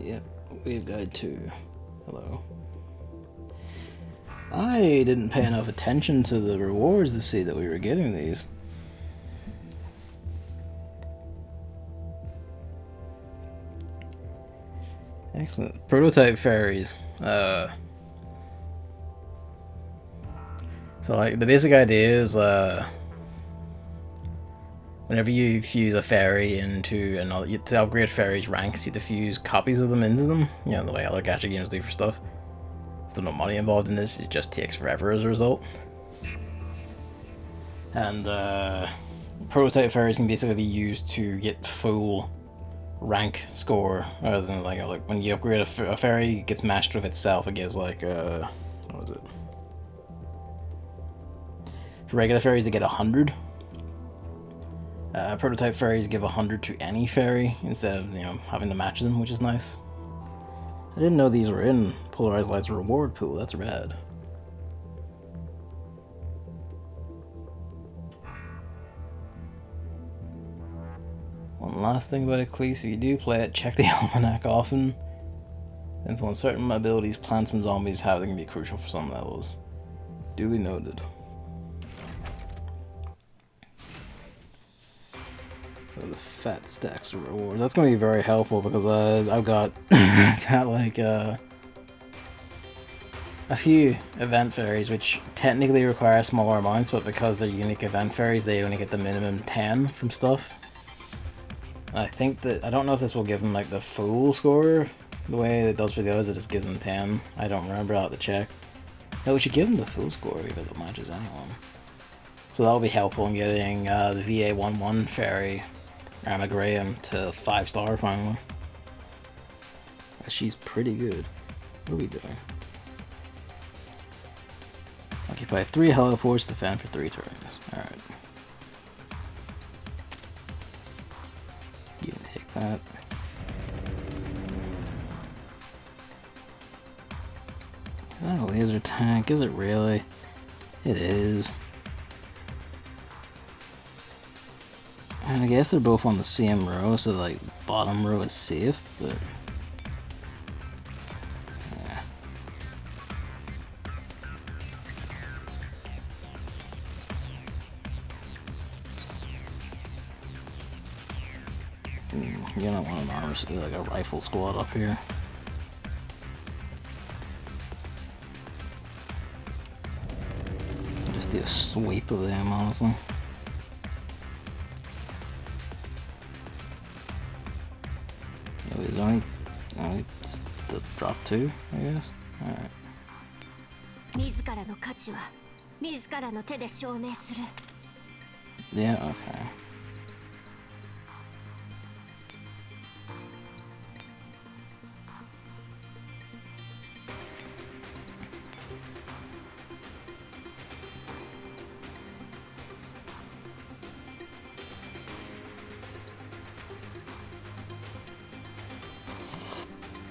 Yep, Wave Guide 2. Hello. I didn't pay enough attention to the rewards to see that we were getting these. Excellent. Prototype fairies. So like the basic idea is whenever you fuse a fairy into another, to upgrade fairies' ranks, you have to fuse copies of them into them. You know, the way other gacha games do for stuff. There's no money involved in this, it just takes forever as a result. And prototype fairies can basically be used to get full rank score, rather than like when you upgrade a fairy, it gets matched with itself, it gives like what was it? For regular fairies they get 100. Prototype fairies give 100 to any fairy instead of, you know, having to match them, which is nice. I didn't know these were in Polarized Light's reward pool, that's rad. One last thing about Ecclesia, if you do play it, check the almanac often. Info on certain abilities plants and zombies have that can be crucial for some levels. Duly noted. So the fat stacks of rewards. That's going to be very helpful because I've got, like a few event fairies which technically require smaller amounts, but because they're unique event fairies they only get the minimum 10 from stuff. I think that, I don't know if this will give them like the full score the way it does for the others, it just gives them 10. I don't remember, I'll have to check. No, we should give them the full score if it matches anyone. So that'll be helpful in getting the VA11 fairy, Anna Graham, to 5-star finally. She's pretty good. What are we doing? Occupy 3 heliports, defend for 3 turns. Alright. You can take that. Is that a laser tank? Is it really? It is. And I guess they're both on the same row, so like bottom row is safe, but yeah. You don't want an armor, like a rifle squad up here. Just do a sweep of them, honestly. There's only the drop 2, I guess. Alright. Yeah, okay.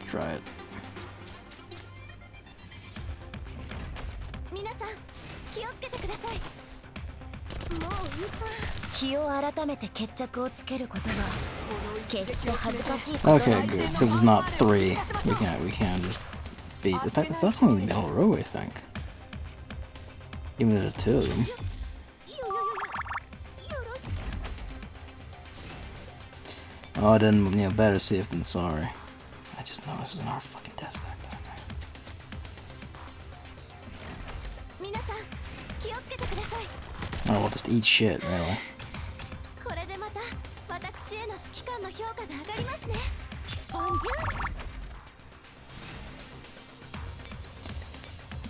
Try it. Okay, good, because it's not 3. We can't just beat it. That's only middle row, I think. Even if there's 2 of them. Oh, I didn't, you know, better safe than sorry. I just know this is our fucking death stack down there. Oh, we'll just eat shit, really.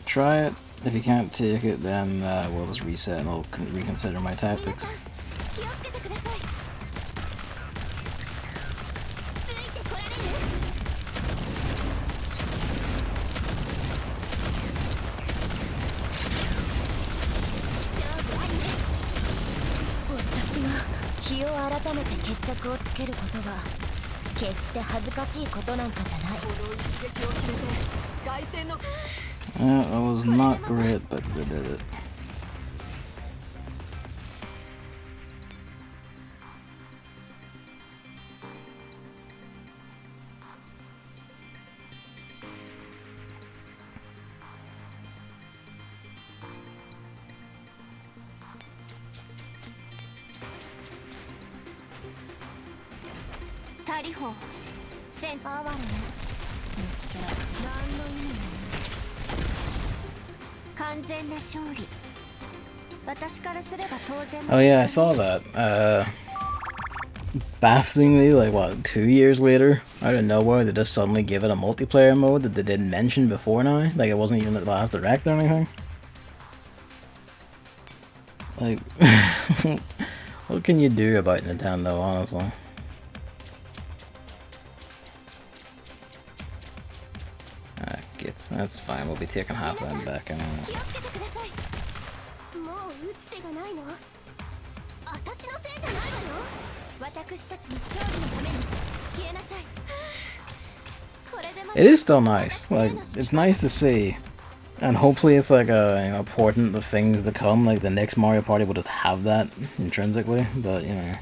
Try it. If you can't take it, then we'll just reset and I'll reconsider my tactics. That was not great, but they did it. 光砲戦哀れねそして何の意味もない完全な勝利私からすれば当然 Oh yeah, I saw that. Bafflingly, like what, 2 years later, out of nowhere, they just suddenly give it a multiplayer mode that they didn't mention before now. Like it wasn't even at the last direct or anything. Like, what can you do about Nintendo, honestly? Ah, gits. That's fine. We'll be taking half of them back anyway. 私たちの勝利のために消えなさい It is still nice. Like, it's nice to see. And hopefully it's like a, you know, portent of things to come. Like the next Mario Party will just have that intrinsically, but you know.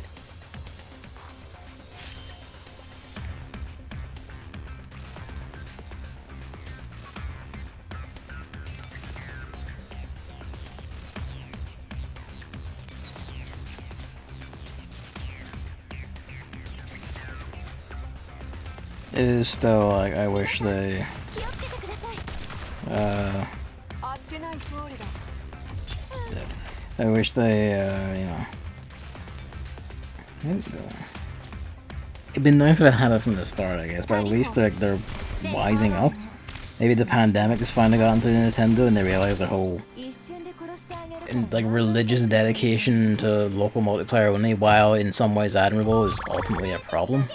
It is still like I wish they you know, it'd been nice if I had it from the start, I guess, but at least like they're wising up. Maybe the pandemic has finally gotten to Nintendo and they realize their whole like religious dedication to local multiplayer only, while in some ways admirable, is ultimately a problem.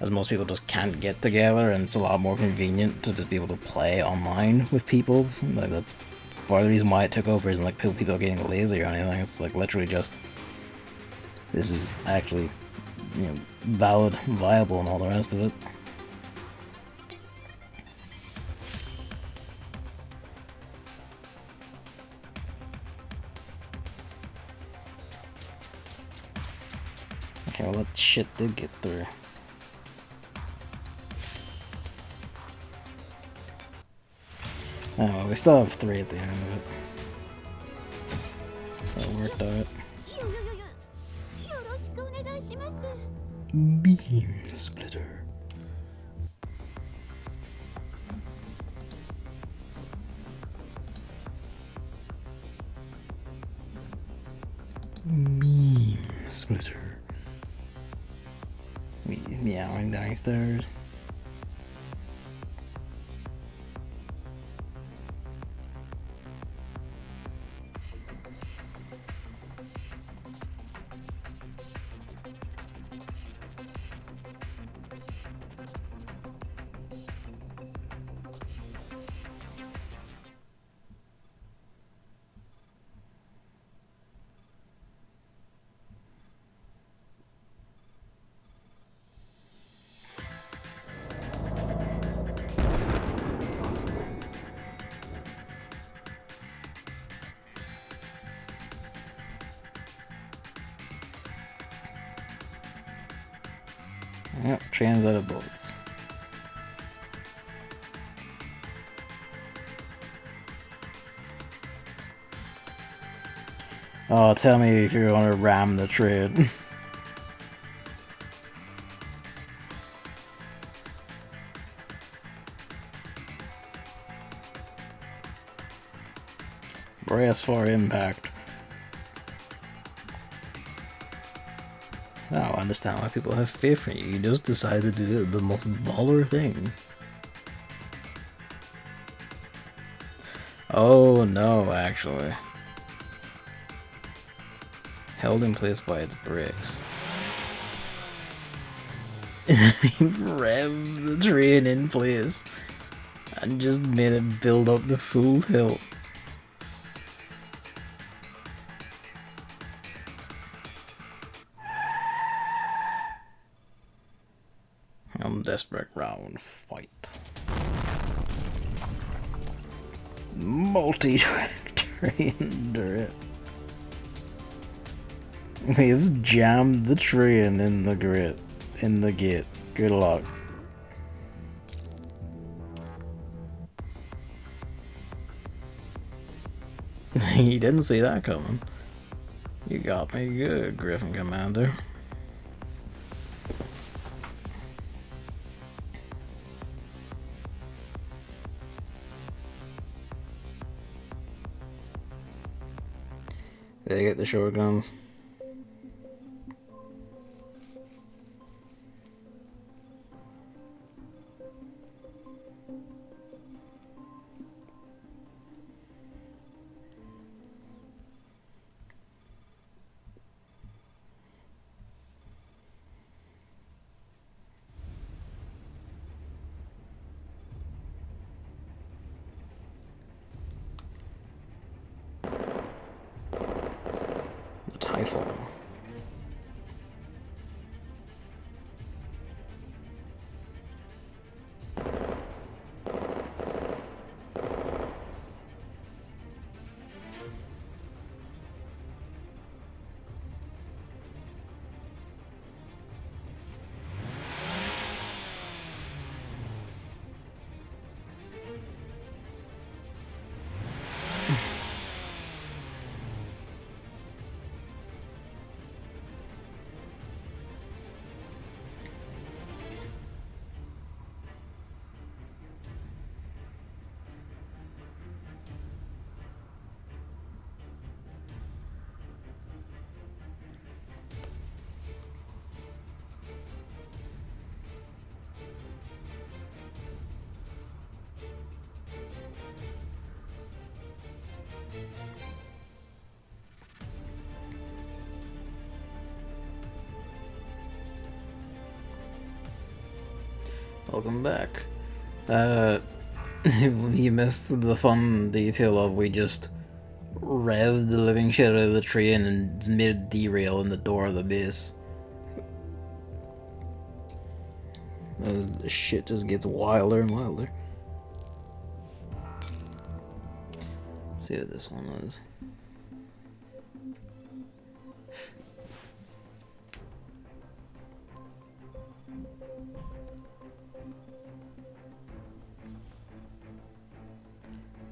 As most people just can't get together, and it's a lot more convenient to just be able to play online with people. Like that's part of the reason why it took over, isn't like people are getting lazy or anything. It's like literally just this is actually, you know, valid, viable, and all the rest of it. Okay, well that shit did get through. Oh, well, we still have 3 at the end of it. That worked out. Beam splitter. Beam splitter. Meowing downstairs. Yep, trains out of boats. Oh, tell me if you're gonna ram the train. Brace for impact. Oh, I understand why people have faith in you. You just decided to do the most baller thing. Oh no, actually. Held in place by its bricks. Rev the train in place and just made it build up the full tilt. Desperate round fight. Multi-track train turret. We've jammed the train in the gate. Good luck. You didn't see that coming. You got me good, Griffin Commander. They get the shotguns. Typhoon. Welcome back. You missed the fun detail of we just revved the living shit out of the train and made it derail in the door of the base. As the shit just gets wilder and wilder. Let's see what this one is.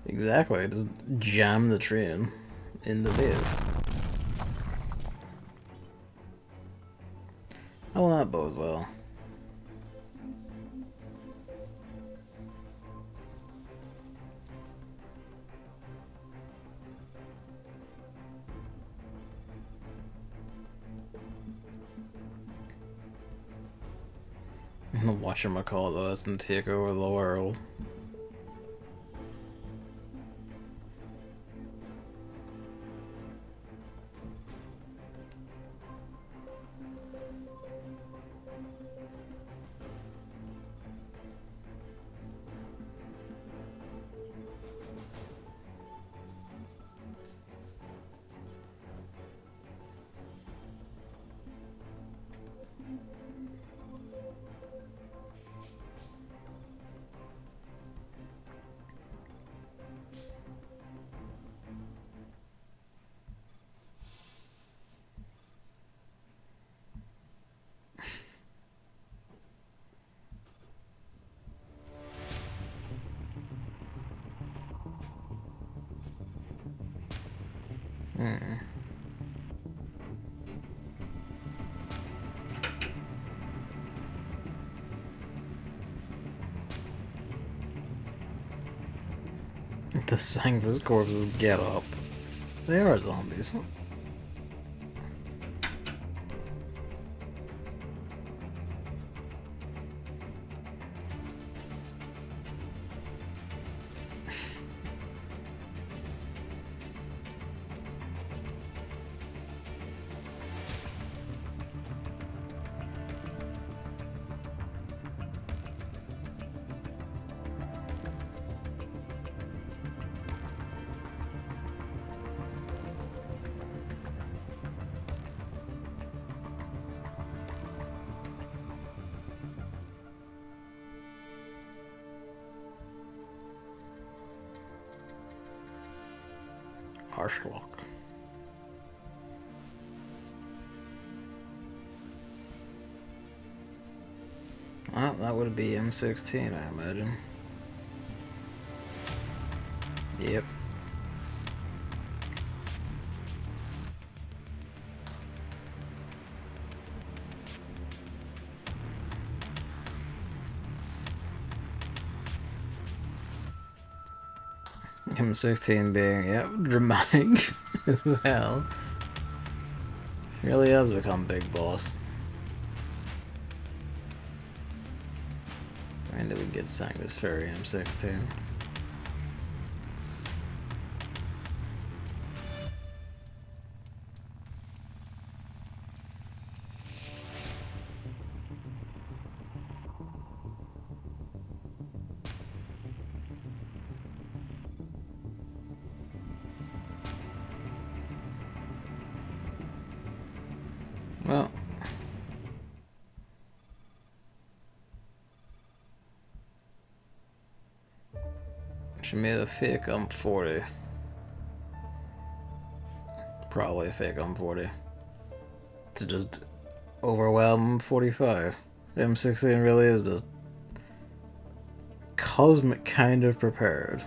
Exactly, just jam the train in the base. Oh, well, that bodes well. Whatchamacallit doesn't take over the world. The Sangva's corpses get up. They are zombies. Arschloch. Well, that would be M16, I imagine. Yep. M16 being, yep, dramatic as hell. Really has become big boss. When did we get Sanguis Fairy M6 too? Well, she made a fake M40. Probably a fake M40. To just overwhelm 45. M16 really is just cosmic kind of prepared.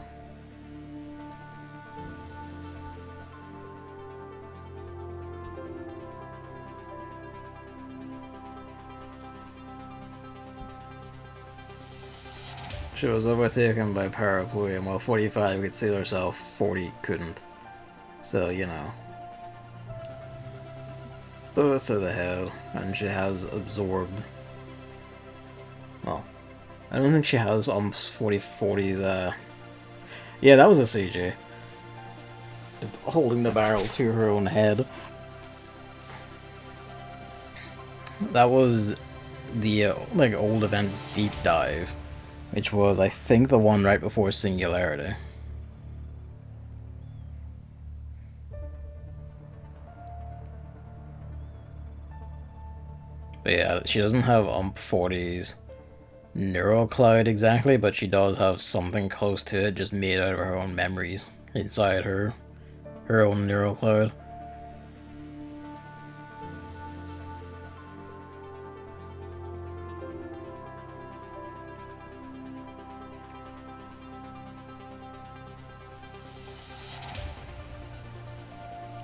She was overtaken by Parapluie, and while 45 could seal herself, 40 couldn't. So, you know. Both are the hell, and she has absorbed. Well, I don't think she has 40's, yeah, that was a CG. Just holding the barrel to her own head. That was the, like, old event deep dive, which was, I think, the one right before Singularity. But yeah, she doesn't have 40's neural cloud exactly, but she does have something close to it, just made out of her own memories inside her own neural cloud.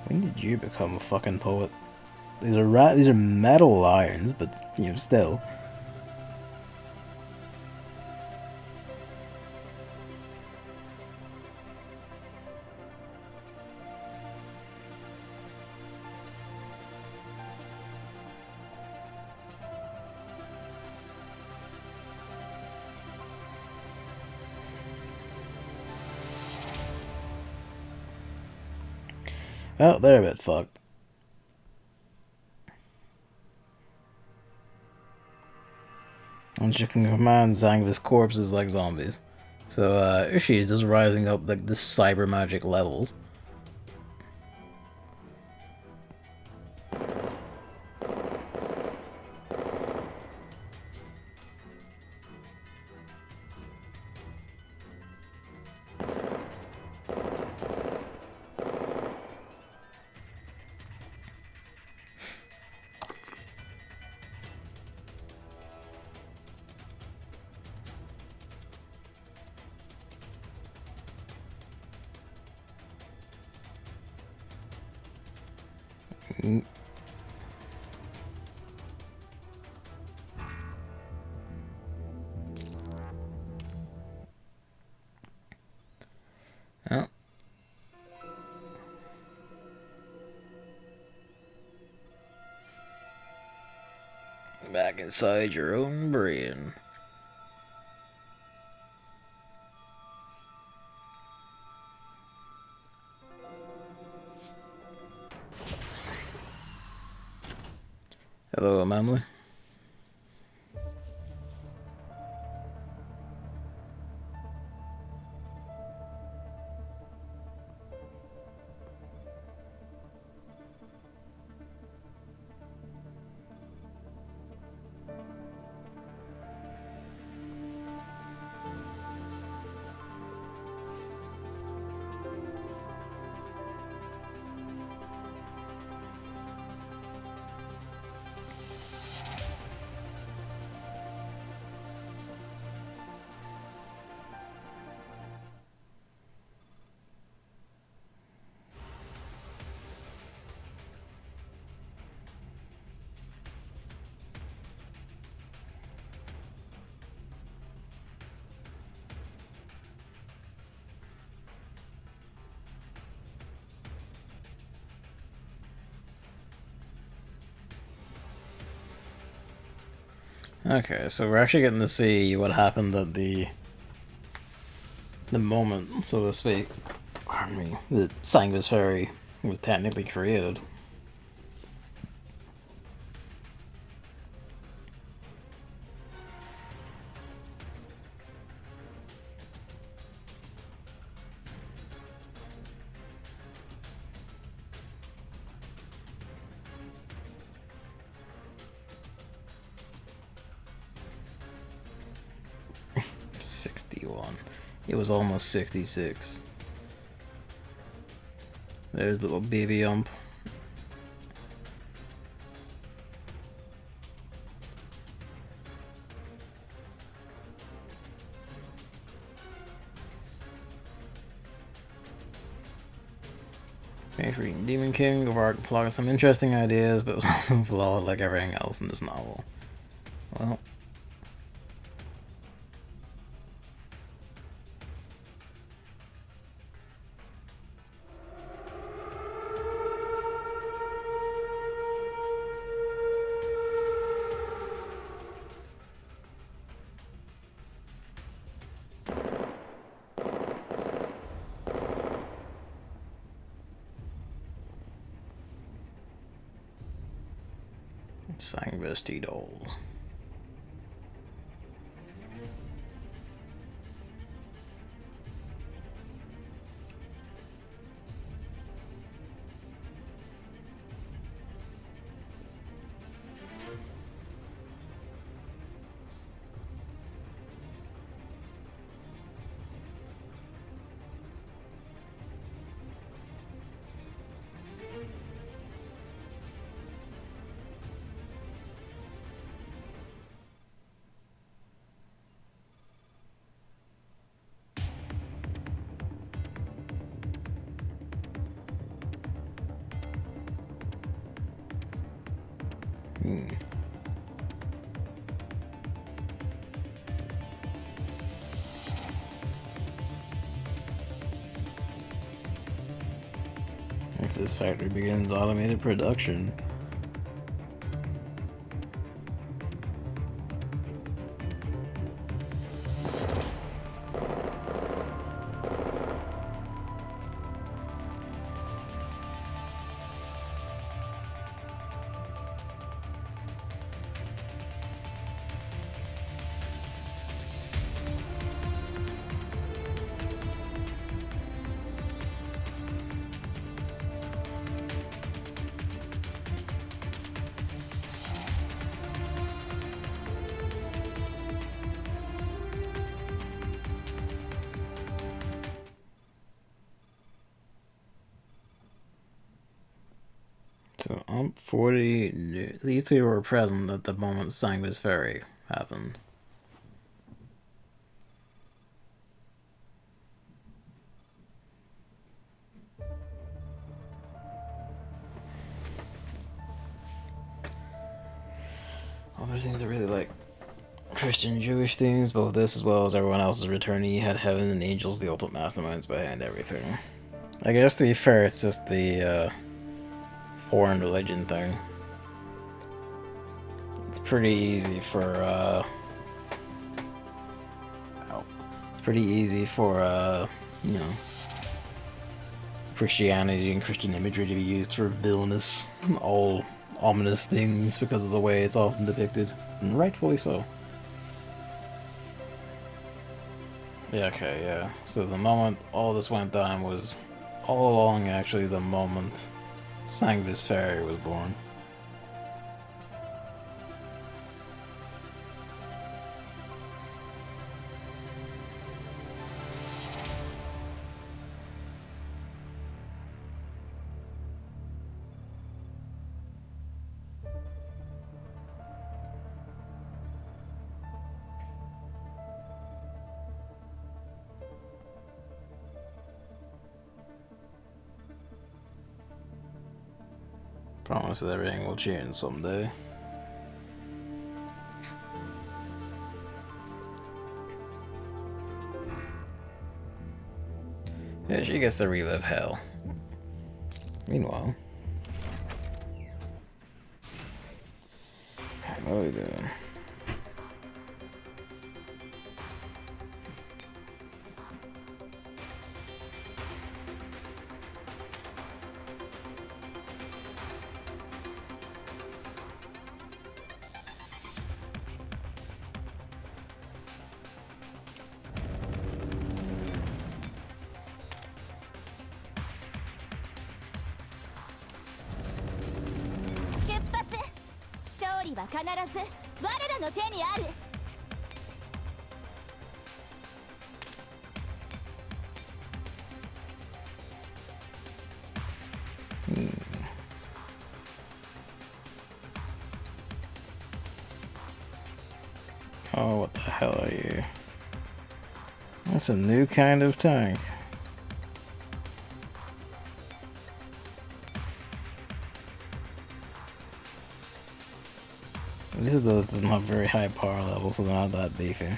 When did you become a fucking poet? These are metal lions, but you know, still. Oh, they're a bit fucked. And she can command Zangief's corpses like zombies. So, she's just rising up like the cyber magic levels. Oh. Back inside your own brain. Hello, Mamley. Okay, so we're actually getting to see what happened at the moment, so to speak, pardon me, that Sanguis Ferry was technically created. It was almost 66. There's little baby ump. Thanks for reading Demon King. Garvark plotted some interesting ideas, but was also flawed like everything else in this novel. Well. Sangvesti doll. Once this factory begins automated production. So, 40. These two were present at the moment Sanguis Ferry happened. Other things are really like Christian Jewish themes, both this as well as everyone else's returnee had heaven and angels, the ultimate masterminds behind everything. I guess to be fair, it's just the foreign religion thing. It's pretty easy for you know, Christianity and Christian imagery to be used for villainous, all ominous things because of the way it's often depicted, and rightfully so. Yeah, okay, yeah. So the moment all this went down was all along actually the moment Sanguis Ferry was born. Promise that everything will change someday. Yeah, she gets to relive hell. Meanwhile, what are we doing? 利は必ず我らの手にある。Oh, what the hell are you? That's a new kind of tank. At least it doesn't have very high power levels, so they're not that beefy.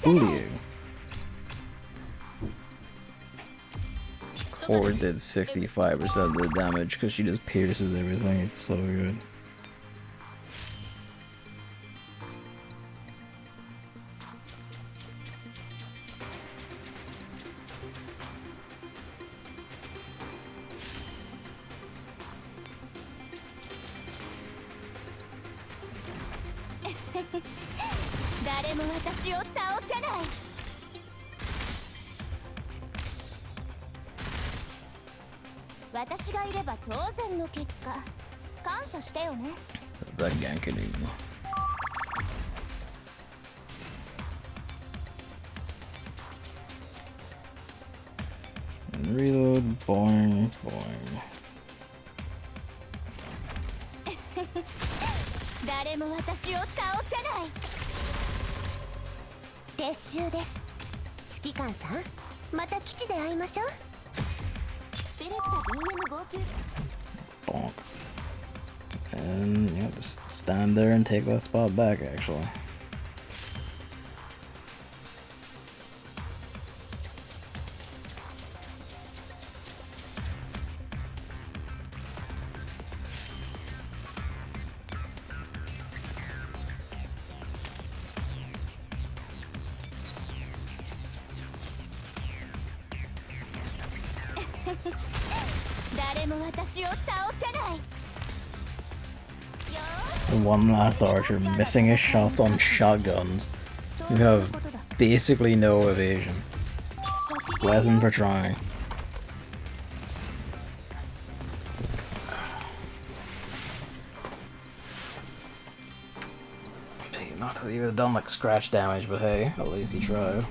Bullying. Core did 65% of the damage because she just pierces everything. It's so good. That ganking. Reload, boing, boing. 誰も私を倒せない。撤収です。指揮官さん、また基地で会いましょう。ベレッタ BM 号泣。 Bonk. And yeah, just stand there and take that spot back, actually. One last archer missing his shots on shotguns. You have basically no evasion. Bless him for trying. Not that he would have done like scratch damage, but hey, at least he tried.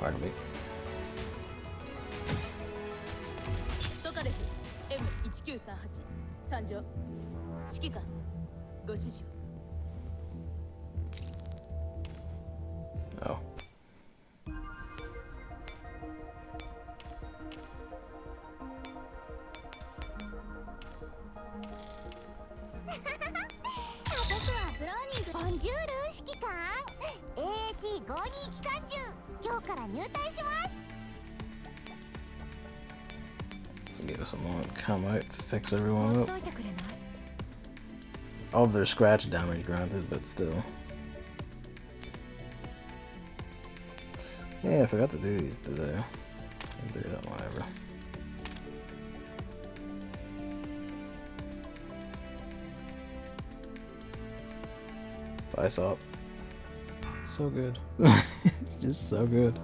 Pardon me. M1938 参上。指揮官、ご指示を。Oh. Bonjour 指揮官。AAT52 機関銃、今日から入隊します。 Give us a moment to come out, fix everyone up. All of their scratch damage granted, but still. Yeah, I forgot to do these today. I'll do that whenever. Bye, Sop. It's so good. It's just so good.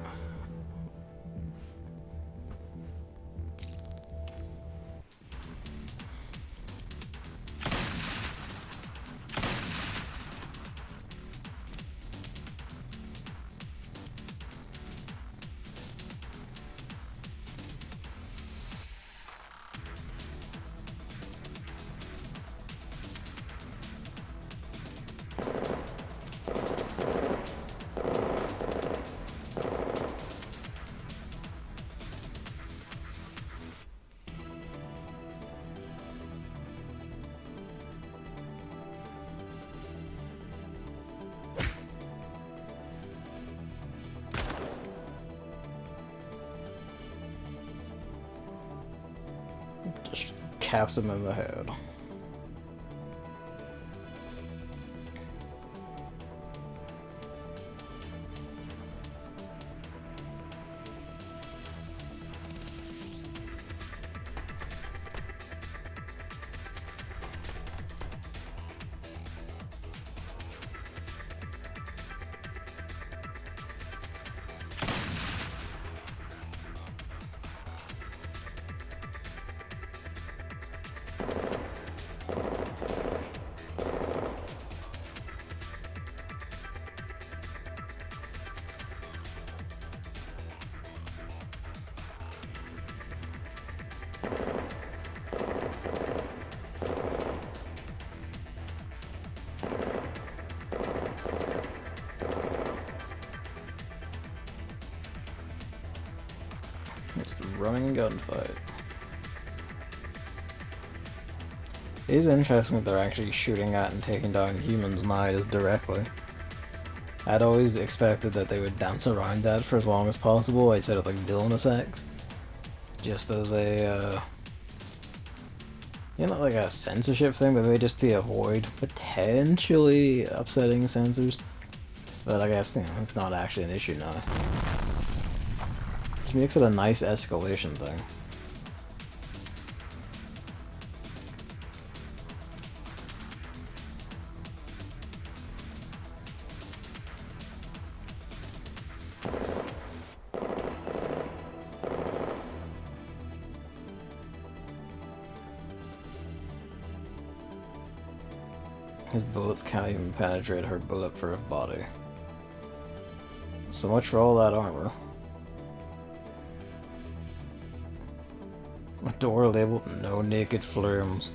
caps him in the head. It's the running gunfight. It is interesting that they're actually shooting at and taking down humans nowadays directly. I'd always expected that they would dance around that for as long as possible outside of like villainous acts. Just as a, you know, like a censorship thing, but maybe just to avoid potentially upsetting censors. But I guess, you know, it's not actually an issue now. Which makes it a nice escalation thing. His bullets can't even penetrate her bulletproof body. So much for all that armor. A door labeled "No Naked Flames."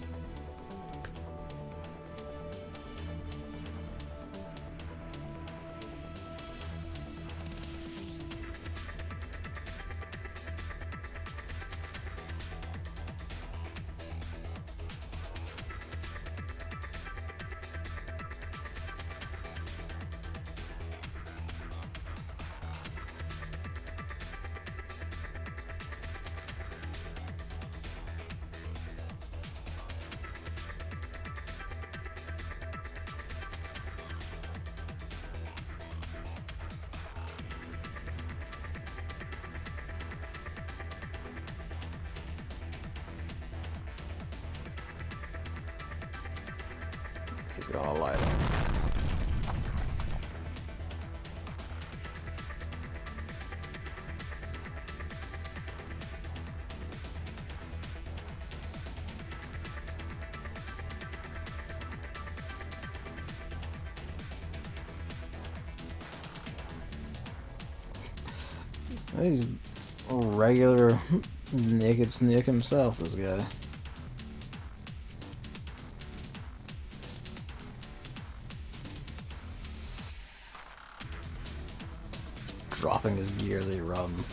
He's gonna light up. He's a regular naked snake himself, this guy. Dropping his gear as he runs.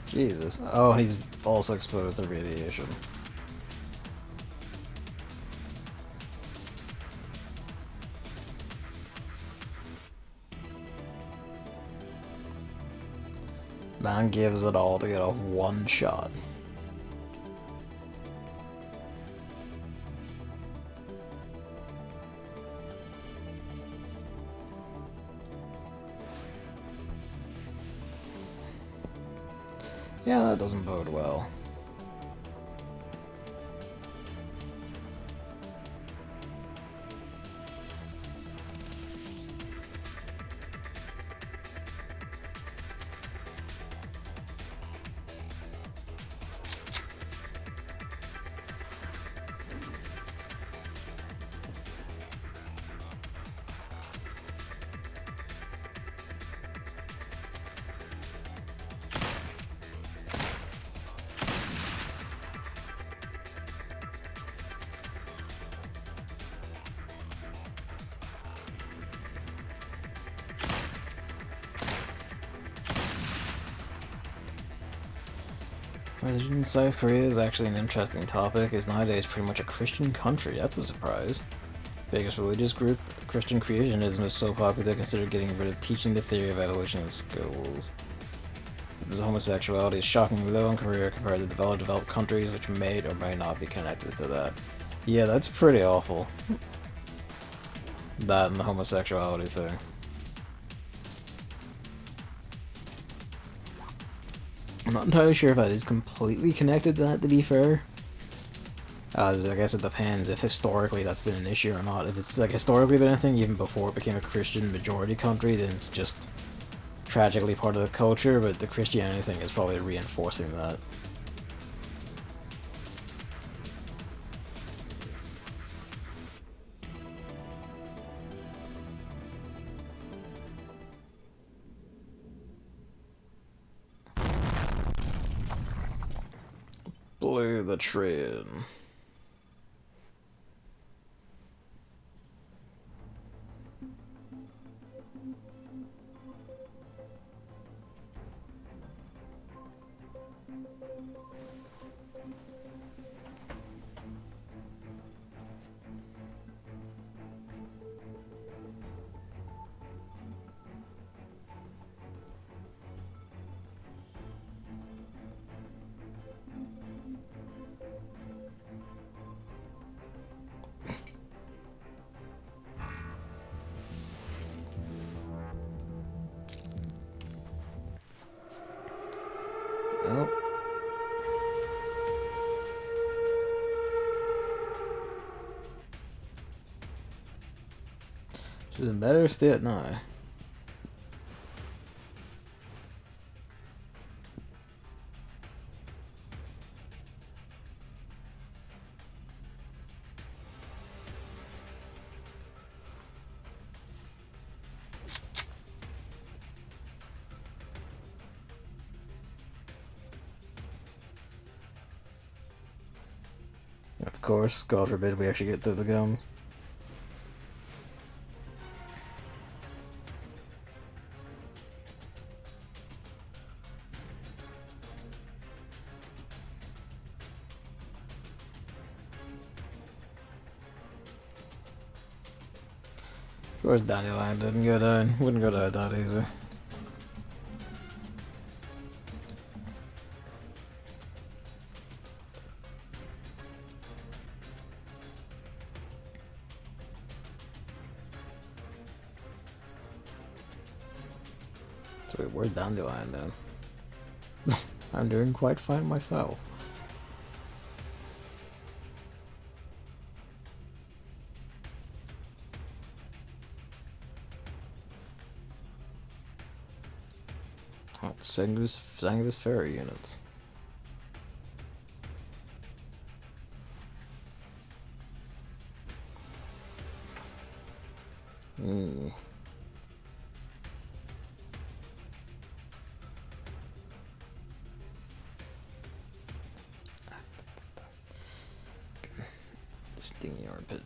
Jesus. Oh, he's also exposed to radiation. Man gives it all to get off one shot. Yeah, that doesn't bode well. Religion in South Korea is actually an interesting topic, as nowadays pretty much a Christian country. That's a surprise. Biggest religious group, Christian creationism, is so popular they consider getting rid of teaching the theory of evolution in schools. This homosexuality is shockingly low in Korea compared to developed countries, which may or may not be connected to that. Yeah, that's pretty awful. That and the homosexuality thing. I'm not entirely sure if that is completely connected to that, to be fair. I guess it depends if historically that's been an issue or not. If it's like historically been a thing even before it became a Christian majority country, then it's just tragically part of the culture, but the Christianity thing is probably reinforcing that. Blew the train. Well. She's in better state now. Of course, God forbid we actually get through the gums. Of course, Dandelion didn't go down. Wouldn't go down that easy. So wait, where's Dandelion then? I'm doing quite fine myself. Oh, Sangus Ferry units. Stingy armpit.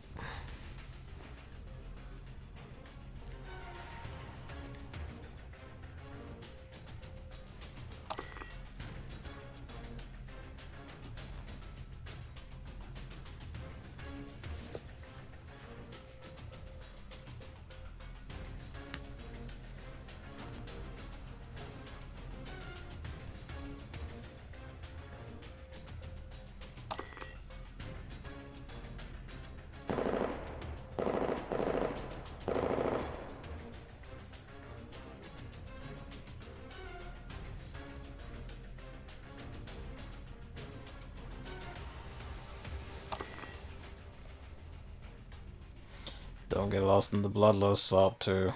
Don't get lost in the bloodlust sop too.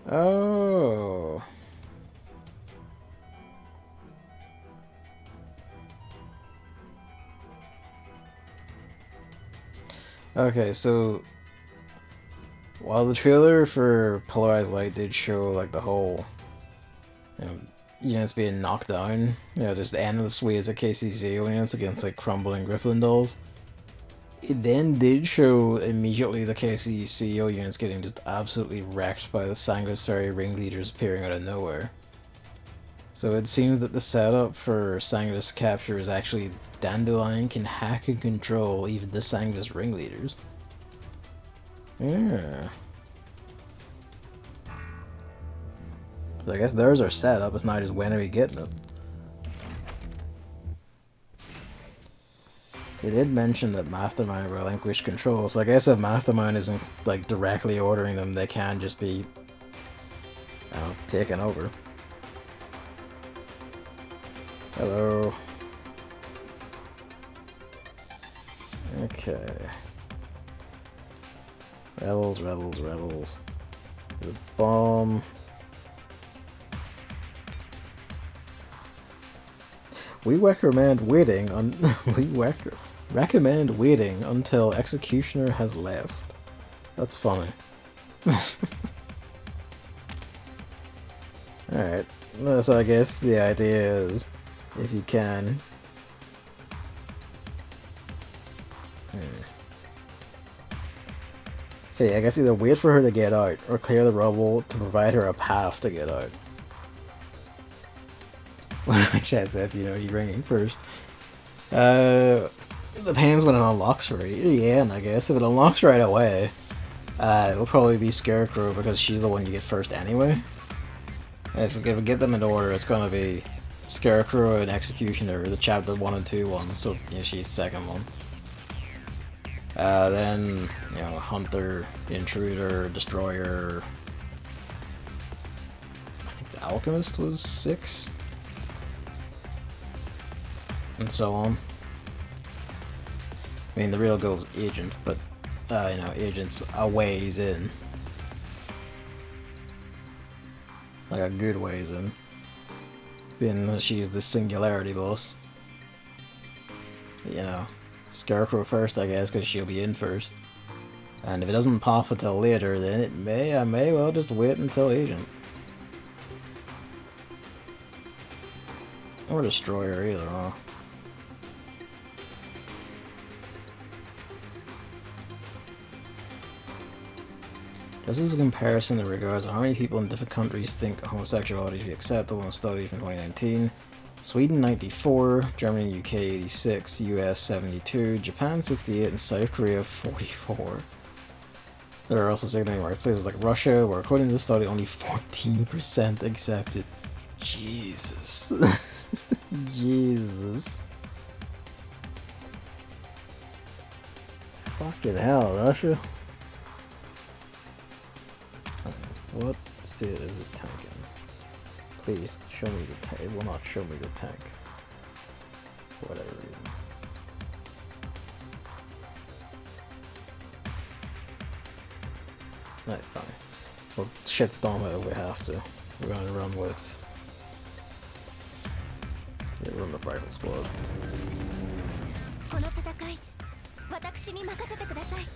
Oh. Okay, so while the trailer for Polarized Light did show like the whole units being knocked down, just endless waves of KCCO units against like crumbling Griffin dolls, it then did show immediately the KCCO units getting just absolutely wrecked by the Sanguis Ferry ringleaders appearing out of nowhere. So it seems that the setup for Sanguis capture is actually Dandelion can hack and control even the Sanguis ringleaders. Yeah. So I guess theirs are set up, it's not just when are we getting them. They did mention that Mastermind relinquished control, so I guess if Mastermind isn't like directly ordering them, they can just be, I don't know, taken over. Hello. Okay. Rebels, rebels, rebels. The bomb. We recommend waiting on recommend waiting until Executioner has left. That's funny. Alright. So I guess the idea is if you can. Okay, I guess either wait for her to get out or clear the rubble to provide her a path to get out. Which as if, you know, you're ringing first. It depends when it unlocks right. Yeah, and I guess if it unlocks right away, it'll probably be Scarecrow because she's the one you get first anyway. If we get them in order, it's gonna be Scarecrow and Executioner, the chapter 1 and 2 ones, so yeah, she's second one. Then, you know, Hunter, Intruder, Destroyer. I think the Alchemist was 6. And so on. I mean, the real goal is Agent, but, you know, Agent's a ways in. Like a good ways in. Being that she's the Singularity boss. You know, Scarecrow first, I guess, because she'll be in first. And if it doesn't pop until later, then I may well just wait until Agent. Or Destroyer, either, huh? Just as a comparison in regards to how many people in different countries think homosexuality should be acceptable in studies from 2019, Sweden 94, Germany and UK 86, US 72, Japan 68, and South Korea 44. There are also significant places like Russia, where according to the study only 14% accepted. Jesus. Jesus. Fucking hell, Russia. What state is this tank in? Please, show me the tank. It will not show me the tank. For whatever reason. Alright, fine. Well, shitstorm it if we have to. We're gonna run with... yeah, run the Rifle Squad. この戦い、私に任せてください。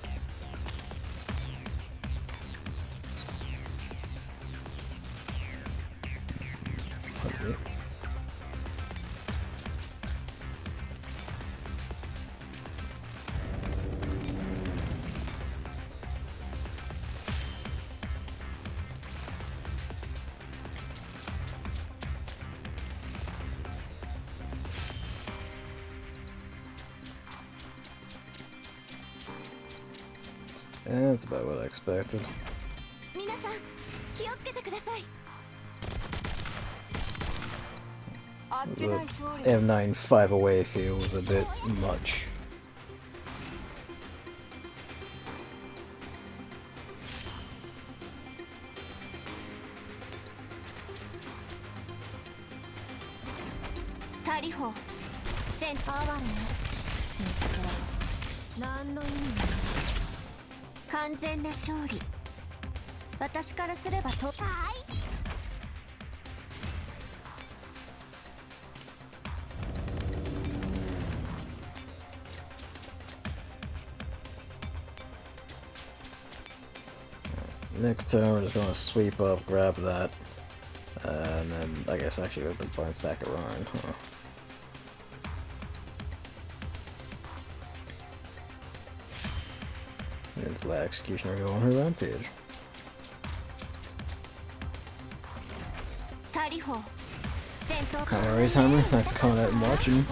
That's about what I expected. 皆さん、気をつけてください。 The M9 5 away feels a bit much. Tariho, sent power. 何の意味もない。完全な勝利。私からすればと。はい。 Next turn, we're just gonna sweep up, grab that, and then I guess actually we'll bounce back around. Huh. And let's let Executioner go on her rampage. No worries, Hammer. Thanks for coming out and watching.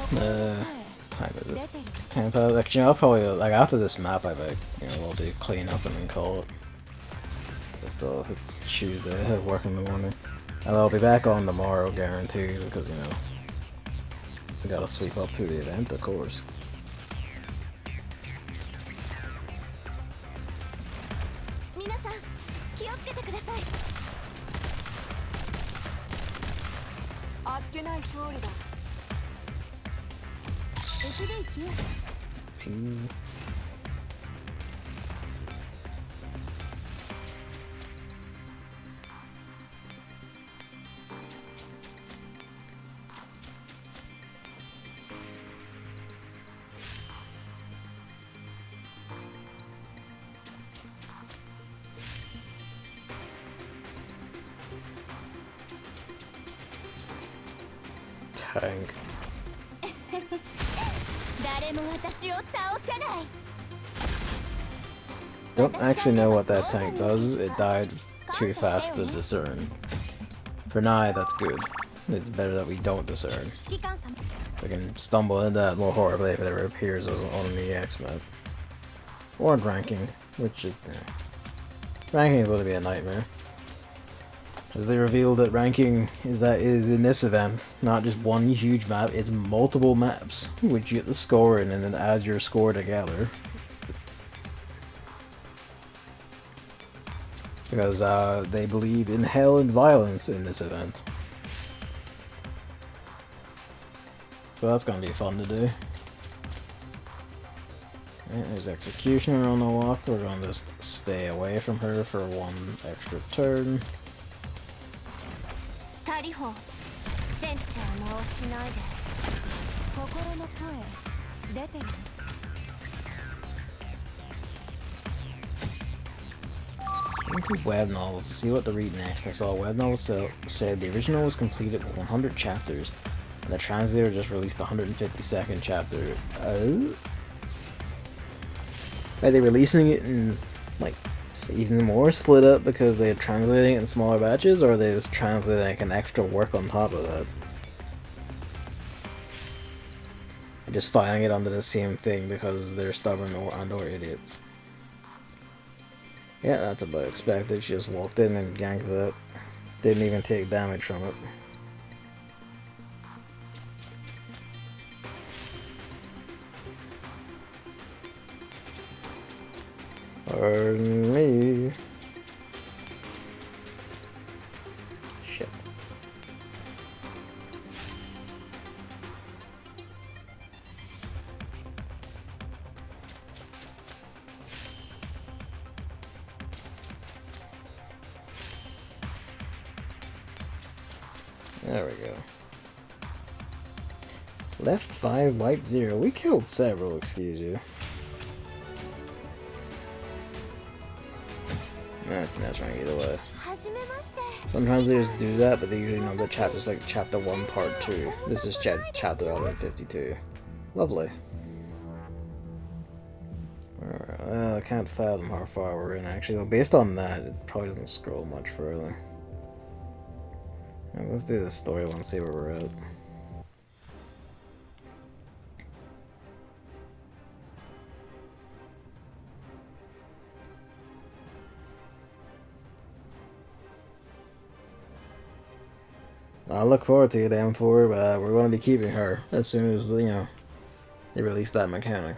time is 出 it? てる Tampa, like, you know, I'll probably, like, after this map, I bet, you know, we'll do clean up and then call it. Still, if it's Tuesday, I have work in the morning. And I'll be back on tomorrow, guaranteed, because, you know, we gotta sweep up through the event, of course. 皆さん気をつけてください。あっけない勝利だ。駅で行き。Tank. 誰も私を倒せない。 Don't actually know what that tank does. It died too fast to discern. For now, that's good. It's better that we don't discern. 指揮官様。 We can stumble into that more horribly if it ever appears on an EX map. Or ranking, which is... ranking is going to be a nightmare. As they revealed that ranking is in this event, not just one huge map, it's multiple maps, which you get the score in and then add your score together. Because they believe in hell and violence in this event. So that's gonna be fun to do. Right, there's Executioner on the walk. We're gonna just stay away from her for one extra turn. タリホン、センチャー直しないで。心の声出てる。 Into web novels to see what to read next. I saw a web novel said the original was completed with 100 chapters, and the translator just released the 152nd chapter. Are they releasing it in, like, even more split up because they're translating it in smaller batches, or are they just translating like an extra work on top of that? And just filing it under the same thing because they're stubborn or idiots. Yeah, that's about expected. She just walked in and ganked that. Didn't even take damage from it. Pardon me. Shit. There we go. Left 5, white 0. We killed several, excuse you. That's nice rank either way. Sometimes they just do that, but they usually number chapters like chapter 1, part 2. This is chapter 152. Lovely. I can't fathom how far we're in actually, though based on that, it probably doesn't scroll much further. Right, let's do this story one and see where we're at. I look forward to it, M4, but we're going to be keeping her as soon as, you know, they release that mechanic.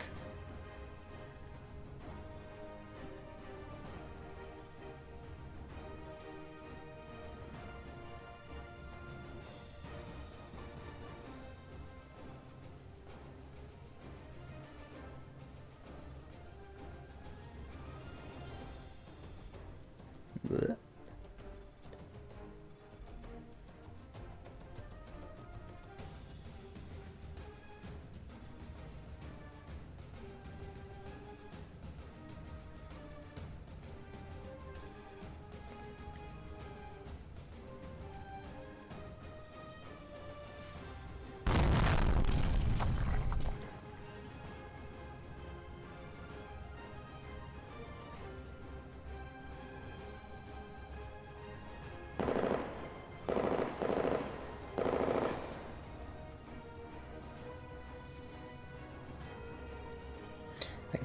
Blech.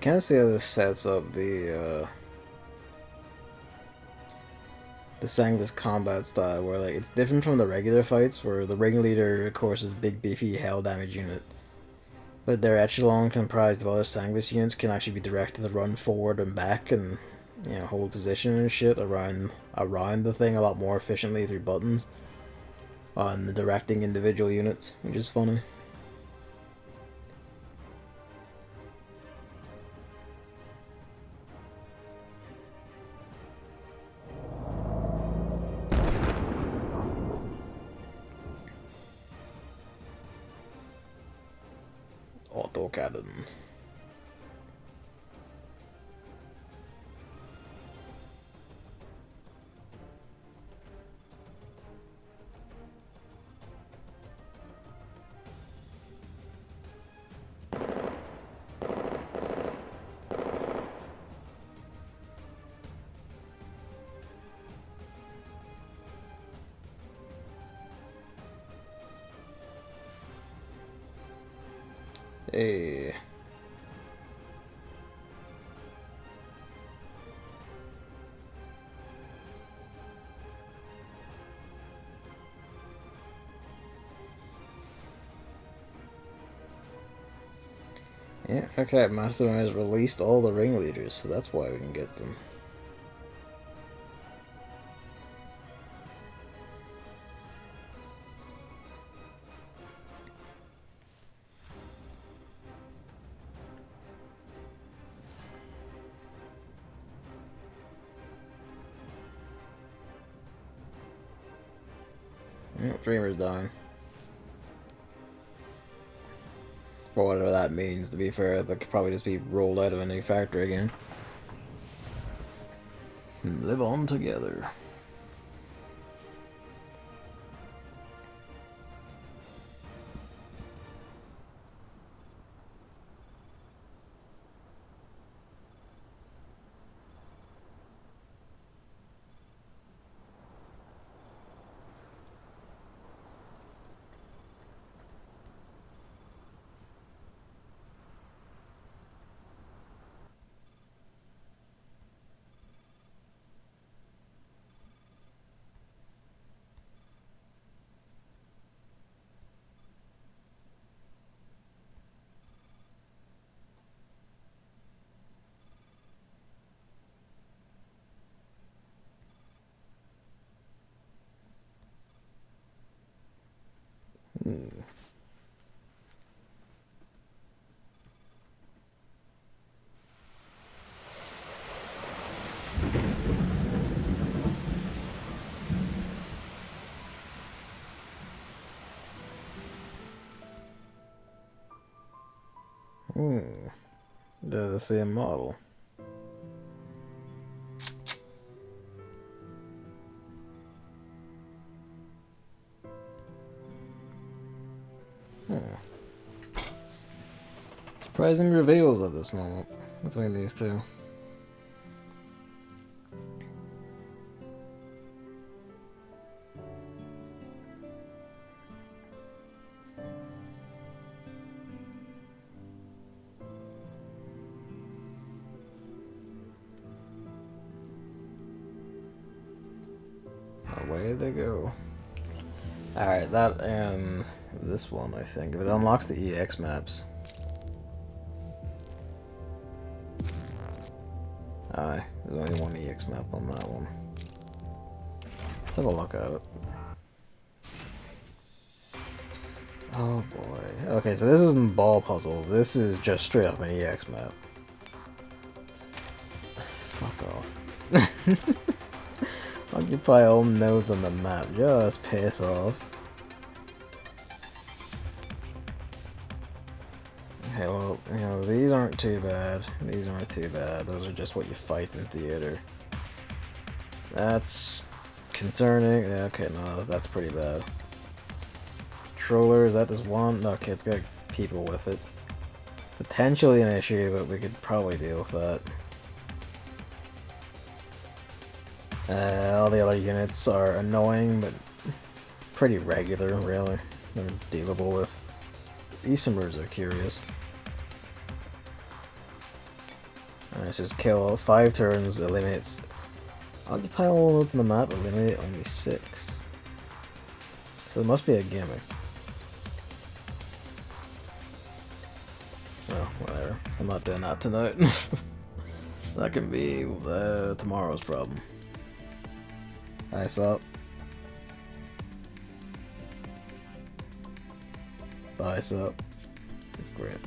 kind of see how this sets up the Sanguis combat style, where like it's different from the regular fights, where the ringleader, of course, is big, beefy, hell damage unit, but their echelon, comprised of other Sanguis units, can actually be directed to run forward and back and, you know, hold position and shit around the thing a lot more efficiently through buttons on the directing individual units, which is funny. Auto cannons. Hey. Yeah, okay, Mastermind has released all the ringleaders, so that's why we can get them. Yeah, Dreamer's dying. For whatever that means, to be fair, that could probably just be rolled out of a new factory again. And live on together. They're the same model. Surprising reveals at this moment between these two. Away they go. Alright, that ends this one, I think. If it unlocks the EX maps. Aye, there's only one EX map on that one. Let's have a look at it. Oh boy. Okay, so this isn't ball puzzle. This is just straight up an EX map. Fuck off. Occupy all nodes on the map. Just piss off. Okay, well, you know, these aren't too bad. These aren't too bad. Those are just what you fight in theater. That's concerning. Yeah, okay, no, that's pretty bad. Controller, is that this one? Okay, it's got people with it. Potentially an issue, but we could probably deal with that. All the other units are annoying, but pretty regular, really. They're dealable with. Isomers are curious. Let's just kill 5 turns, eliminates. Occupy all nodes on the map, eliminate only 6. So it must be a gimmick. Well, whatever. I'm not doing that tonight. That can be tomorrow's problem. Ice up. Ice up. It's great.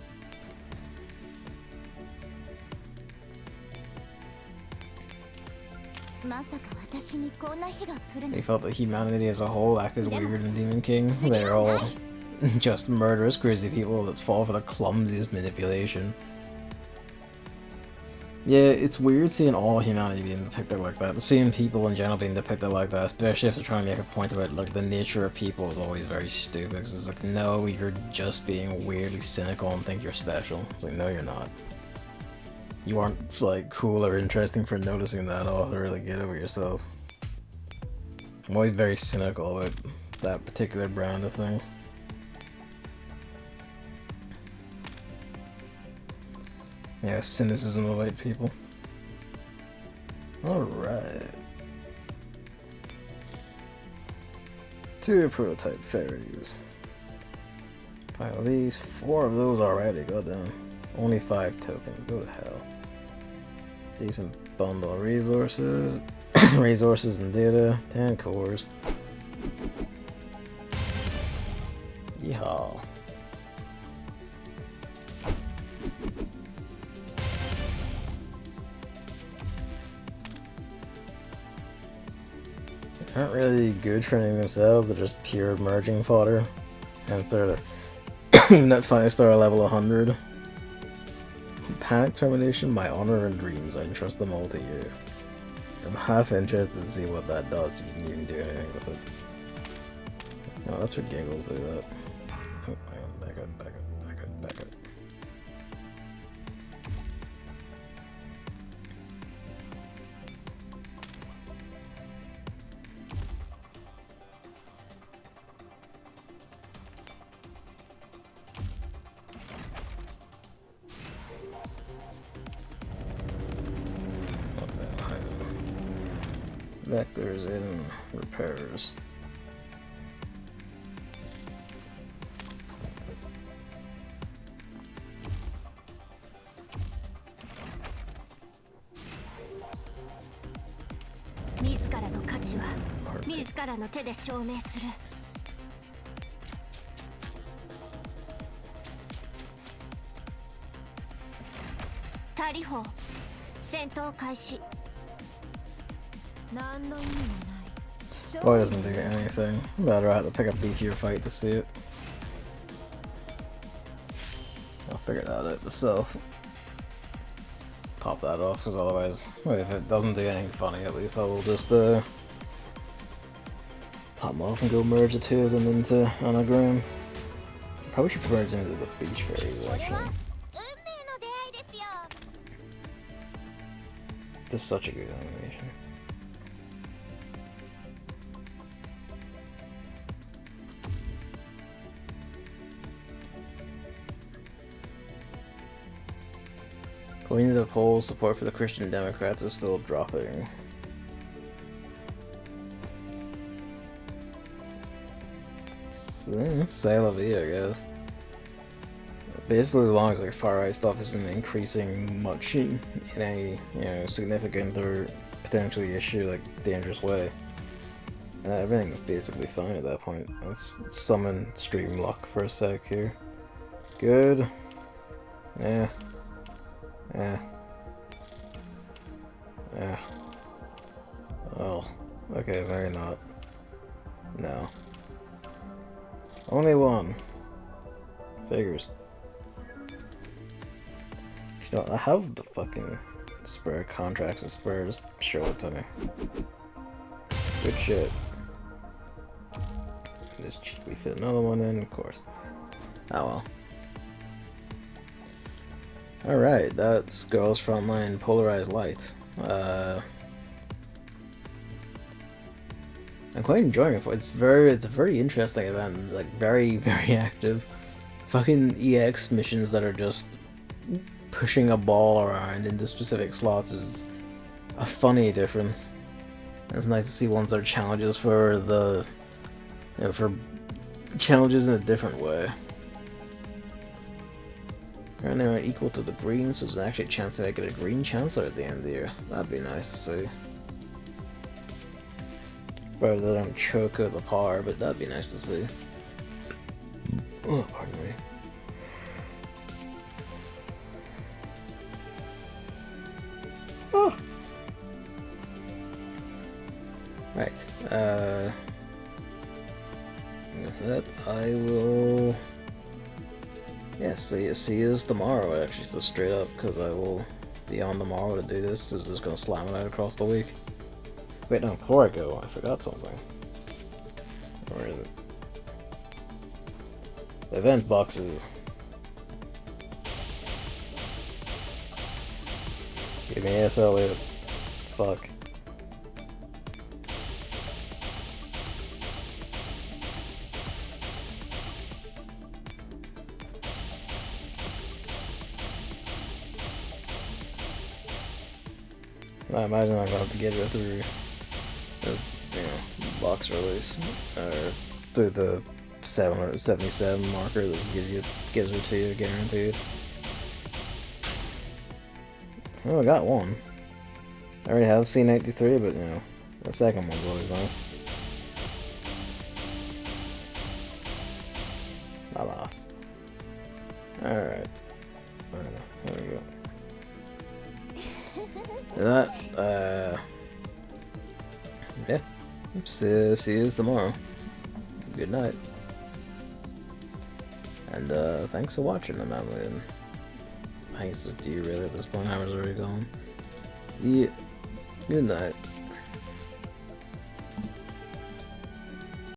They felt that humanity as a whole acted weird in Demon King. They're all just murderous, crazy people that fall for the clumsiest manipulation. Yeah, it's weird seeing all humanity being depicted like that. Seeing people in general being depicted like that, especially if they're trying to make a point about like the nature of people, is always very stupid. Because it's like, no, you're just being weirdly cynical and think you're special. It's like, no, you're not. You aren't like cool or interesting for noticing that. Oh, really get over yourself. I'm always very cynical about that particular brand of things. Yeah, cynicism of white people. Alright. 2 prototype fairies. Pile these, 4 of those already, goddamn. Only 5 tokens, go to hell. Decent bundle of resources. Resources and data, 10 cores. Yeehaw. Aren't really good for anything themselves, they're just pure merging fodder. Hence they're even at 5-star level 100. Panic Termination, My Honor and Dreams, I entrust them all to you. I'm half interested to see what that does, if you can even do anything with it. No, that's for giggles, do that. Oh, hang on, back up, back up, back up, back up. Vectors in repairs. Boy doesn't do anything. I'd rather have to pick a beefier fight to see it. I'll figure that out myself. Pop that off, because otherwise, well, if it doesn't do anything funny, at least I will just pop them off and go merge the 2 of them into anagram. Probably should merge into the beach fairies actually. It's just such a good animation. According to the polls, support for the Christian Democrats is still dropping. C'est la vie, I guess. Basically, as long as like far-right stuff isn't increasing much in any significant or potentially like dangerous way, everything is basically fine at that point. Let's summon stream luck for a sec here. Good. Yeah. Yeah. Yeah. Oh. Okay, maybe not. No. Only 1. Figures. You know, I have the fucking spare contracts and spare, just show it to me. Good shit. Just cheaply fit another one in, of course. Oh well. Alright, that's Girls Frontline Polarized Light. I'm quite enjoying it. It's a very interesting event, like very, very active. Fucking EX missions that are just pushing a ball around into specific slots is a funny difference. It's nice to see ones that are challenges for the for challenges in a different way. And they're equal to the green, so there's actually a chance to make it a green chancellor at the end of the year. That'd be nice to see. Probably they don't choke out the power, but that'd be nice to see. Oh, pardon me. Oh. Right. With that, I will. Yeah, see you tomorrow. Actually, so straight up, because I will be on tomorrow to do this. So just gonna slam it out across the week. Wait, no, before I go, I forgot something. Where is it? The event boxes. Give me ASL later. Fuck. I imagine I'm gonna have to get it through the, box release, or through the 777 marker that gives it to you guaranteed. Oh, I got one. I already have C93, but the second one's always nice. Alas. Alright. There we go. That, yeah. See you tomorrow. Good night. And, thanks for watching, Emily. And I guess it's you really at this point. Hammer's already gone. Yeah. Good night.